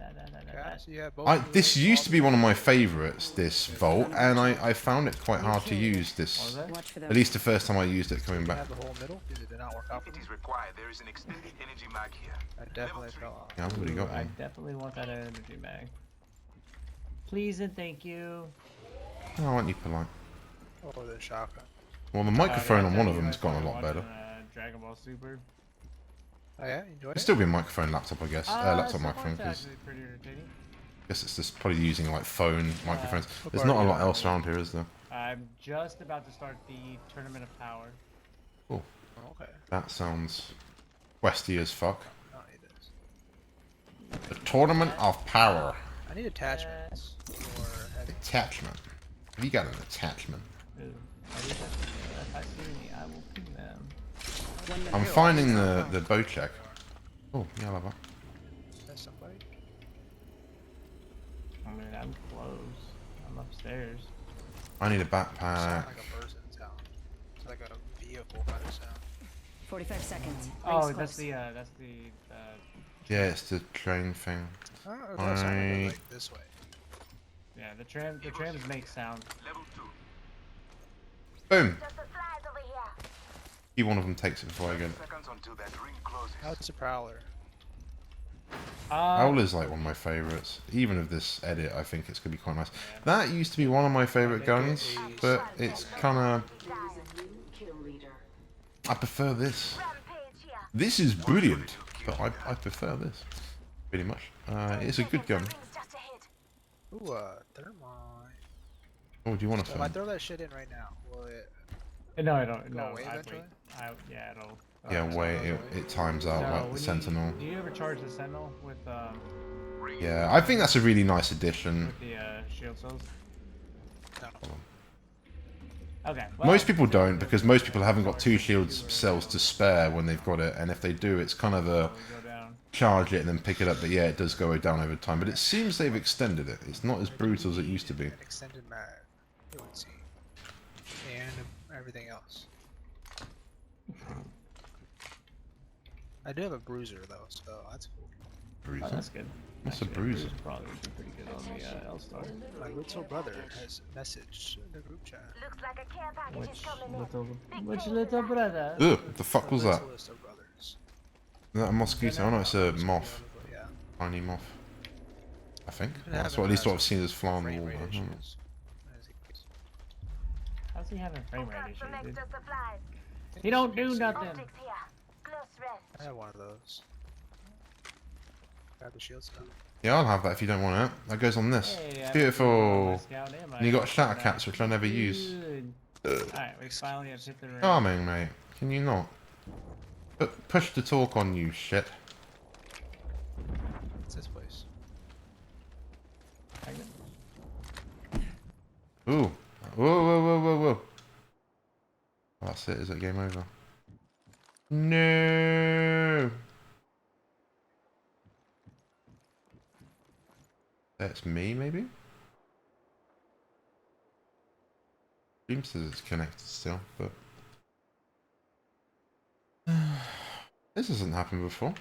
This used to be one of my favourites, this vault, and I found it quite hard to use this. At least the first time I used it coming back. The whole middle? Did not work out for me? It is required. There is an extended energy mag here. I definitely fell off. Yeah, I've already got I one. definitely want that energy mag. Please and thank you. Oh, I want you polite. Oh, the shotgun. Well, the microphone on one of them has gotten a lot better. Dragon Ball Super. Oh yeah, enjoy it. It'd still be a microphone laptop, I guess. Laptop microphone, because pretty irritating. I guess it's just probably using like phone microphones. There's not a lot else around here, is there? I'm just about to start the Tournament of Power. Oh. Okay. That sounds westy as fuck. I don't need this. The Tournament of Power. I need attachments. Attachment. Have you got an attachment? If I see any, I will ping them. I'm finding the bow check. Oh, yeah, lava. Is that somebody? I mean, I'm close. I'm upstairs. I need a It's backpack. not like a person sound. It's like a vehicle kind of sound. 45 seconds. Oh, that's the Yeah, it's the train thing. Oh, that's like this way. Yeah, the trams make sound. Level 2. Boom. One of them takes it before I get it. Seconds until that ring closes. How it's a prowler? Prowler's like one of my favourites. Even of this edit, I think it's gonna be quite nice. That used to be one of my favourite guns, but it's kind of. I prefer this. This is brilliant, but I prefer this pretty much. It's a good gun. Ooh, thermite. Oh, do you want to If film? I throw that shit in right now, will it? No, I don't. Go No, away I eventually? yeah, it'll. Yeah, wait, it times out No, like the when Sentinel. Do you ever charge the Sentinel with Yeah, I think that's a really nice addition. the shield cells? No. Okay. Well, Most people don't, because most people haven't got 2 shield cells to spare when they've got it, and if they do, it's kind of a charge it and then pick it up. But yeah, it does go down over time. But it seems they've extended it. It's not as brutal as it used to be. Extended mag, you would see, and everything else. I do have a bruiser though, so that's cool. Bruiser? Oh, that's good. What's a bruiser? Probably would be pretty good on the L-Star. My little brother has messaged the group chat. Looks like a care package is coming Which little brother? Ugh, what the fuck was that? List of brothers. Is that a mosquito? Oh no, it's a moth. Yeah. Tiny moth. I think. Been That's having what, at least what some I've seen is fly on the frame wall. rate I don't know. issues. How's he having frame rate issues, some dude? extra supplies. He don't do nothing. Optics here. Close rest. I have one of those. Grab the shield stuff. Yeah, I'll have that if you don't want it. That goes on this. Hey, It's I beautiful. Scout, am I? And you got shatter cats, which I never use. Alright, we finally have hit the ring. Charming, mate. Can you not? Push to talk on you, shit. What's this place? Ooh. Whoa, whoa, whoa, whoa, whoa. That's it. Is it game over? No. That's me, maybe? Stream says it's connected still, but... This hasn't happened before.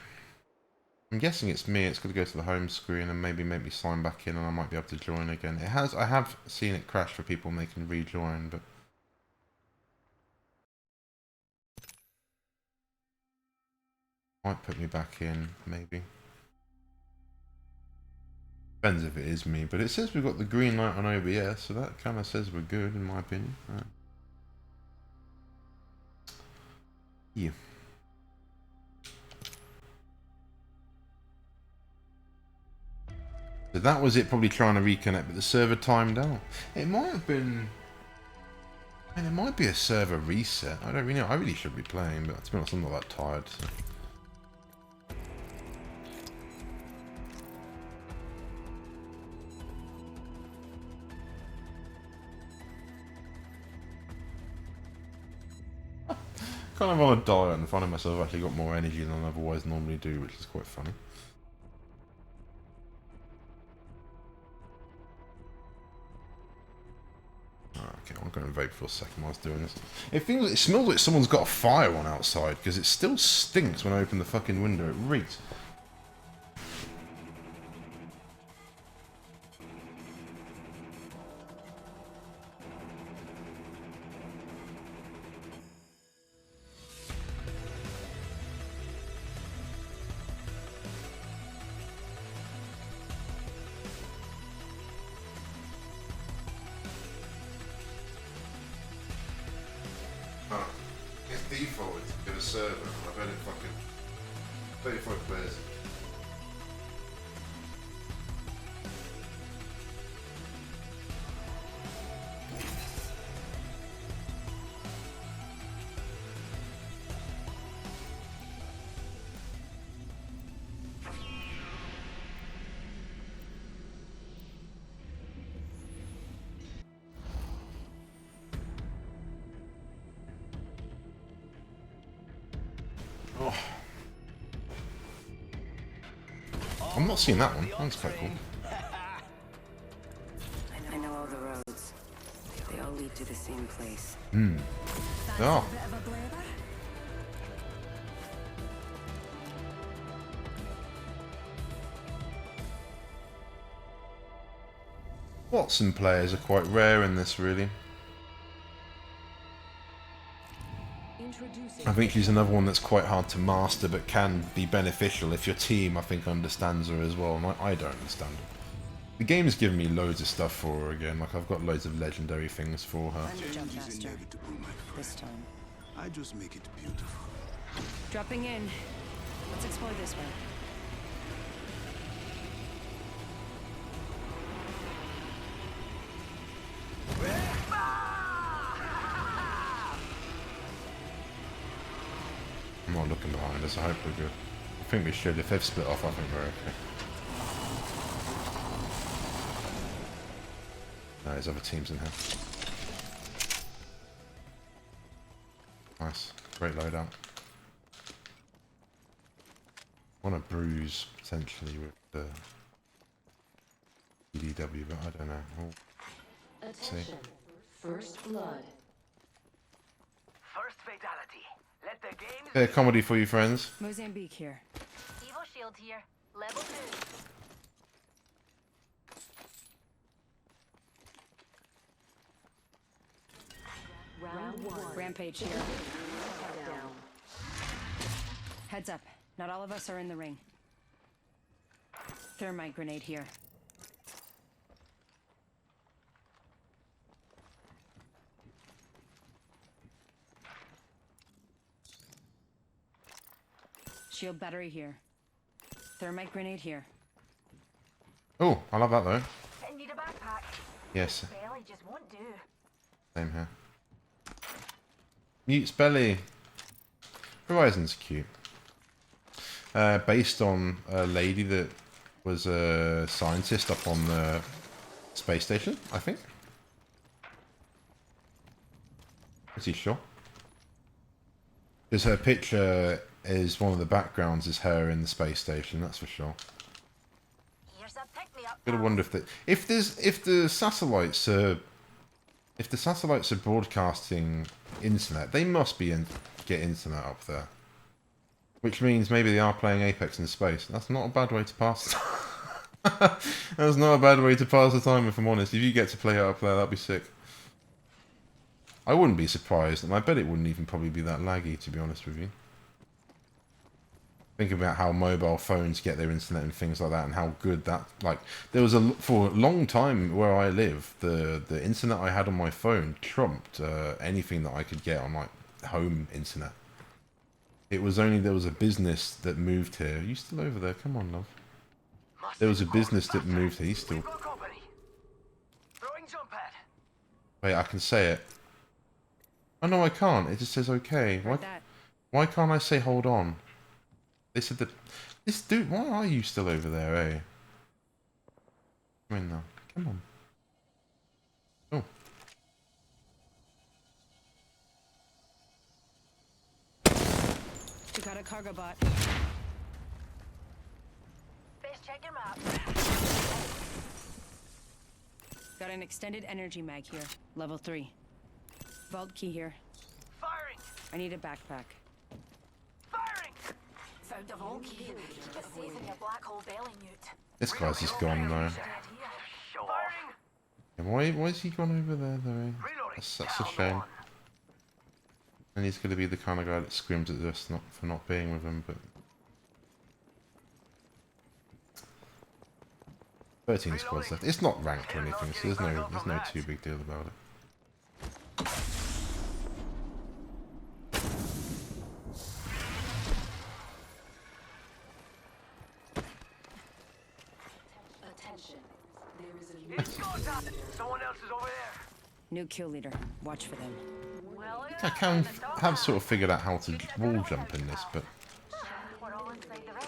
I'm guessing it's me. It's going to go to the home screen and maybe make me sign back in and I might be able to join again. It has. I have seen it crash for people and they can rejoin, but... Might put me back in, maybe. Depends if it is me, but it says we've got the green light on OBS, so that kind of says we're good, in my opinion. Right. Yeah. So that was it, probably trying to reconnect, but the server timed out. It might have been... I mean, it might be a server reset. I don't really know. I really should be playing, but to be honest, I'm not that tired, so... Kind of on a diet and finding myself actually got more energy than I otherwise normally do, which is quite funny. Okay, I'm going to vape for a second while I was doing this. It smells like someone's got a fire on outside because it still stinks when I open the fucking window. It reeks. It's defaulted to a server. I bet it fucking 35 players. Oh. I'm not seeing that one. That's quite cool. I know all the roads. They all lead to the same place. Hmm. Oh. Watson players are quite rare in this, really. I think she's another one that's quite hard to master, but can be beneficial if your team, I think, understands her as well. And I don't understand her. The game has given me loads of stuff for her again. Like, I've got loads of legendary things for her. I'm the jump master. This time. I just make it beautiful. Dropping in. Let's explore this way. I'm not looking behind us. I hope we're good. I think we should. If they've split off, I think we're okay. No, there's other teams in here. Great loadout. Want to bruise potentially with the EDW, but I don't know. We'll see. First blood. First fatality. Let the games. Bit of comedy for you, friends. Mozambique here. Evo shield here. Level 2. Round 1. Rampage here. Down. Heads up. Not all of us are in the ring. Thermite grenade here. Shield battery here. Thermite grenade here. Oh, I love that though. I need a backpack. Yes, Belly just won't do. same here. Mute's belly. Horizon's cute. Based on a lady that was a scientist up on the space station, I think. Pretty sure. Because her picture is one of the backgrounds is her in the space station, that's for sure. Here's a pick me up. Gotta wonder if the satellites are broadcasting internet, they must get internet up there. Which means maybe they are playing Apex in space. That's not a bad way to pass. That's not a bad way to pass the time, if I'm honest. If you get to play it up there, that'd be sick. I wouldn't be surprised, and I bet it wouldn't even probably be that laggy, to be honest with you. Think about how mobile phones get their internet and things like that, and how good that, like, there was for a long time where I live, the internet I had on my phone trumped anything that I could get on my home internet. It was only there was a business that moved here. Are you still over there? Come on, love. There was a business that moved here. He's still. Wait, I can say it. Oh no, I can't. It just says okay. Why can't I say hold on? They said that. This dude. Why are you still over there, eh? Come in now. Come on. Oh. We got a cargo bot. Best check your map. Got an extended energy mag here. Level 3. Vault key here. Firing! I need a backpack. Firing! Found a vault key. Keep it safe in your black hole belly, Newt. This guy's just gone though. And why is he gone over there though? That's a shame. And he's going to be the kind of guy that screams at us for not being with him, but 13 squads left. It's not ranked or anything, so there's no too big deal about it. Attention. There is a Someone else is over there. New kill leader. Watch for them. I can have sort of figured out how to wall jump in this, but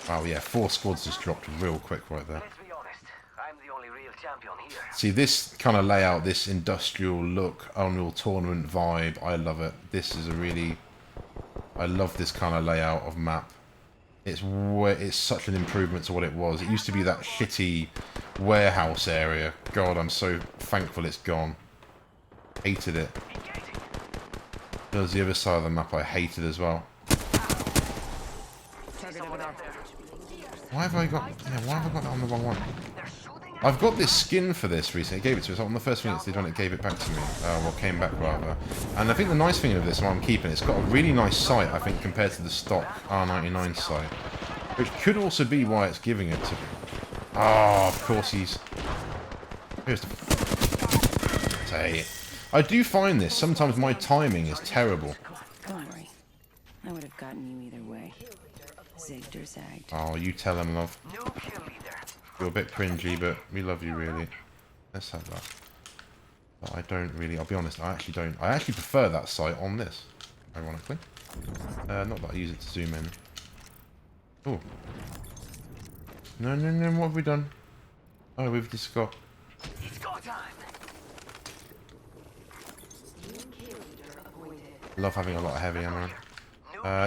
wow, yeah, 4 squads just dropped real quick right there. Let's be honest, I'm the only real champion here. See, this kind of layout, this industrial look, Unreal Tournament vibe, I love it. This is I love this kind of layout of map. It's such an improvement to what it was. It used to be that shitty warehouse area. God, I'm so thankful it's gone. Hated it. There was the other side of the map I hated as well. Why have I got that on the wrong one? I've got this skin for this recently. It gave it to us. On the first thing it did when it gave it back to me. Well, came back rather. And I think the nice thing of this one I'm keeping, it's got a really nice sight, I think, compared to the stock R99 sight. Which could also be why it's giving it to me. Ah, of course he's... Here's the... I do find this. Sometimes my timing is terrible. Don't worry. I would have gotten you either way. Zigged or zagged. Oh, you tell him, love. You're a bit cringy, but we love you, really. Let's have that. But I don't really... I'll be honest, I actually don't... I actually prefer that sight on this, ironically. Not that I use it to zoom in. Oh. No, what have we done? Oh, we've just got... It's go time. Love having a lot of heavy ammo.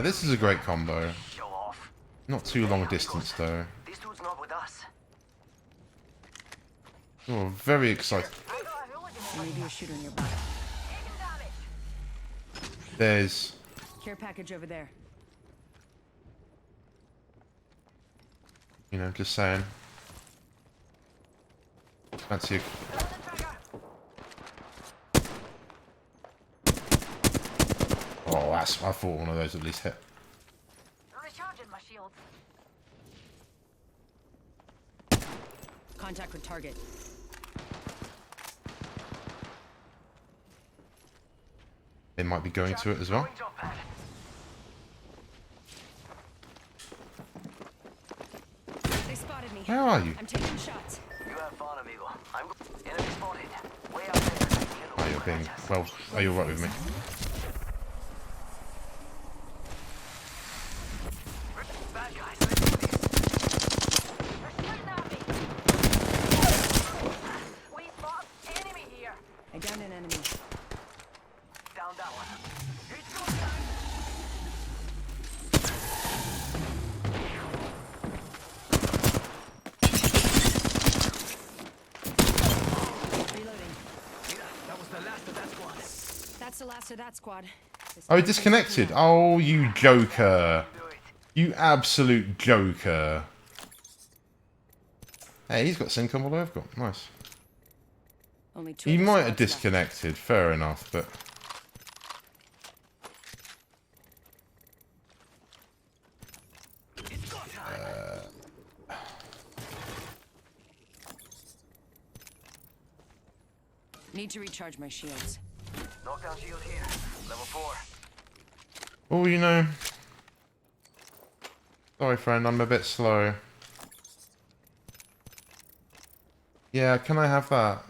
This is a great combo. Show off. Not too long distance though. This dude's not with us. Oh, very excited. Maybe a shooter nearby. There's... Care package over there. You know, just saying. Fancy a... Oh, that's... I thought one of those at least hit. Recharging my shields. Contact with target. They might be going to it as well. They spotted me. Where are you? I'm taking shots. You have fun, amigo. I'm enemy spotted. Way out there. Oh, you're being... Well, are you right with me? Bad guys, let's do this. They're shooting at me. We spot enemy here. I downed an enemy. Down that one. Reloading. That was the last of that squad. That's the last of that squad. Oh, he disconnected. Oh, you joker. You absolute joker. Hey, he's got the same combo I've got. Nice. Only two He other might have squads left. disconnected. Fair enough, but... Need to recharge my shields. Knockdown shield here. Level 4. Oh, you know... Sorry, friend, I'm a bit slow. Yeah, can I have that?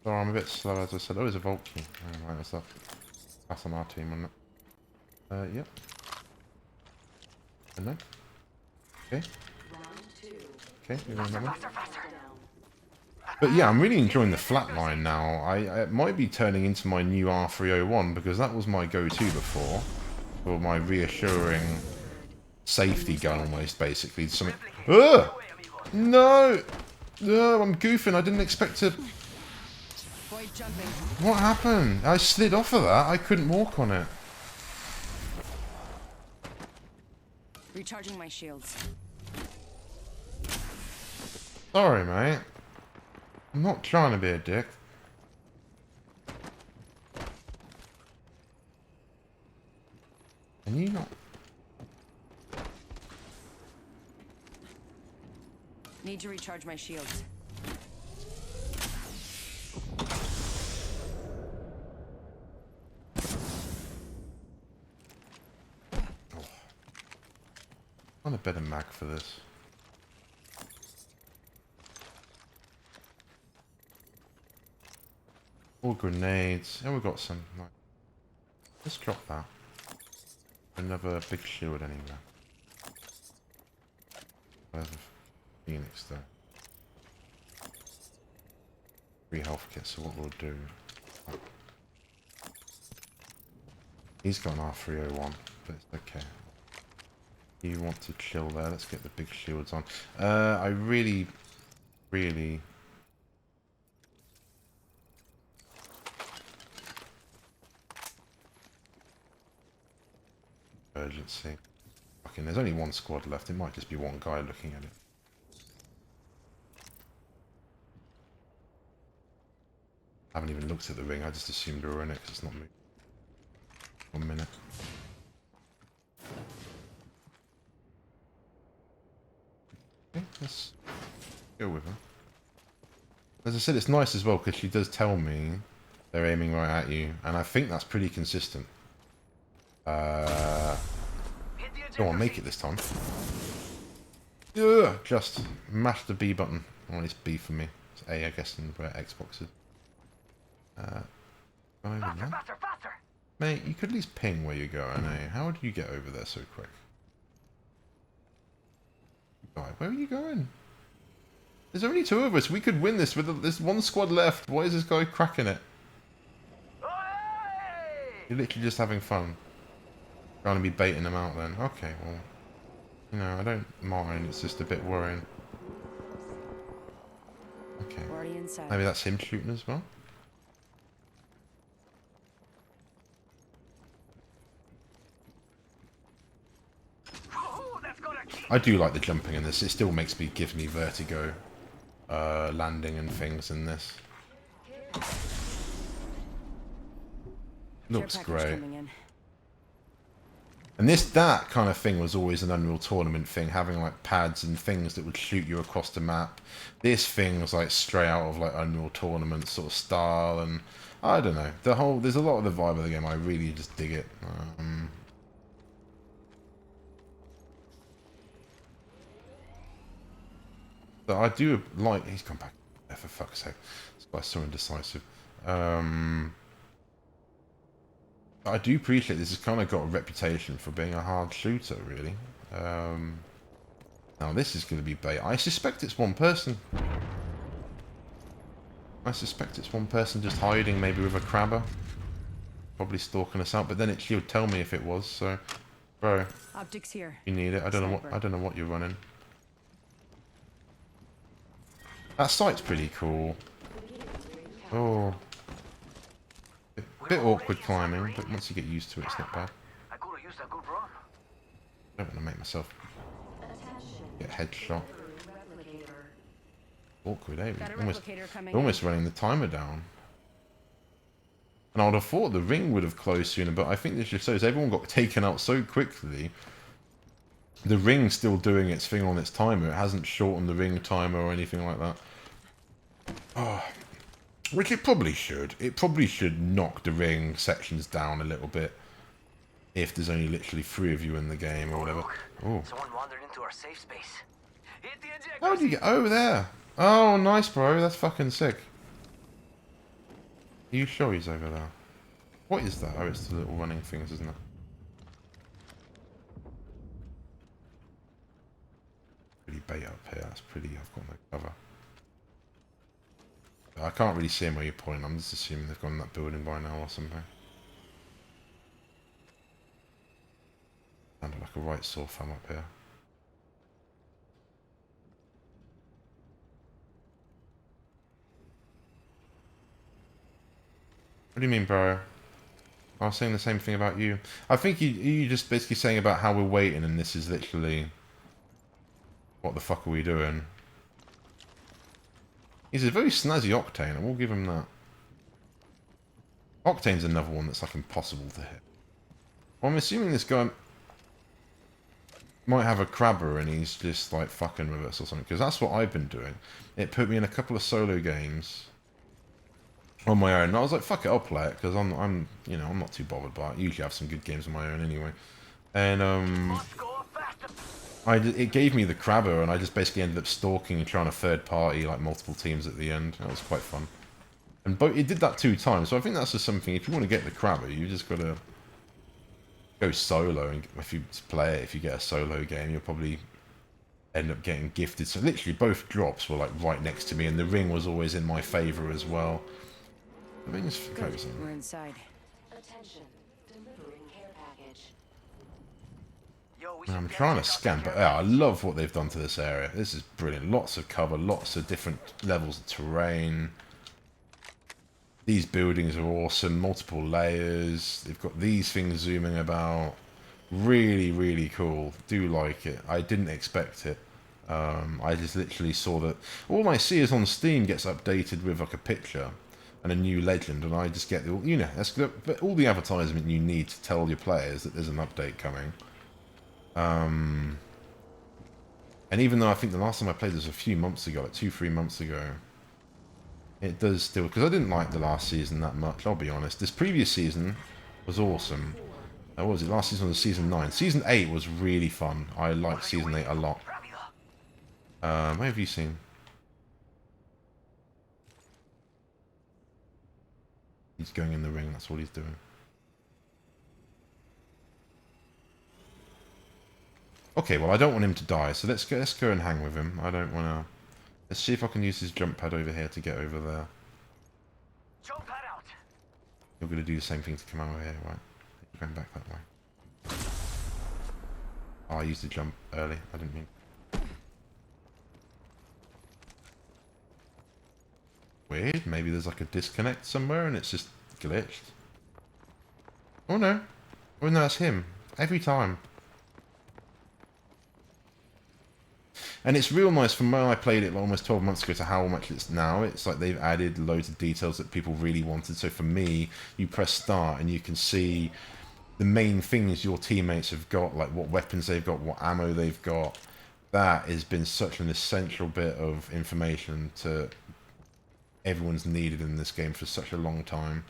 Sorry, I'm a bit slow, as I said. Oh, it's a Vault key. Oh, right, that's on our team, wasn't it? Yep. And then? Okay. Okay, you remember. But yeah, I'm really enjoying the flatline now. It might be turning into my new R301 because that was my go-to before. For my reassuring safety gun almost, basically. Something... Ugh! No! No, I'm goofing. I didn't expect to... Void jumping. What happened? I slid off of that. I couldn't walk on it. Recharging my shields. Sorry, mate. I'm not trying to be a dick. Can you not? Need to recharge my shields. I want a better mag for this. All grenades. Oh, we've got some. Right. Let's drop that. Another big shield anywhere. Where's the Phoenix there? 3 health kits, so what we'll do... He's got an R301, but it's okay. You want to chill there, let's get the big shields on. I really... Urgency. Fucking, there's only one squad left, it might just be one guy looking at it. I haven't even looked at the ring, I just assumed we were in it because it's not me. 1 minute. Okay, let's go with her. As I said, it's nice as well because she does tell me they're aiming right at you, and I think that's pretty consistent. Go on, make it this time. Yeah, just mash the B button. Well, it's B for me. It's A, I guess, in where Xbox is. Faster! Mate, you could at least ping where you're going, eh? How did you get over there so quick? Right, where are you going? There's only 2 of us. We could win this with there's 1 squad left. Why is this guy cracking it? You're literally just having fun. Trying to be baiting them out then. Okay, well, you know, I don't mind. It's just a bit worrying. Okay. Already inside. Maybe that's him shooting as well. I do like the jumping in this. It still gives me vertigo, landing and things in this. Looks great. And that kind of thing was always an Unreal Tournament thing, having like pads and things that would shoot you across the map. This thing was like straight out of like Unreal Tournament sort of style, and I don't know. There's a lot of the vibe of the game. I really just dig it. But I do like... He's come back. For fuck's sake. This guy's so indecisive. I do appreciate this has kind of got a reputation for being a hard shooter, really. Now this is going to be bait. I suspect it's one person. I suspect it's one person just hiding, maybe with a crabber. Probably stalking us out, but then she'll tell me if it was, so... Bro. Optics here. You need it. I don't know what you're running. That site's pretty cool. Oh. Bit awkward climbing, but once you get used to it, it's not bad. I don't want to make myself get headshot. Awkward, eh? Almost running the timer down. And I would have thought the ring would have closed sooner, but I think this just shows everyone got taken out so quickly. The ring's still doing its thing on its timer. It hasn't shortened the ring timer or anything like that. Oh. Which it probably should. It probably should knock the ring sections down a little bit. If there's only literally 3 of you in the game or whatever. Oh. Someone wandered into our safe space. Hit the ejector. How did you get over there? Oh, nice, bro. That's fucking sick. Are you sure he's over there? What is that? Oh, it's the little running things, isn't it? Pretty bait up here. That's pretty. I've got no cover. I can't really see him where you're pointing. I'm just assuming they've gone in that building by now or something. Sounded like a right saw thumb up here. What do you mean, bro? I was saying the same thing about you. I think you just basically saying about how we're waiting, and this is literally... What the fuck are we doing? He's a very snazzy Octane, I will give him that. Octane's another one that's like impossible to hit. Well, I'm assuming this guy might have a crabber and he's just like fucking with us or something, because that's what I've been doing. It put me in a couple of solo games on my own, and I was like, fuck it, I'll play it, because I'm you know, I'm not too bothered by it. I usually have some good games on my own anyway. And it gave me the crabber, and I just basically ended up stalking and trying to third party like multiple teams at the end. That was quite fun. And it did that 2 times, so I think that's just something, if you want to get the crabber, you just got to go solo, and if you play it, if you get a solo game, you'll probably end up getting gifted. So literally both drops were like right next to me, and the ring was always in my favour as well. The ring is frozen. We're inside. Attention, delivering care package. I'm trying to scan, but yeah, I love what they've done to this area. This is brilliant. Lots of cover, lots of different levels of terrain. These buildings are awesome. Multiple layers. They've got these things zooming about. Really, really cool. Do like it. I didn't expect it. I just literally saw that. All I see is on Steam gets updated with like a picture and a new legend, and I just get the, you know, that's all the advertisement you need to tell your players that there's an update coming. And even though I think the last time I played this a few months ago, like 2-3 months ago, it does still, because I didn't like the last season that much, I'll be honest. This previous season was awesome. What was it? Last season was season 9. Season 8 was really fun. I liked season 8 a lot. What have you seen? He's going in the ring, that's what he's doing. Okay, well I don't want him to die, so let's go and hang with him. I don't want to... Let's see if I can use his jump pad over here to get over there. Jump pad out. You're going to do the same thing to come over here, right? You're going back that way. Oh, I used to jump early. I didn't mean. Weird. Maybe there's like a disconnect somewhere and it's just glitched. Oh no. Oh no, it's him. Every time. And it's real nice from when I played it almost 12 months ago to how much it's now. It's like they've added loads of details that people really wanted. So for me, you press start and you can see the main things your teammates have got, like what weapons they've got, what ammo they've got. That has been such an essential bit of information to everyone's needed in this game for such a long time.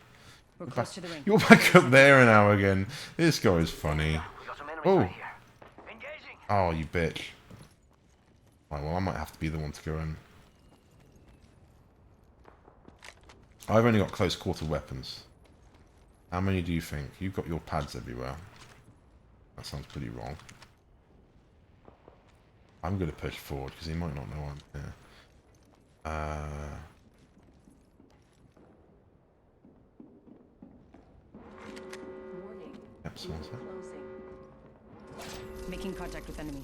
We're close to the ring. You're back up there now again. This guy is funny. Oh. Oh, you bitch. Right, well, I might have to be the one to go in. I've only got close quarter weapons. How many do you think? You've got your pads everywhere. That sounds pretty wrong. I'm going to push forward because he might not know I'm here. Yep, someone's there. Making contact with enemy.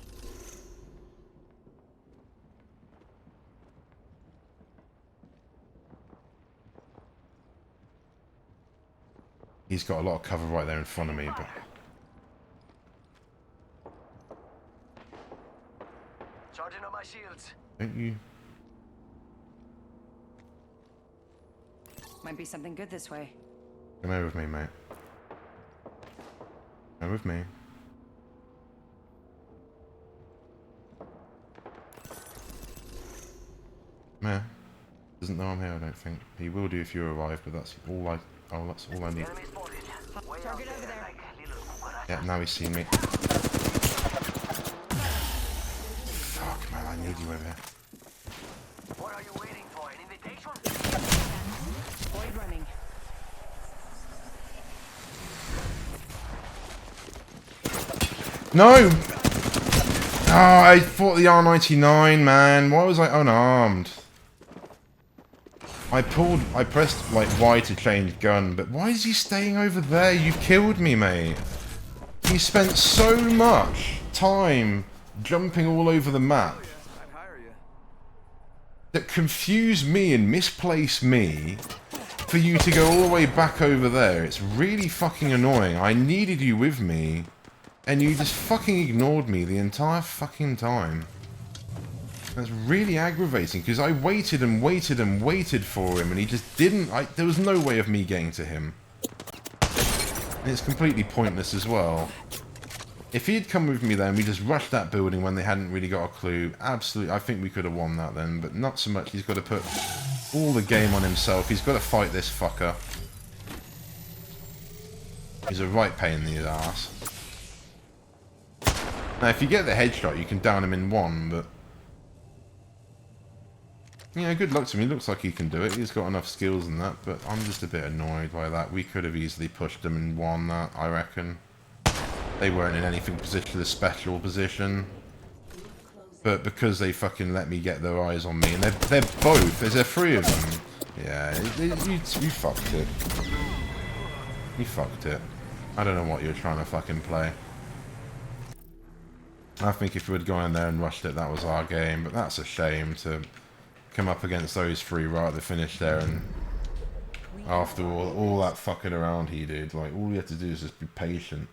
He's got a lot of cover right there in front of me, but... Charging on my shields. Don't you... Might be something good this way. Come over with me, mate. Come with me. Man, doesn't know I'm here, I don't think. He will do if you arrive, but that's all I... Oh, that's all I need. Target over there. Yeah, now he's seen me. Fuck, man, I need you over here. What are you waiting for? An invitation? Void running. No! Oh, I fought the R99, man. Why was I unarmed? I pressed like Y to change gun, but why is he staying over there? You killed me, mate. He spent so much time jumping all over the map that confused me and misplaced me for you to go all the way back over there. It's really fucking annoying. I needed you with me, and you just fucking ignored me the entire fucking time. That's really aggravating, because I waited and waited and waited for him, and he just didn't... there was no way of me getting to him. And it's completely pointless as well. If he had come with me then, we just rushed that building when they hadn't really got a clue. Absolutely, I think we could have won that then, but not so much. He's got to put all the game on himself. He's got to fight this fucker. He's a right pain in the ass. Now, if you get the headshot, you can down him in one, but... Yeah, good luck to him. He looks like he can do it. He's got enough skills in that, but I'm just a bit annoyed by that. We could have easily pushed them and won that, I reckon. They weren't in anything particularly special position. But because they fucking let me get their eyes on me, and they're both, there's three of them. Yeah, you fucked it. You fucked it. I don't know what you're trying to fucking play. I think if we had gone in there and rushed it, that was our game, but that's a shame to come up against those three right at the finish there, and after all that fucking around he did, like, all you have to do is just be patient.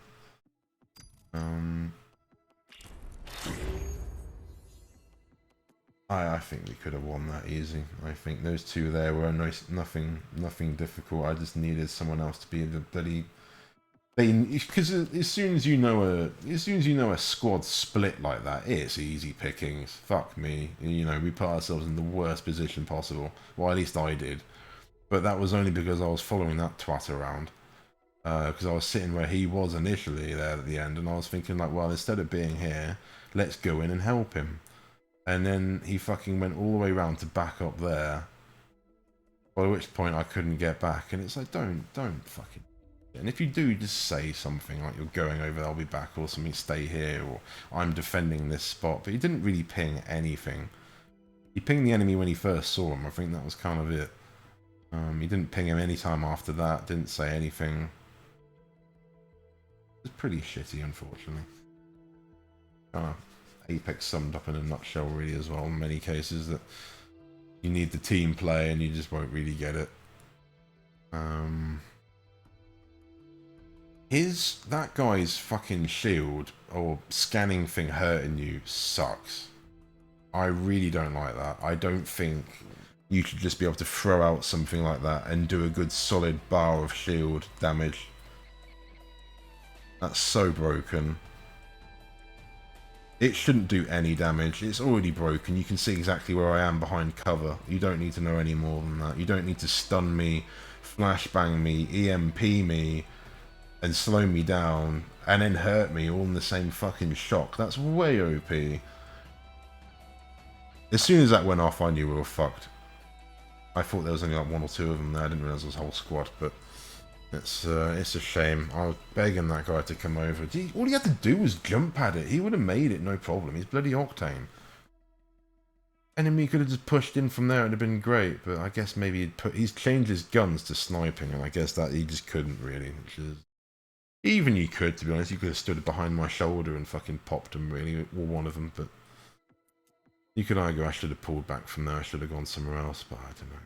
I think we could have won that easy. I think those two there were nothing difficult. I just needed someone else to be the bloody... Because as soon as you know a squad split like that, it's easy pickings. Fuck me. You know, we put ourselves in the worst position possible. Well, at least I did. But that was only because I was following that twat around. Because I was sitting where he was initially there at the end, and I was thinking like, well, instead of being here, let's go in and help him. And then he fucking went all the way around to back up there. By which point I couldn't get back, and it's like, don't fucking... And if you do, just say something like, you're going over, I'll be back, or something, stay here, or I'm defending this spot. But he didn't really ping anything. He pinged the enemy when he first saw him. I think that was kind of it. He didn't ping him any time after that, didn't say anything. It was pretty shitty, unfortunately. Apex summed up in a nutshell really as well in many cases, that you need the team play and you just won't really get it. That guy's fucking shield or scanning thing hurting you sucks. I really don't like that. I don't think you should just be able to throw out something like that and do a good solid bar of shield damage. That's so broken. It shouldn't do any damage. It's already broken. You can see exactly where I am behind cover. You don't need to know any more than that. You don't need to stun me, flashbang me, EMP me, and slow me down, and then hurt me all in the same fucking shock. That's way OP. As soon as that went off, I knew we were fucked. I thought there was only like 1 or 2 of them there. I didn't realise there was a whole squad, but it's a shame. I was begging that guy to come over. All he had to do was jump at it. He would have made it, no problem. He's bloody Octane. Enemy could have just pushed in from there. It'd have been great, but I guess maybe he's changed his guns to sniping, and I guess that he just couldn't really. Which is, even you could, to be honest, you could have stood behind my shoulder and fucking popped him, really, or one of them. But you could argue I should have pulled back from there. I should have gone somewhere else, but I don't know.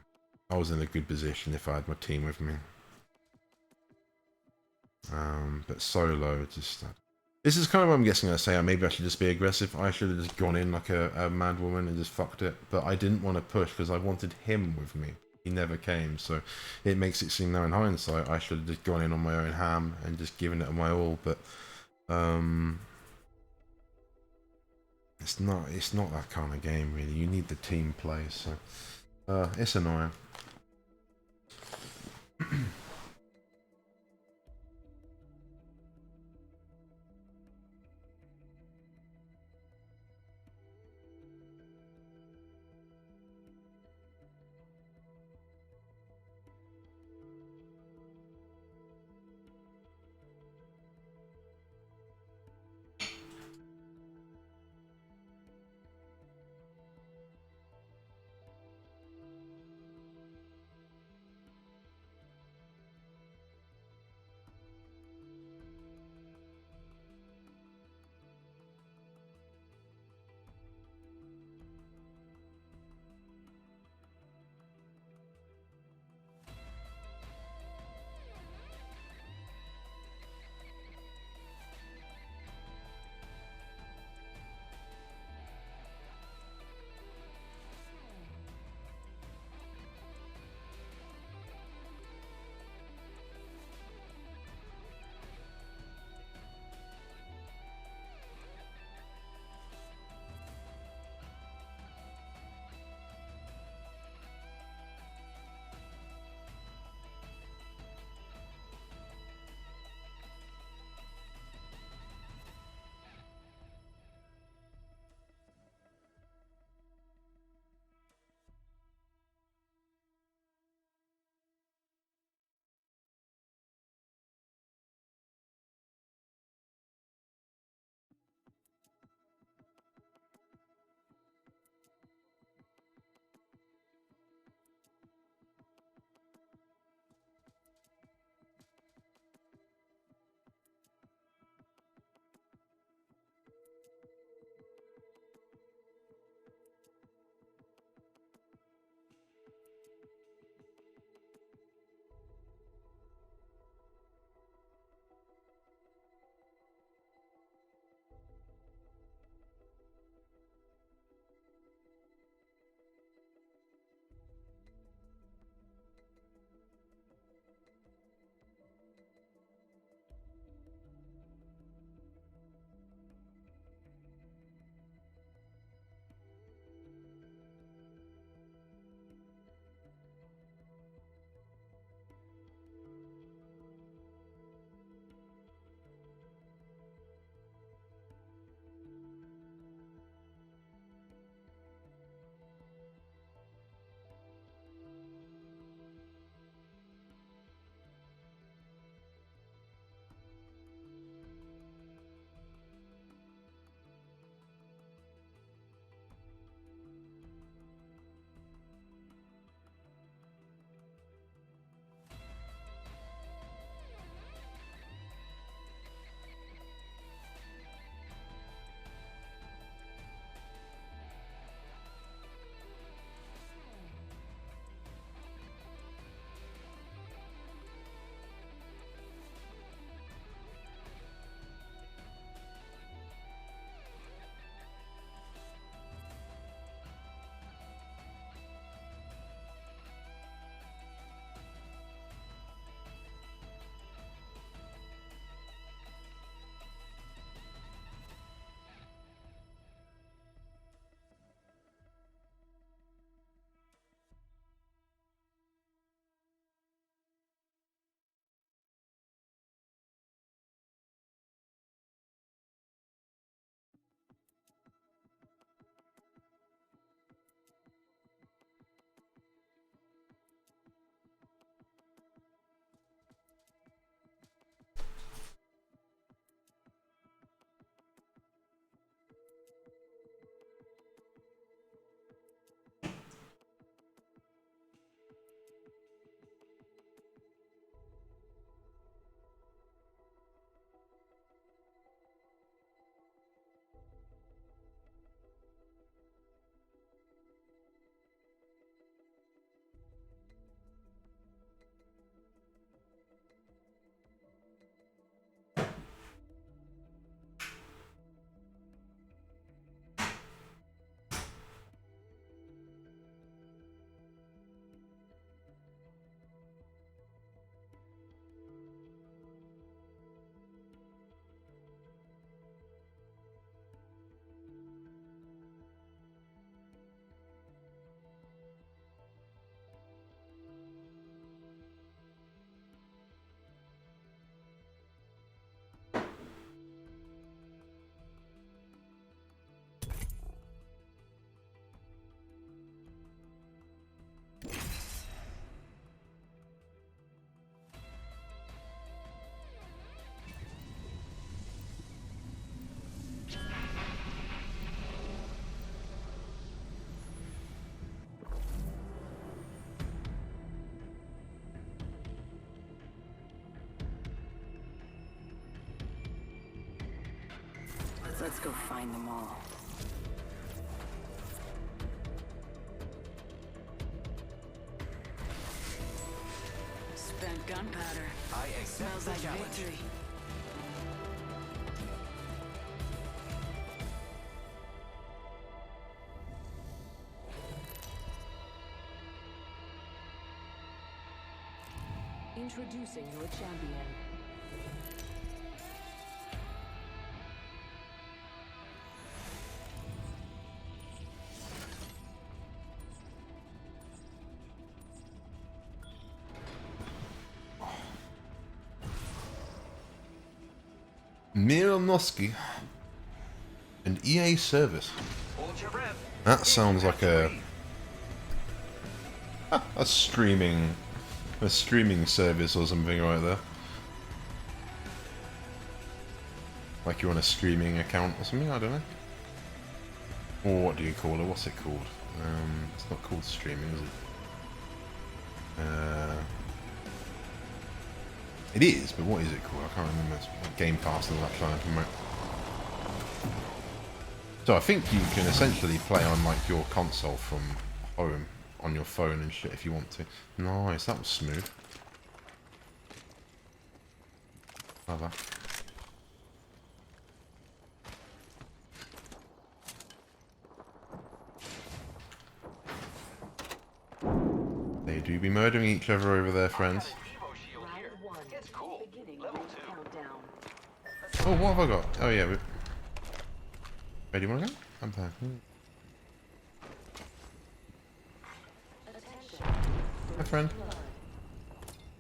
I was in a good position if I had my team with me. But solo, just this is kind of what I'm guessing I say. Maybe I should just be aggressive. I should have just gone in like a mad woman and just fucked it. But I didn't want to push because I wanted him with me. He never came, so it makes it seem now in hindsight I should have just gone in on my own ham and just given it my all. But it's not that kind of game really. You need the team play, so it's annoying. Let's go find them all. Spent gunpowder. Smells like victory. Introducing your champion. Mironoski. An EA service. That sounds like a streaming service or something right there. Like you're on a streaming account or something, I don't know. Or what do you call it? What's it called? It's not called streaming, is it? It is, but what is it called? I can't remember. It's like Game Pass and all that kind of thing, right? So I think you can essentially play on like your console from home on your phone and shit if you want to. Nice, that was smooth. Clever. They do be murdering each other over there, friends. Oh, what have I got? Oh yeah. Ready, wanna go? I'm back. Hi, friend.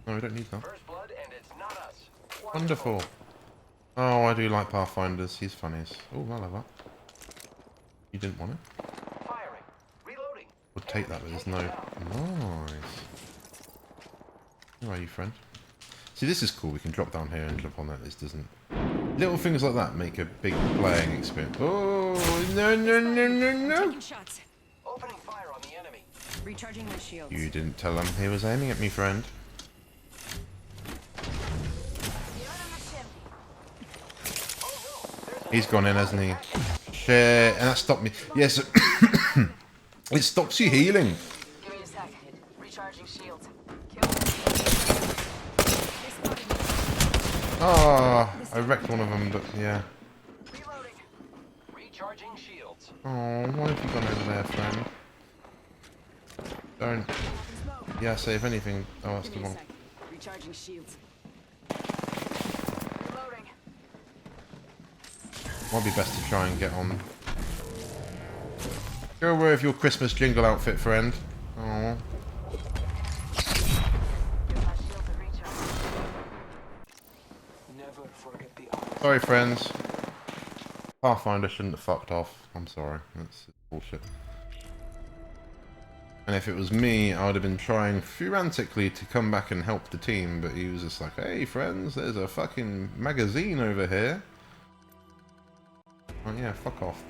No, we don't need that. Wonderful. Oh, I do like Pathfinders. He's funny. Oh, I love that. You didn't want it? We'll take that, but there's no... Nice. Where are you, friend? See, this is cool. We can drop down here and jump on that. This doesn't... Little things like that make a big playing experience. Oh, no, no, no, no, no! Taking shots. Opening fire on the enemy. Recharging my shields. You didn't tell him he was aiming at me, friend. He's gone in, hasn't he? Shit, and that stopped me. Yes, it stops you healing. Give me a second. Recharging shields. Ah, I wrecked one of them, but yeah. Reloading. Recharging shields. Oh, why have you gone over there, friend? Don't. Yeah, say if anything. Oh, that's the one. Recharging shields. Reloading. Might be best to try and get on. Go away with your Christmas jingle outfit, friend. Oh. Sorry, friends. Pathfinder shouldn't have fucked off. I'm sorry. That's bullshit. And if it was me, I would have been trying frantically to come back and help the team, but he was just like, hey, friends, there's a fucking magazine over here. Oh, yeah, fuck off.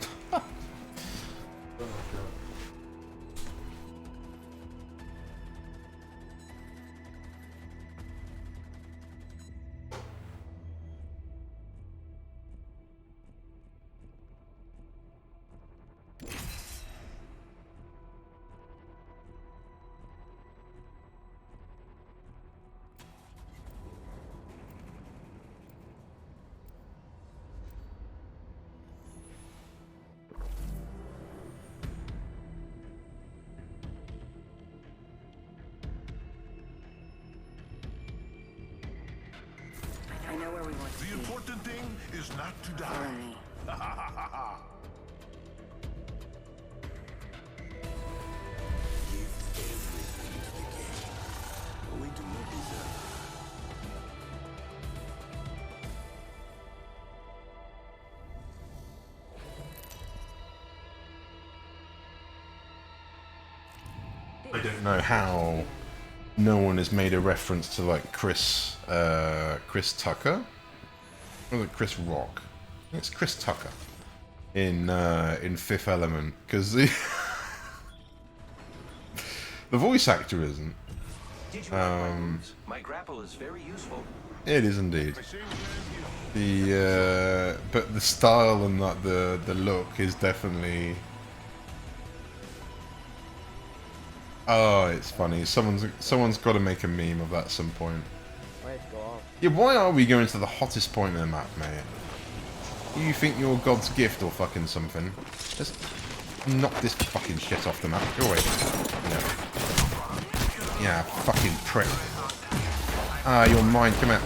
I know where we want to The important thing is not to die. Follow me. Ha ha ha ha ha. Give everything to the game. We do not deserve. I don't know how no one has made a reference to like Chris Tucker, or like Chris Rock. I think it's Chris Tucker in Fifth Element, because the voice actor isn't, My grapple is very useful. It is indeed. The but the style and that the look is definitely. Oh, it's funny. Someone's got to make a meme of that at some point. Yeah, why are we going to the hottest point in the map, mate? You think you're God's gift or fucking something? Just knock this fucking shit off the map. Go away. Yeah, fucking prick. Ah, you're mine. Come here.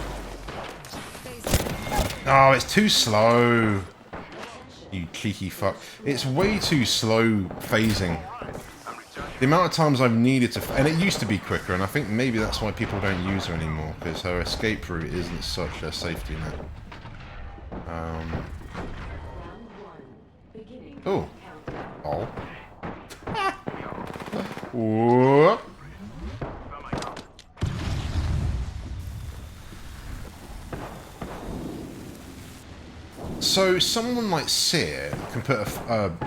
Oh, it's too slow. You cheeky fuck. It's way too slow phasing. The amount of times I've needed to... And it used to be quicker, and I think maybe that's why people don't use her anymore, because her escape route isn't such a safety net. Oh. Oh. Whoop. So someone like Sear can put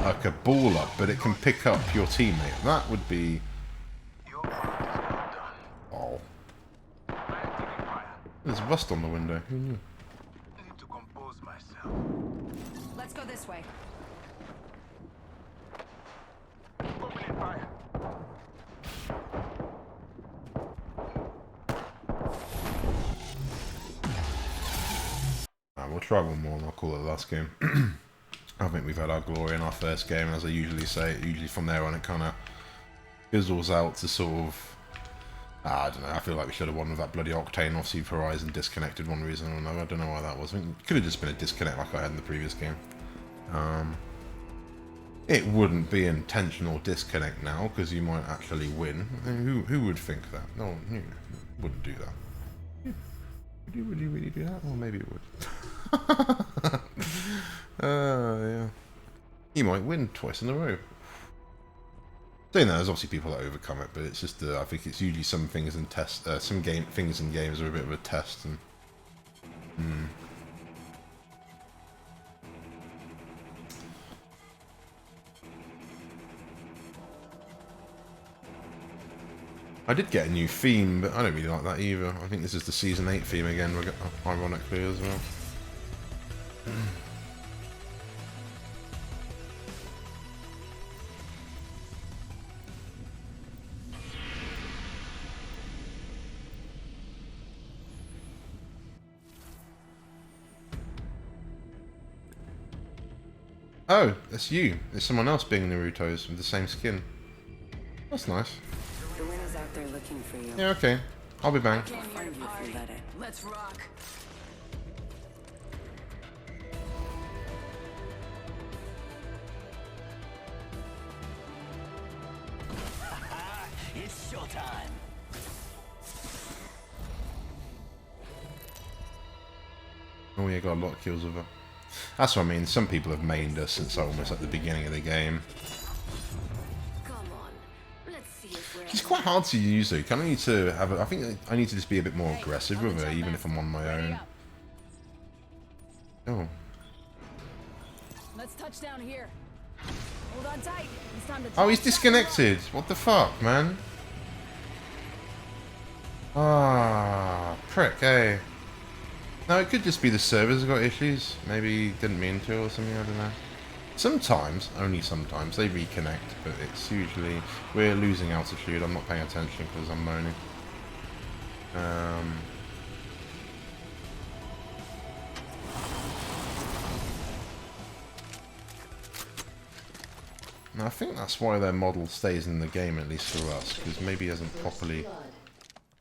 like a ball up, but it can pick up your teammate. That would be... Oh. There's rust on the window. Who knew? Let's go this way. We'll try one more and I'll call it the last game. I think we've had our glory in our first game, as I usually say. Usually from there on it kind of fizzles out to sort of... I don't know, I feel like we should have won with that bloody Octane. Obviously Horizon disconnected one reason or another. I don't know why that was. I mean, it could have just been a disconnect like I had in the previous game. It wouldn't be intentional disconnect now, because you might actually win. I mean, who would think that? No, you wouldn't do that. Would you really do that? Well, maybe it would. Yeah. He might win twice in a row. Saying that, there's obviously people that overcome it, but it's just I think it's usually some things in things in games are a bit of a test. And I did get a new theme, but I don't really like that either. I think this is the Season 8 theme again, ironically as well. Oh, that's you. There's someone else being Naruto's with the same skin. That's nice. The wind is out there looking for you. Yeah, okay. I'll be back. I'll find you if you let it. Let's rock. It's showtime. Oh yeah, got a lot of kills with her. That's what I mean. Some people have mained her since almost at the beginning of the game. She's quite hard to use though. You kind of need to have. I think I need to just be a bit more aggressive with her, even if I'm on my own. Oh. Let's touch down here. Hold on tight. It's time to. Oh, he's disconnected. What the fuck, man? Ah, prick, eh? No, it could just be the servers got issues. Maybe he didn't mean to or something. I don't know. Sometimes, only sometimes, they reconnect, but it's usually... We're losing altitude, I'm not paying attention because I'm moaning. Now, I think that's why their model stays in the game, at least for us, because maybe he hasn't properly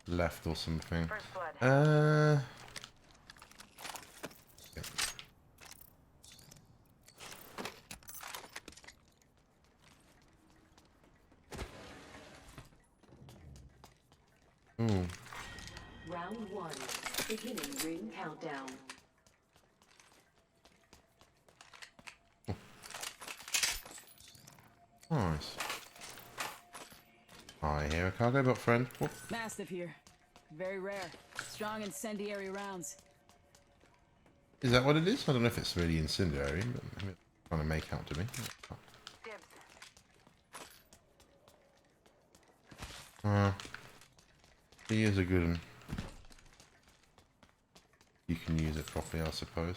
left or something. Ooh. Round 1. Beginning ring countdown. Nice. I hear a cargo bot, friend. Whoop. Mastiff here. Very rare. Strong incendiary rounds. Is that what it is? I don't know if it's really incendiary, but it's trying to make out to me. He is a good one. You can use it properly, I suppose.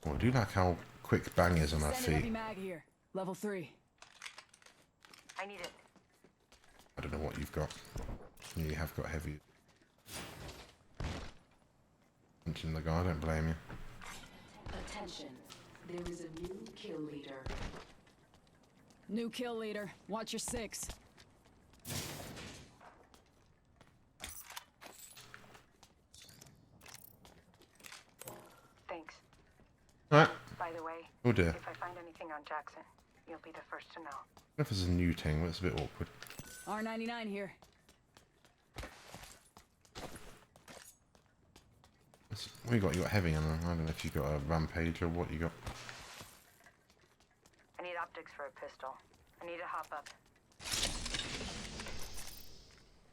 Oh, I do like how quick Bang is on her Standing heavy feet. mag here. Level 3. I need it. I don't know what you've got. Yeah, you have got heavy. Mention the guy, I don't blame you. Attention. There is a new kill leader. New kill leader. Watch your 6. Thanks. Alright. By the way, Oh dear. if I find anything on Jackson, you'll be the first to know. I don't know if there's a new thing, but it's a bit awkward. R99 here. What you got? You got heavy ammo. I don't know if you got a rampage or what you got. I need optics for a pistol. I need to hop up.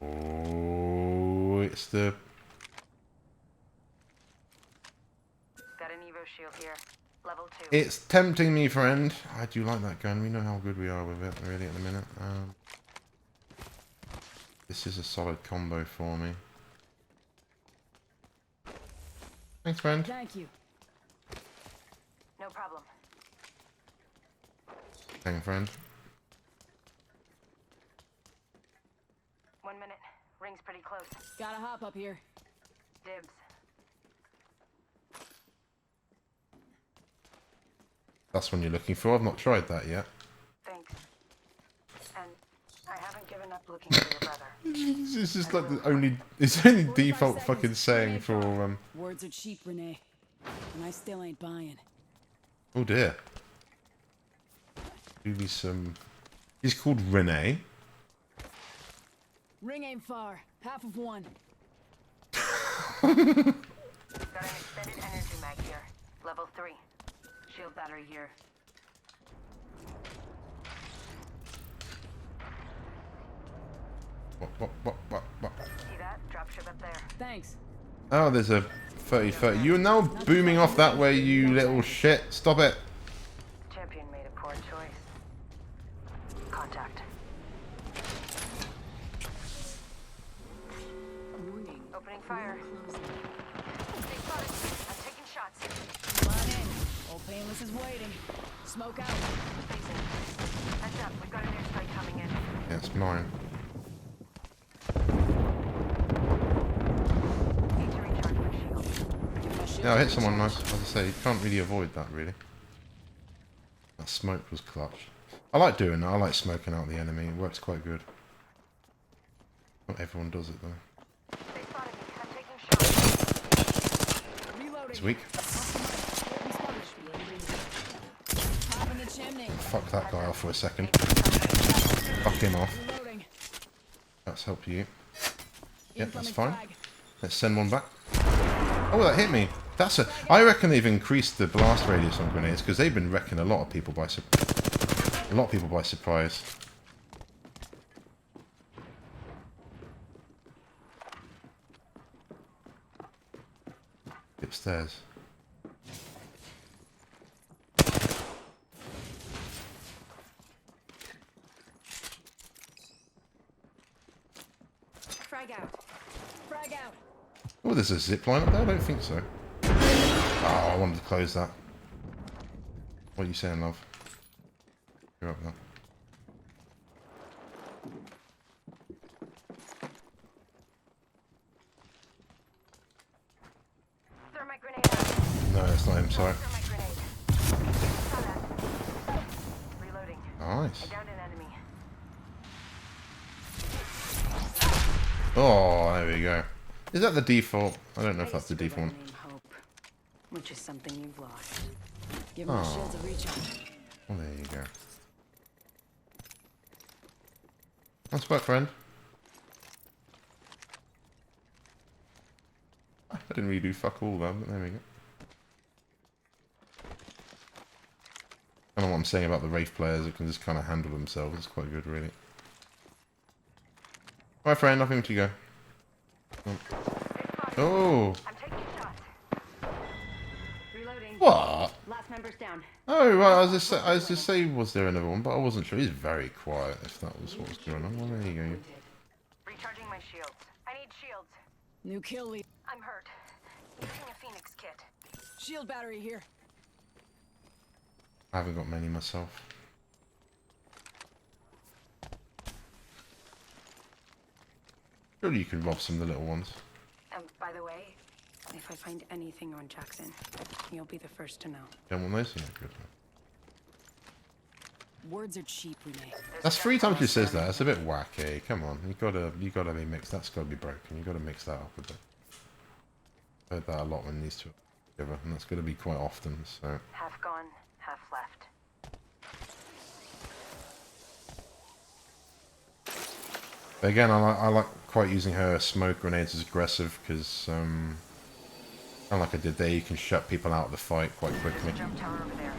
Oh, it's the... Got an Evo shield here. Level 2. It's tempting me, friend. I do like that gun. We know how good we are with it, really, at the minute. This is a solid combo for me. Thanks, friend. Thank you. No problem. Hang, friend. 1 minute. Ring's pretty close. Gotta hop up here. Dibs. That's one you're looking for. I've not tried that yet. Thanks. And I haven't given up looking for your brother. It's just like the only... It's the only default fucking saying for, Words are cheap, Renee. And I still ain't buying. Oh dear. Do me some... He's called Renee. Ring aim far. Half of 1. Got an extended energy mag here. Level 3. Shield battery here. What? See that? Dropship up there. Thanks. Oh, there's a 30-30. You're now booming off that way, you little shit. Stop it. Champion made a poor choice. Contact. Warning. Opening fire. Stay spotted. I'm taking shots. Come on in. Old Painless is waiting. Smoke out. Facing. Heads up. We've got an airstrike coming in. Yeah, it's mine. Need to recharge my shield. Give my shield Yeah, I hit a someone recharge. nice. As I say, you can't really avoid that, really. That smoke was clutch. I like doing that. I like smoking out the enemy. It works quite good. Not everyone does it, though. They spotted me. I'm taking shots. Reloading. It's weak. Top in the chimney. Fuck that guy off for a second. Fuck him off. Reloading. That's helped you. Yeah, that's Incoming fine. frag. Let's send one back. Oh, that hit me. That's a... I reckon they've increased the blast radius on grenades because they've been wrecking a lot of people by surprise. Upstairs. Frag out. Frag out. Oh, there's a zip line up there? I don't think so. Oh, I wanted to close that. What are you saying, love? You're up there. Thermite grenade out. No, it's not him, sorry. Thermite grenade. Saw that. Reloading. Nice. I downed an enemy. Oh, there we go. Is that the default? I don't know if that's the default one. Hope, which is something you've lost. Give my Oh. shields a recharge. Well, there you go. Nice work, friend. I didn't really do fuck all though, but there we go. I don't know what I'm saying about the Wraith players, that can just kind of handle themselves. It's quite good, really. Right, friend, nothing to go. Oh. I'm taking shots. Reloading. What? Last member's down. Oh, right, I was just saying, was there another one? But I wasn't sure. He's very quiet, if that was what was going on. Well, there you go. Recharging my shields. I need shields. New kill lead. I'm hurt. Using a Phoenix kit. Shield battery here. I haven't got many myself. Surely you could rob some of the little ones. By the way, if I find anything on Jackson, you'll be the first to know. Don't want those? Yeah, good. Words are cheap, Renee. That's 3 times she says that. That's a bit wacky. Come on, you gotta be mixed. That's gotta be broken. You gotta mix that up a bit. I've heard that a lot when these two are together, and that's gonna be quite often. So. Half gone, half left. But again, I like quite using her smoke grenades as aggressive because, kind of like I did there, you can shut people out of the fight quite quickly. Jump tower over there.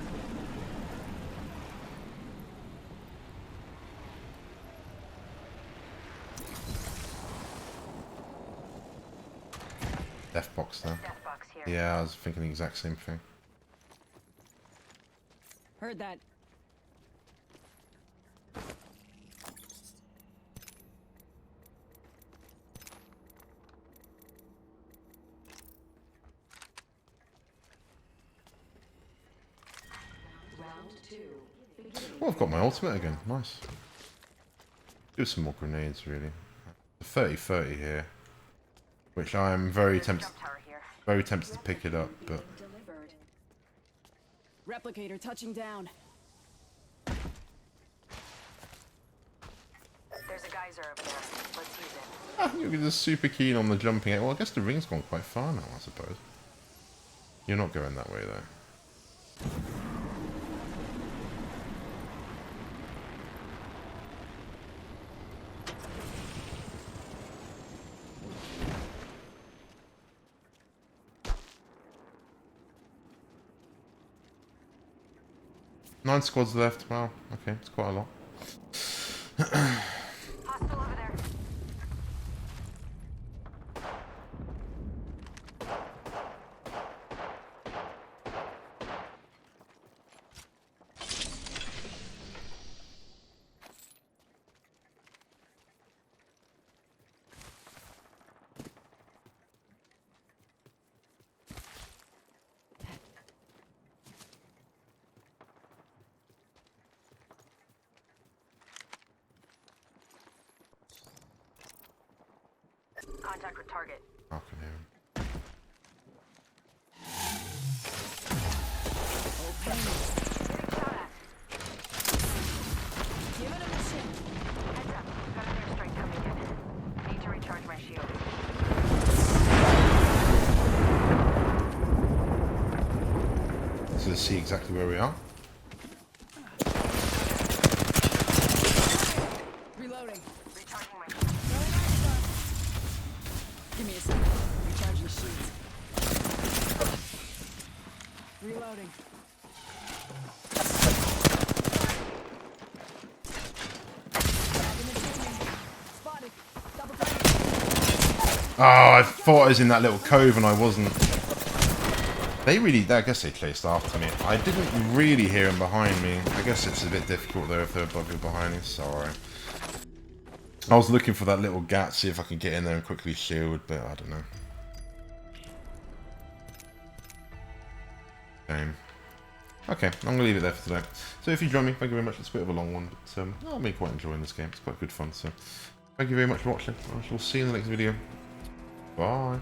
Death box there. Death box here. Yeah, I was thinking the exact same thing. Heard that. Oh, I've got my ultimate again. Nice. Do some more grenades, really. 30-30 here, which I am very tempted to pick it up, but Replicator touching down. There's a geyser over there. Let's use it. you're just super keen on the jumping. Well, I guess the ring's gone quite far now, I suppose. You're not going that way, though. 9 squads left. Wow, okay, it's quite a lot. Hostile over there. Contact with target. I can hear him. Give it a mission. Heads up. Got an airstrike coming in. Need to recharge my shield. So let's see exactly where we are. Reloading. Recharging my shield. Give me a second. Recharging shields. Reloading. Spotted. Double tap. Oh, I thought I was in that little cove and I wasn't. They really, I guess they chased after me. I didn't really hear them behind me. I guess it's a bit difficult though if they're above you behind me. Sorry. I was looking for that little gap, see if I can get in there and quickly shield, but I don't know. Shame. Okay, I'm going to leave it there for today. So if you join me, thank you very much. It's a bit of a long one, but I've been quite enjoying this game. It's quite good fun, so thank you very much for watching. I shall see you in the next video. Bye.